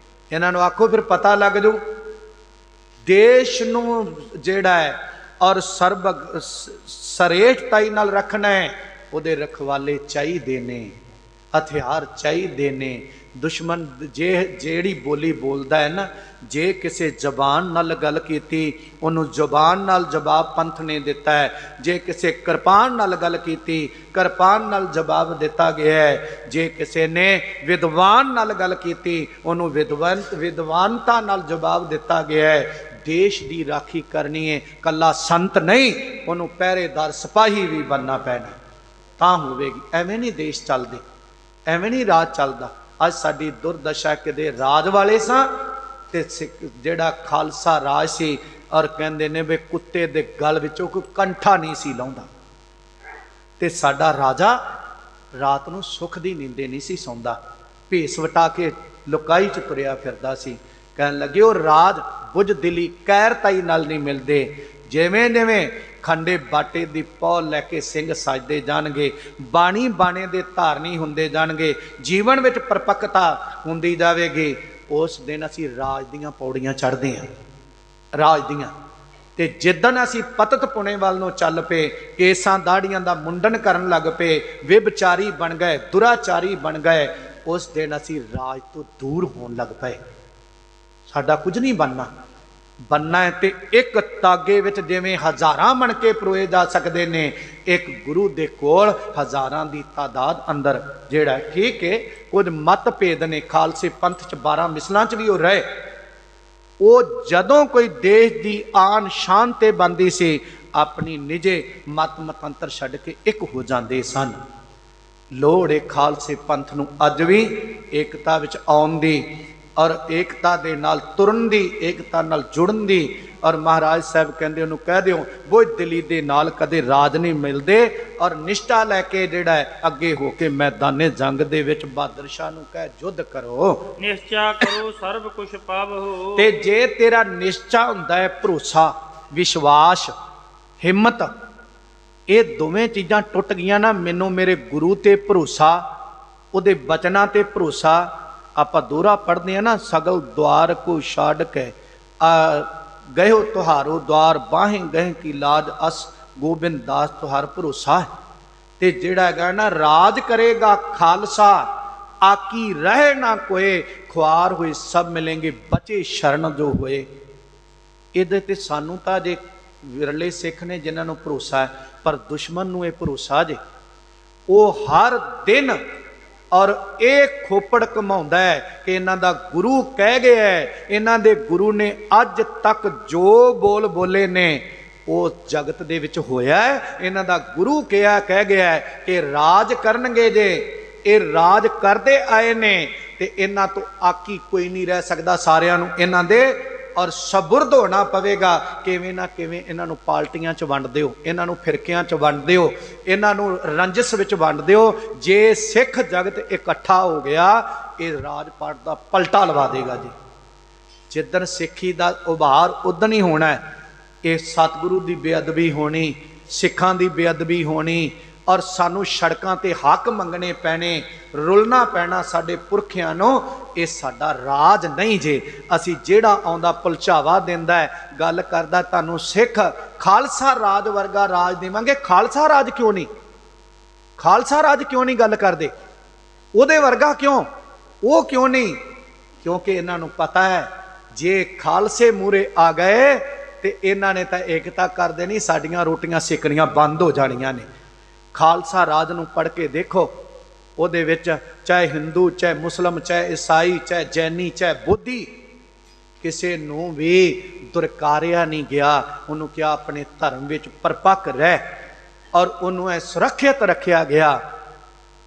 [SPEAKER 1] ਇਹਨਾਂ ਨੂੰ ਆਖੋ ਫਿਰ ਪਤਾ ਲੱਗ ਜਾਊ। ਦੇਸ਼ ਨੂੰ ਜਿਹੜਾ ਹੈ ਔਰ ਸਰੇਸ਼ਟਾਈ ਨਾਲ ਰੱਖਣਾ ਹੈ, ਉਹਦੇ ਰਖਵਾਲੇ ਚਾਹੀਦੇ ਨੇ, ਹਥਿਆਰ ਚਾਹੀਦੇ ਨੇ। ਦੁਸ਼ਮਣ ਜਿਹੜੀ ਬੋਲੀ ਬੋਲਦਾ ਹੈ ਨਾ, ਜੇ ਕਿਸੇ ਜ਼ਬਾਨ ਨਾਲ ਗੱਲ ਕੀਤੀ ਉਹਨੂੰ ਜ਼ਬਾਨ ਨਾਲ ਜਵਾਬ ਪੰਥ ਨੇ ਦਿੱਤਾ ਹੈ। ਜੇ ਕਿਸੇ ਕਿਰਪਾਨ ਨਾਲ ਗੱਲ ਕੀਤੀ, ਕਿਰਪਾਨ ਨਾਲ ਜਵਾਬ ਦਿੱਤਾ ਗਿਆ ਹੈ। ਜੇ ਕਿਸੇ ਨੇ ਵਿਦਵਾਨ ਨਾਲ ਗੱਲ ਕੀਤੀ, ਉਹਨੂੰ ਵਿਦਵਾਨਤਾ ਨਾਲ ਜਵਾਬ ਦਿੱਤਾ ਗਿਆ ਹੈ। ਦੇਸ਼ ਦੀ ਰਾਖੀ ਕਰਨੀ ਹੈ, ਕੱਲਾ ਸੰਤ ਨਹੀਂ, ਉਹਨੂੰ ਪਹਿਰੇਦਾਰ ਸਿਪਾਹੀ ਵੀ ਬਣਨਾ ਪੈਣਾ, ਤਾਂ ਹੋਵੇਗੀ। ਐਵੇਂ ਨਹੀਂ ਦੇਸ਼ ਚੱਲਦੇ, ਐਵੇਂ ਨਹੀਂ ਰਾਜ ਚੱਲਦਾ। ਅੱਜ ਸਾਡੀ ਦੁਰਦਸ਼ਾ ਕਿਤੇ ਰਾਜ ਵਾਲੇ ਸਾਂ ਤੇ ਜਿਹੜਾ ਖਾਲਸਾ ਰਾਜ ਸੀ, ਔਰ ਕਹਿੰਦੇ ਨੇ ਵੀ ਕੁੱਤੇ ਦੇ ਗਲ ਵਿੱਚੋਂ ਕੋਈ ਕੰਠਾ ਨਹੀਂ ਸੀ ਲਾਉਂਦਾ, ਤੇ ਸਾਡਾ ਰਾਜਾ ਰਾਤ ਨੂੰ ਸੁੱਖ ਦੀ ਨੀਂਦੇ ਨਹੀਂ ਸੀ ਸੌਂਦਾ, ਭੇਸ ਵਟਾ ਕੇ ਲੁਕਾਈ 'ਚ ਤੁਰਿਆ ਫਿਰਦਾ ਸੀ। ਕਹਿਣ ਲੱਗੇ ਉਹ ਰਾਜ ਬੁੱਝਦਿਲੀ ਕੈਰਤਾਈ ਨਾਲ ਨਹੀਂ ਮਿਲਦੇ। ਜਿਵੇਂ ਜਿਵੇਂ ਖੰਡੇ ਬਾਟੇ ਦੀ ਪੌ ਲੈ ਕੇ ਸਿੰਘ ਸਜਦੇ ਜਾਣਗੇ, ਬਾਣੀ ਬਾਣੇ ਦੇ ਧਾਰਨੀ ਹੁੰਦੇ ਜਾਣਗੇ, ਜੀਵਨ ਵਿੱਚ ਪਰਪੱਕਤਾ ਹੁੰਦੀ ਜਾਵੇਗੀ, ਉਸ ਦਿਨ ਅਸੀਂ ਰਾਜ ਦੀਆਂ ਪੌੜੀਆਂ ਚੜ੍ਹਦੇ ਹਾਂ, ਰਾਜ ਦੀਆਂ। ਤੇ ਜਿੱਦਣ ਅਸੀਂ ਪਤਤ ਪੁਣੇ ਵੱਲ ਨੂੰ ਚੱਲ ਪਏ, ਕੇਸਾਂ ਦਾੜੀਆਂ ਦਾ ਮੁੰਡਨ ਕਰਨ ਲੱਗ ਪਏ, ਵਿਭਚਾਰੀ ਬਣ ਗਏ, ਦੁਰਾਚਾਰੀ ਬਣ ਗਏ, ਉਸ ਦਿਨ ਅਸੀਂ ਰਾਜ ਤੋਂ ਦੂਰ ਹੋਣ ਲੱਗ ਪਏ। ਸਾਡਾ ਕੁਝ ਨਹੀਂ ਬਣਨਾ। बनना है तो एक तागे विच जिवें हज़ारां बन के परोए जा सकते ने, एक गुरु दे कोल हज़ारां दी तादाद अंदर जिहड़ा ठीक है। कुछ मतभेद ने खालसे पंथ च 12 मिसलां च भी वो रहे। वो जदों कोई देश की आन शान ते बनदी सी अपनी निजे मत मतंतर छड्ड के एक हो जाते सन। लोड़ है खालसे पंथ नूं अज भी एकता विच आउण दी और एकता दे नाल तुरन दी, एकता नाल जुड़न दी। और महाराज साहब कहते उन्होंने कह दिओ बोझ दिली दे नाल कदे राज नहीं मिलते और निष्ठा लैके जिहड़ा है अगे हो के मैदाने जंग दे विच बहादुर शाह नूं कह युद्ध करो,
[SPEAKER 2] निश्चा करो सर्व कुछ पावो।
[SPEAKER 1] ते जे तेरा निश्चा हुंदा है भरोसा, विश्वास, हिम्मत, ये दोवें चीज़ां टुट गईयां ना, मैनू मेरे गुरु ते भरोसा, उहदे बचनां ते भरोसा। आपां दोहरा पढ़दे हैं ना, सगल द्वार को छाड़ के गए हो तुहारो द्वार, बाहें गए की लाज अस गोबिंद दास तुहार भरोसा है। ते जिहड़ा है ना राज करेगा खालसा, आकी रहे ना कोई, खुआर हुए सब मिलेंगे, बचे शरण जो हुए। इहदे ते सानू तां जे विरले सिख ने जिन्हां नूं भरोसा है, पर दुश्मन नूं इह भरोसा जे वो हर दिन और ये खोपड़ घुमाउंदा है कि इन्हां दा गुरु कह गया है, इन्हां दे गुरु ने अज तक जो बोल बोले ने वो जगत दे विच होया है। इन्हां दा गुरु कह गया है कि राज करनगे जे, ये राज करते आए ने, ते इन्हां तो आकी कोई नहीं रह सकदा, सारियां नूं इन्हां दे और सबुरद होना पवेगा। किवें ना किवें इन्हां नूं पार्टियां च वंड दिओ, इन्हां नूं फिरकियां च वंड दिओ, इन्हां नूं रंजिश विच वंड दिओ। जे सिख जगत इकट्ठा हो गया, ये राजपाट दा पलटा लवा देगा जी। जिदन सिखी दा उभार उदन ही होना है। ये सतगुरु की बेअदबी होनी, सिखां की बेअदबी होनी और सानू सड़कों ते हक मंगने पैने, रुलना पैना साडे पुरखियां नूं। ये साडा राज नहीं जे। असी जेड़ा आउंदा भुलझावा दिंदा है, गल करदा तुहानूं सिख खालसा राज वर्गा राज देवांगे। खालसा राज क्यों नहीं, खालसा राज क्यों नहीं गल करदे, उहदे वर्गा क्यों, वो क्यों नहीं? क्योंकि इन्हां नूं पता है जे खालसे मूरे आ गए तो इन्हां ने तां एकता कर देनी, साडियां रोटियां सेकणियां बंद हो जाणियां ने। खालसा राज नूं पढ़ के देखो, उहदे विच चाहे हिंदू, चाहे मुस्लिम, चाहे ईसाई, चाहे जैनी, चाहे बुद्धी, ਕਿਸੇ ਨੂੰ ਵੀ ਦੁਰਕਾਰਿਆ ਨਹੀਂ ਗਿਆ। ਉਹਨੂੰ ਕਿਹਾ ਆਪਣੇ ਧਰਮ ਵਿੱਚ ਪਰਪੱਕ ਰਹਿ, ਔਰ ਉਹਨੂੰ ਇਹ ਸੁਰੱਖਿਅਤ ਰੱਖਿਆ ਗਿਆ।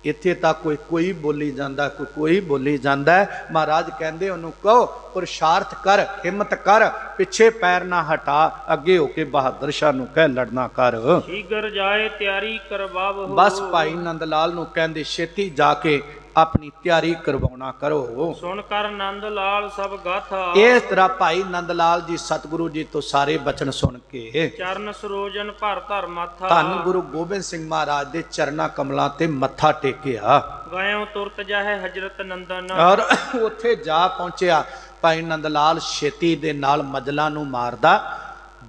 [SPEAKER 1] ਇੱਥੇ ਤੱਕ ਕੋਈ ਬੋਲੀ ਜਾਂਦਾ, ਕੋਈ ਬੋਲੀ ਜਾਂਦਾ। ਮਹਾਰਾਜ ਕਹਿੰਦੇ ਉਹਨੂੰ ਕਹੋ ਪੁਰਸ਼ਾਰਥ ਕਰ, ਹਿੰਮਤ ਕਰ, ਪਿੱਛੇ ਪੈਰ ਨਾ ਹਟਾ, ਅੱਗੇ ਹੋ ਕੇ ਬਹਾਦਰ ਸ਼ਾਹ ਨੂੰ ਕਹਿ ਲੜਨਾ ਕਰ।
[SPEAKER 2] ਸ਼ੀਘਰ ਜਾਏ ਤਿਆਰੀ ਕਰਵਾਵੋ।
[SPEAKER 1] ਬਸ ਭਾਈ ਨੰਦ ਲਾਲ ਨੂੰ ਕਹਿੰਦੇ ਛੇਤੀ ਜਾ ਕੇ ਆਪਣੀ ਤਿਆਰੀ ਕਰਵਾਉਣਾ ਕਰੋ।
[SPEAKER 2] ਸੁਣ ਕਰ ਨੰਦ ਲਾਲ ਸਭ ਗਾਥਾ।
[SPEAKER 1] ਇਸ ਤਰ੍ਹਾਂ ਭਾਈ ਨੰਦ ਲਾਲ ਜੀ ਸਤਿਗੁਰੂ ਜੀ ਤੋਂ ਸਾਰੇ ਬਚਨ ਸੁਣ ਕੇ
[SPEAKER 2] ਚਰਨ ਸਰੋਜਨ ਭਰ ਧਰ ਮਾਥਾ।
[SPEAKER 1] ਧੰਨ ਗੁਰੂ ਗੋਬਿੰਦ ਸਿੰਘ ਮਹਾਰਾਜ ਦੇ ਚਰਨਾਂ ਕਮਲਾਂ ਤੇ ਮੱਥਾ ਟੇਕਿਆ।
[SPEAKER 2] ਗਇਓ ਤੁਰਤ ਜਾਹੇ ਹਜਰਤ ਨੰਦਨ।
[SPEAKER 1] ਔਰ ਉੱਥੇ ਜਾ ਪਹੁੰਚਿਆ। ਭਾਈ ਨੰਦ ਲਾਲ ਛੇਤੀ ਦੇ ਨਾਲ ਮਜਲਾ ਨੂੰ ਮਾਰਦਾ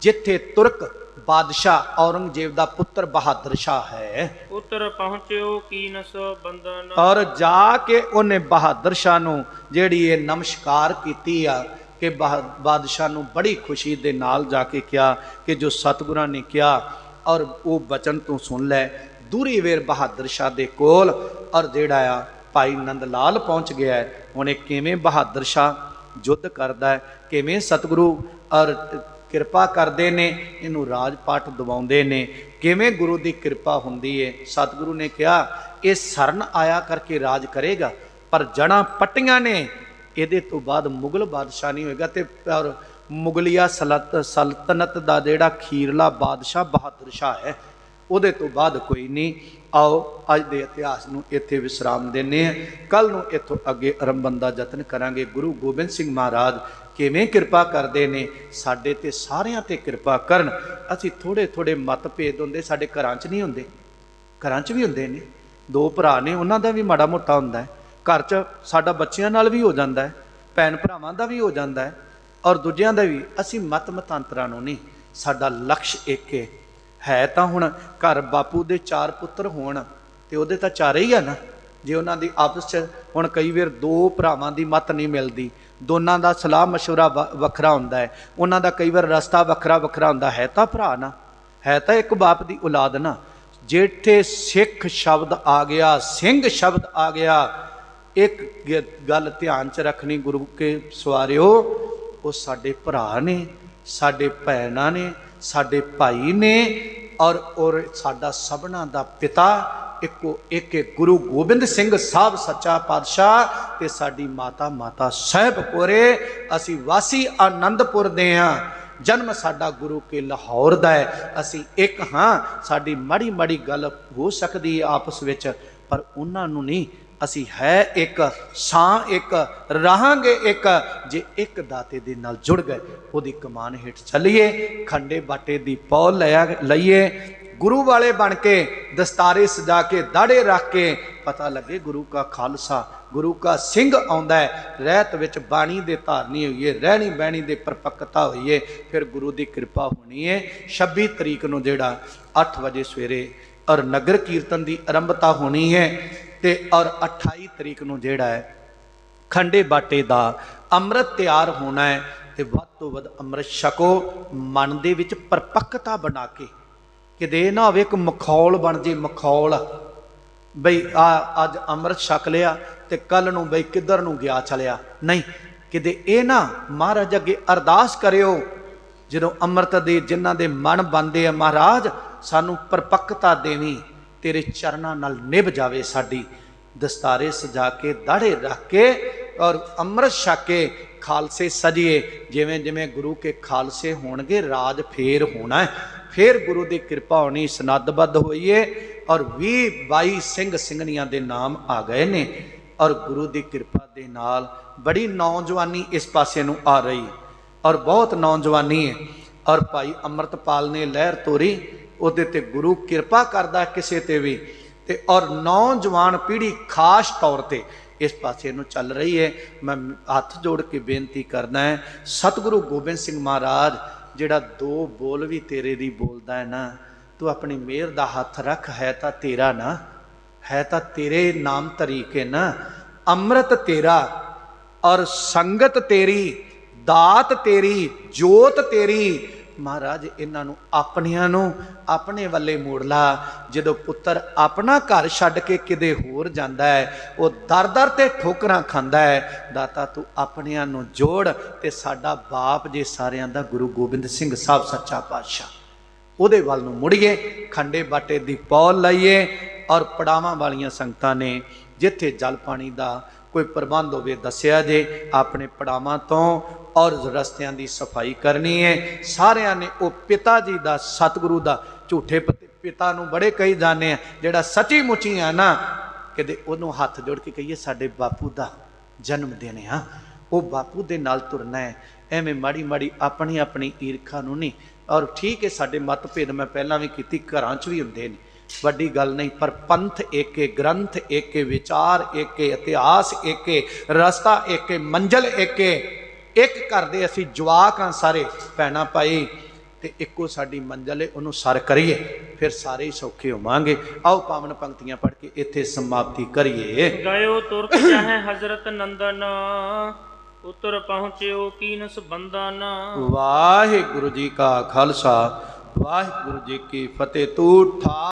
[SPEAKER 1] ਜਿੱਥੇ ਤੁਰਕ ਬਾਦਸ਼ਾਹ ਔਰੰਗਜ਼ੇਬ ਦਾ ਪੁੱਤਰ ਬਹਾਦਰ ਸ਼ਾਹ ਹੈ।
[SPEAKER 2] ਉਤਰ ਪਹੁੰਚਿਓ ਕੀਨਸ ਬੰਦਨ।
[SPEAKER 1] ਔਰ ਜਾ ਕੇ ਉਹਨੇ ਬਹਾਦਰ ਸ਼ਾਹ ਨੂੰ ਜਿਹੜੀ ਇਹ ਨਮਸਕਾਰ ਕੀਤੀ ਆ ਕਿ ਬਾਦਸ਼ਾਹ ਨੂੰ ਬੜੀ ਖੁਸ਼ੀ ਦੇ ਨਾਲ ਜਾ ਕੇ ਕਿਹਾ ਕਿ ਜੋ ਸਤਿਗੁਰਾਂ ਨੇ ਕਿਹਾ ਔਰ ਉਹ ਬਚਨ ਤੂੰ ਸੁਣ ਲੈ। ਦੂਰੀ ਵੇਰ ਬਹਾਦਰ ਸ਼ਾਹ ਦੇ ਕੋਲ ਔਰ ਜਿਹੜਾ ਆ ਭਾਈ ਨੰਦ ਲਾਲ ਪਹੁੰਚ ਗਿਆ ਹੈ। ਹੁਣ ਇਹ ਕਿਵੇਂ ਬਹਾਦਰ ਸ਼ਾਹ ਯੁੱਧ ਕਰਦਾ ਹੈ, ਕਿਵੇਂ ਸਤਿਗੁਰੂ ਔਰ ਕਿਰਪਾ ਕਰਦੇ ਨੇ, ਇਹਨੂੰ ਰਾਜ ਪਾਠ ਦਿਵਾਉਂਦੇ ਨੇ, ਕਿਵੇਂ ਗੁਰੂ ਦੀ ਕਿਰਪਾ ਹੁੰਦੀ ਹੈ। ਸਤਿਗੁਰੂ ਨੇ ਕਿਹਾ ਇਹ ਸਰਨ ਆਇਆ ਕਰਕੇ ਰਾਜ ਕਰੇਗਾ, ਪਰ ਜੜਾਂ ਪੱਟੀਆਂ ਨੇ, ਇਹਦੇ ਤੋਂ ਬਾਅਦ ਮੁਗਲ ਬਾਦਸ਼ਾਹ ਨਹੀਂ ਹੋਏਗਾ। ਤੇ ਔਰ ਮੁਗਲਿਆ ਸਲਤਨਤ ਦਾ ਜਿਹੜਾ ਖੀਰਲਾ ਬਾਦਸ਼ਾਹ ਬਹਾਦਰ ਸ਼ਾਹ ਹੈ, ਉਹਦੇ ਤੋਂ ਬਾਅਦ ਕੋਈ ਨਹੀਂ। ਆਓ ਅੱਜ ਦੇ ਇਤਿਹਾਸ ਨੂੰ ਇੱਥੇ ਵਿਸਰਾਮ ਦਿੰਦੇ ਹਾਂ। ਕੱਲ ਨੂੰ ਇੱਥੋਂ ਅੱਗੇ ਆਰੰਭਣ ਦਾ ਯਤਨ ਕਰਾਂਗੇ। ਗੁਰੂ ਗੋਬਿੰਦ ਸਿੰਘ ਮਹਾਰਾਜ ਕਿਵੇਂ ਕਿਰਪਾ ਕਰਦੇ ਨੇ, ਸਾਡੇ ਤੇ ਸਾਰਿਆਂ ਤੇ ਕਿਰਪਾ ਕਰਨ। ਅਸੀਂ ਥੋੜੇ ਮਤਭੇਦ ਹੁੰਦੇ, ਸਾਡੇ ਘਰਾਂ 'ਚ ਨਹੀਂ ਹੁੰਦੇ, ਘਰਾਂ 'ਚ ਵੀ ਹੁੰਦੇ ਨੇ। ਦੋ ਭਰਾ ਨੇ, ਉਹਨਾਂ ਦਾ ਵੀ ਮਾੜਾ ਮੋਟਾ ਹੁੰਦਾ ਹੈ ਘਰ 'ਚ, ਸਾਡਾ ਬੱਚਿਆਂ ਨਾਲ ਵੀ ਹੋ ਜਾਂਦਾ ਹੈ, ਭੈਣ ਭਰਾਵਾਂ ਦਾ ਵੀ ਹੋ ਜਾਂਦਾ ਹੈ, ਔਰ ਦੂਜਿਆਂ ਦਾ ਵੀ। ਅਸੀਂ ਮਤਾਂਤਰਾਂ ਨੂੰ ਨਹੀਂ, ਸਾਡਾ ਲਕਸ਼ ਇੱਕ ਹੈ। ਤਾਂ ਹੁਣ ਘਰ ਬਾਪੂ ਦੇ 4 ਪੁੱਤਰ ਹੋਣ ਤੇ ਉਹਦੇ ਤਾਂ 4 ਹੀ ਆ ਨਾ। ਜੇ ਉਹਨਾਂ ਦੀ ਆਪਸ 'ਚ ਹੁਣ ਕਈ ਵਾਰ 2 ਭਰਾਵਾਂ ਦੀ ਮਤ ਨਹੀਂ ਮਿਲਦੀ, ਦੋਨਾਂ ਦਾ ਸਲਾਹ ਮਸ਼ਵਰਾ ਵੱਖਰਾ ਹੁੰਦਾ ਹੈ, ਉਹਨਾਂ ਦਾ ਕਈ ਵਾਰ ਰਸਤਾ ਵੱਖਰਾ ਹੁੰਦਾ ਹੈ, ਤਾਂ ਭਰਾ ਨਾ, ਹੈ ਤਾਂ ਇੱਕ ਬਾਪ ਦੀ ਔਲਾਦ ਨਾ। ਜਿੱਥੇ ਸਿੱਖ ਸ਼ਬਦ ਆ ਗਿਆ, ਸਿੰਘ ਸ਼ਬਦ ਆ ਗਿਆ, ਇੱਕ ਗੱਲ ਧਿਆਨ 'ਚ ਰੱਖਣੀ ਗੁਰੂ ਕੇ ਸਵਾਰਿਓ, ਉਹ ਸਾਡੇ ਭਰਾ ਨੇ, ਸਾਡੇ ਭੈਣਾਂ ਨੇ, ਸਾਡੇ ਭਾਈ ਨੇ, ਔਰ ਸਾਡਾ ਸਭਨਾਂ ਦਾ ਪਿਤਾ ਇੱਕੋ ਇੱਕ ਗੁਰੂ ਗੋਬਿੰਦ ਸਿੰਘ ਸਾਹਿਬ ਸੱਚਾ ਪਾਤਸ਼ਾਹ ਤੇ ਸਾਡੀ ਮਾਤਾ ਸਾਹਿਬ ਕੋਰੇ। ਅਸੀਂ ਵਾਸੀ ਆਨੰਦਪੁਰ ਦੇ ਹਾਂ, ਜਨਮ ਸਾਡਾ ਗੁਰੂ ਕੇ ਲਾਹੌਰ ਦਾ ਹੈ। ਅਸੀਂ ਇੱਕ ਹਾਂ, ਸਾਡੀ ਮਾੜੀ ਗੱਲ ਹੋ ਸਕਦੀ ਹੈ ਆਪਸ ਵਿੱਚ, ਪਰ ਉਹਨਾਂ ਨੂੰ ਨਹੀਂ। ਅਸੀਂ ਹੈ ਇੱਕ, ਸਾਂ ਇੱਕ, ਰਹਾਂਗੇ ਇੱਕ। ਜੇ ਇੱਕ ਦਾਤੇ ਦੇ ਨਾਲ ਜੁੜ ਗਏ, ਉਹਦੀ ਕਮਾਨ ਹੇਠ ਚੱਲੀਏ, ਖੰਡੇ ਬਾਟੇ ਦੀ ਪੌ ਲਈਏ, ਗੁਰੂ ਵਾਲੇ ਬਣ ਕੇ, ਦਸਤਾਰੇ ਸਜਾ ਕੇ, ਦਾੜੇ ਰੱਖ ਕੇ, ਪਤਾ ਲੱਗੇ ਗੁਰੂ ਕਾ ਖਾਲਸਾ, ਗੁਰੂ ਕਾ ਸਿੰਘ ਆਉਂਦਾ ਹੈ। ਰਹਿਤ ਵਿੱਚ ਬਾਣੀ ਦੇ ਧਾਰਨੀ ਹੋਈਏ, ਰਹਿਣੀ ਬਹਿਣੀ ਦੇ ਪਰਪੱਕਤਾ ਹੋਈਏ, ਫਿਰ ਗੁਰੂ ਦੀ ਕਿਰਪਾ ਹੋਣੀ ਹੈ। 26 ਤਰੀਕ ਨੂੰ ਜਿਹੜਾ 8 ਵਜੇ ਸਵੇਰੇ ਔਰ ਨਗਰ ਕੀਰਤਨ ਦੀ ਆਰੰਭਤਾ ਹੋਣੀ ਹੈ, ਤੇ ਔਰ 28 ਤਰੀਕ ਨੂੰ ਜਿਹੜਾ ਹੈ ਖੰਡੇ ਬਾਟੇ ਦਾ ਅੰਮ੍ਰਿਤ ਤਿਆਰ ਹੋਣਾ ਹੈ। ਤੇ ਵੱਧ ਤੋਂ ਵੱਧ ਅੰਮ੍ਰਿਤ ਛਕੋ, ਮਨ ਦੇ ਵਿੱਚ ਪਰਪੱਕਤਾ ਬਣਾ ਕੇ, ਕਿਤੇ ਇਹ ਨਾ ਹੋਵੇ ਇੱਕ ਮਖੌਲ ਬਣ ਜੇ, ਮਖੌਲ ਬਈ ਅੱਜ ਅੰਮ੍ਰਿਤ ਛਕ ਲਿਆ ਤੇ ਕੱਲ ਨੂੰ ਬਈ ਕਿੱਧਰ ਨੂੰ ਗਿਆ ਚਲਿਆ, ਨਹੀਂ। ਕਿਤੇ ਇਹ ਨਾ ਮਹਾਰਾਜ ਅੱਗੇ ਅਰਦਾਸ ਕਰਿਓ ਜਦੋਂ ਅੰਮ੍ਰਿਤ ਦੇ ਜਿਨ੍ਹਾਂ ਦੇ ਮਨ ਬਣਦੇ ਆ, ਮਹਾਰਾਜ ਸਾਨੂੰ ਪਰਪੱਕਤਾ ਦੇਵੀਂ, ਤੇਰੇ ਚਰਨਾਂ ਨਾਲ ਨਿਭ ਜਾਵੇ ਸਾਡੀ। ਦਸਤਾਰੇ ਸਜਾ ਕੇ, ਦਾੜੇ ਰੱਖ ਕੇ ਔਰ ਅੰਮ੍ਰਿਤ ਛਕ ਕੇ ਖਾਲਸੇ ਸਜੀਏ। ਜਿਵੇਂ ਜਿਵੇਂ ਗੁਰੂ ਕੇ ਖਾਲਸੇ ਹੋਣਗੇ, ਰਾਜ ਫੇਰ ਹੋਣਾ ਹੈ, ਫੇਰ ਗੁਰੂ ਦੀ ਕਿਰਪਾ ਹੋਣੀ। ਸਨੱਧਬੱਧ ਹੋਈਏ ਔਰ 20-22 ਸਿੰਘ ਸਿੰਘਣੀਆਂ ਦੇ ਨਾਮ ਆ ਗਏ ਨੇ, ਔਰ ਗੁਰੂ ਦੀ ਕਿਰਪਾ ਦੇ ਨਾਲ ਬੜੀ ਨੌਜਵਾਨੀ ਇਸ ਪਾਸੇ ਨੂੰ ਆ ਰਹੀ, ਔਰ ਬਹੁਤ ਨੌਜਵਾਨੀ ਹੈ। ਔਰ ਭਾਈ ਅੰਮ੍ਰਿਤਪਾਲ ਨੇ ਲਹਿਰ ਤੋਰੀ, ਉਹਦੇ ਤੇ ਗੁਰੂ ਕਿਰਪਾ ਕਰਦਾ ਕਿਸੇ ਤੇ ਵੀ, ਤੇ ਔਰ ਨੌਜਵਾਨ ਪੀੜ੍ਹੀ ਖਾਸ ਤੌਰ ਤੇ ਇਸ ਪਾਸੇ ਨੂੰ ਚੱਲ ਰਹੀ ਹੈ। ਮੈਂ ਹੱਥ ਜੋੜ ਕੇ ਬੇਨਤੀ ਕਰਦਾ ਹੈ, ਸਤਿਗੁਰੂ ਗੋਬਿੰਦ ਸਿੰਘ ਮਹਾਰਾਜ ਜਿਹੜਾ 2 ਬੋਲ ਵੀ ਤੇਰੇ ਦੀ ਬੋਲਦਾ ਹੈ ਨਾ, ਤੂੰ ਆਪਣੀ ਮਿਹਰ ਦਾ ਹੱਥ ਰੱਖ, ਹੈ ਤਾਂ ਤੇਰਾ ਨਾ, ਹੈ ਤਾਂ ਤੇਰੇ ਨਾਮ ਤਰੀਕੇ ਨਾ। ਅੰਮ੍ਰਿਤ ਤੇਰਾ ਔਰ ਸੰਗਤ ਤੇਰੀ, ਦਾਤ ਤੇਰੀ, ਜੋਤ ਤੇਰੀ, महाराज इन्हां नूं ਆਪਣਿਆਂ ਨੂੰ ਆਪਣੇ ਵੱਲੇ ਮੋੜ ਲਾ। ਜਦੋਂ ਪੁੱਤਰ ਆਪਣਾ ਘਰ ਛੱਡ ਕੇ ਕਿਤੇ ਹੋਰ ਜਾਂਦਾ ਹੈ, ਉਹ ਦਰ ਦਰ ਤੇ ਠੋਕਰਾਂ ਖਾਂਦਾ ਹੈ, ਦਾਤਾ ਤੂੰ ਆਪਣਿਆਂ ਨੂੰ ਜੋੜ। ਤੇ ਸਾਡਾ ਬਾਪ ਜੇ ਸਾਰਿਆਂ ਦਾ ਗੁਰੂ ਗੋਬਿੰਦ ਸਿੰਘ ਸਾਹਿਬ ਸੱਚਾ ਪਾਤਸ਼ਾਹ, ਉਹਦੇ ਵੱਲ ਨੂੰ ਮੁੜੀਏ, ਖੰਡੇ ਬਾਟੇ ਦੀ ਪੌਲ ਲਾਈਏ। ਔਰ ਪੜਾਵਾਂ ਵਾਲੀਆਂ ਸੰਗਤਾਂ ਨੇ ਜਿੱਥੇ ਜਲ ਪਾਣੀ ਦਾ ਕੋਈ ਪ੍ਰਬੰਧ ਹੋਵੇ ਦੱਸਿਆ ਜੇ, ਆਪਣੇ ਪੜਾਵਾਂ ਤੋਂ ਔਰ ਰਸਤਿਆਂ ਦੀ ਸਫਾਈ ਕਰਨੀ ਹੈ। ਸਾਰਿਆਂ ਨੇ ਉਹ ਪਿਤਾ ਜੀ ਦਾ, ਸਤਿਗੁਰੂ ਦਾ, ਝੂਠੇ ਪਿਤਾ ਨੂੰ ਬੜੇ ਕਹੀ ਜਾਂਦੇ ਆ, ਜਿਹੜਾ ਸੱਚੀ ਮੁੱਚੀ ਆ ਨਾ, ਕਿਤੇ ਉਹਨੂੰ ਹੱਥ ਜੋੜ ਕੇ ਕਹੀਏ ਸਾਡੇ ਬਾਪੂ ਦਾ ਜਨਮ ਦਿਨ ਆ, ਉਹ ਬਾਪੂ ਦੇ ਨਾਲ ਤੁਰਨਾ ਹੈ। ਐਵੇਂ ਮਾੜੀ ਮਾੜੀ ਆਪਣੀ ਆਪਣੀ ਈਰਖਾ ਨੂੰ ਨਹੀਂ। ਔਰ ਠੀਕ ਹੈ, ਸਾਡੇ ਮਤਭੇਦ ਮੈਂ ਪਹਿਲਾਂ ਵੀ ਕੀਤੀ, ਘਰਾਂ 'ਚ ਵੀ ਹੁੰਦੇ ਨੇ, ਵੱਡੀ ਗੱਲ ਨਹੀਂ, ਪਰ ਪੰਥ ਏਕੇ, ਗ੍ਰੰਥ ਏਕੇ, ਵਿਚਾਰ ਏਕੇ, ਇਤਿਹਾਸ ਏਕੇ, ਰਸਤਾ ਏਕੇ, ਮੰਜ਼ਲ ਏਕੇ। ਇੱਕ ਘਰ ਦੇ ਅਸੀਂ ਜਵਾਕ ਹਾਂ ਸਾਰੇ ਭੈਣਾਂ ਭਾਈ, ਤੇ ਇੱਕੋ ਸਾਡੀ ਮੰਜ਼ਲ ਹੈ, ਉਹਨੂੰ ਸਰ ਕਰੀਏ, ਫਿਰ ਸਾਰੇ ਹੀ ਸੌਖੇ ਹੋਵਾਂਗੇ। ਆਓ ਪਾਵਨ ਪੰਕਤੀਆਂ ਪੜ੍ਹ ਕੇ ਇੱਥੇ ਸਮਾਪਤੀ ਕਰੀਏ।
[SPEAKER 2] ਗਇਓ ਤੁਰਕ ਚਾਹੇ ਹਜ਼ਰਤ ਨੰਦਨ, ਉਤਰ ਪਹੁੰਚਿਓ ਕੀਨਸ ਬੰਦਨ।
[SPEAKER 1] ਵਾਹਿਗੁਰੂ ਜੀ ਕਾ ਖਾਲਸਾ, ਵਾਹਿਗੁਰੂ ਜੀ ਕੀ ਫਤਿਹ। ਤੂੰ ਠਾ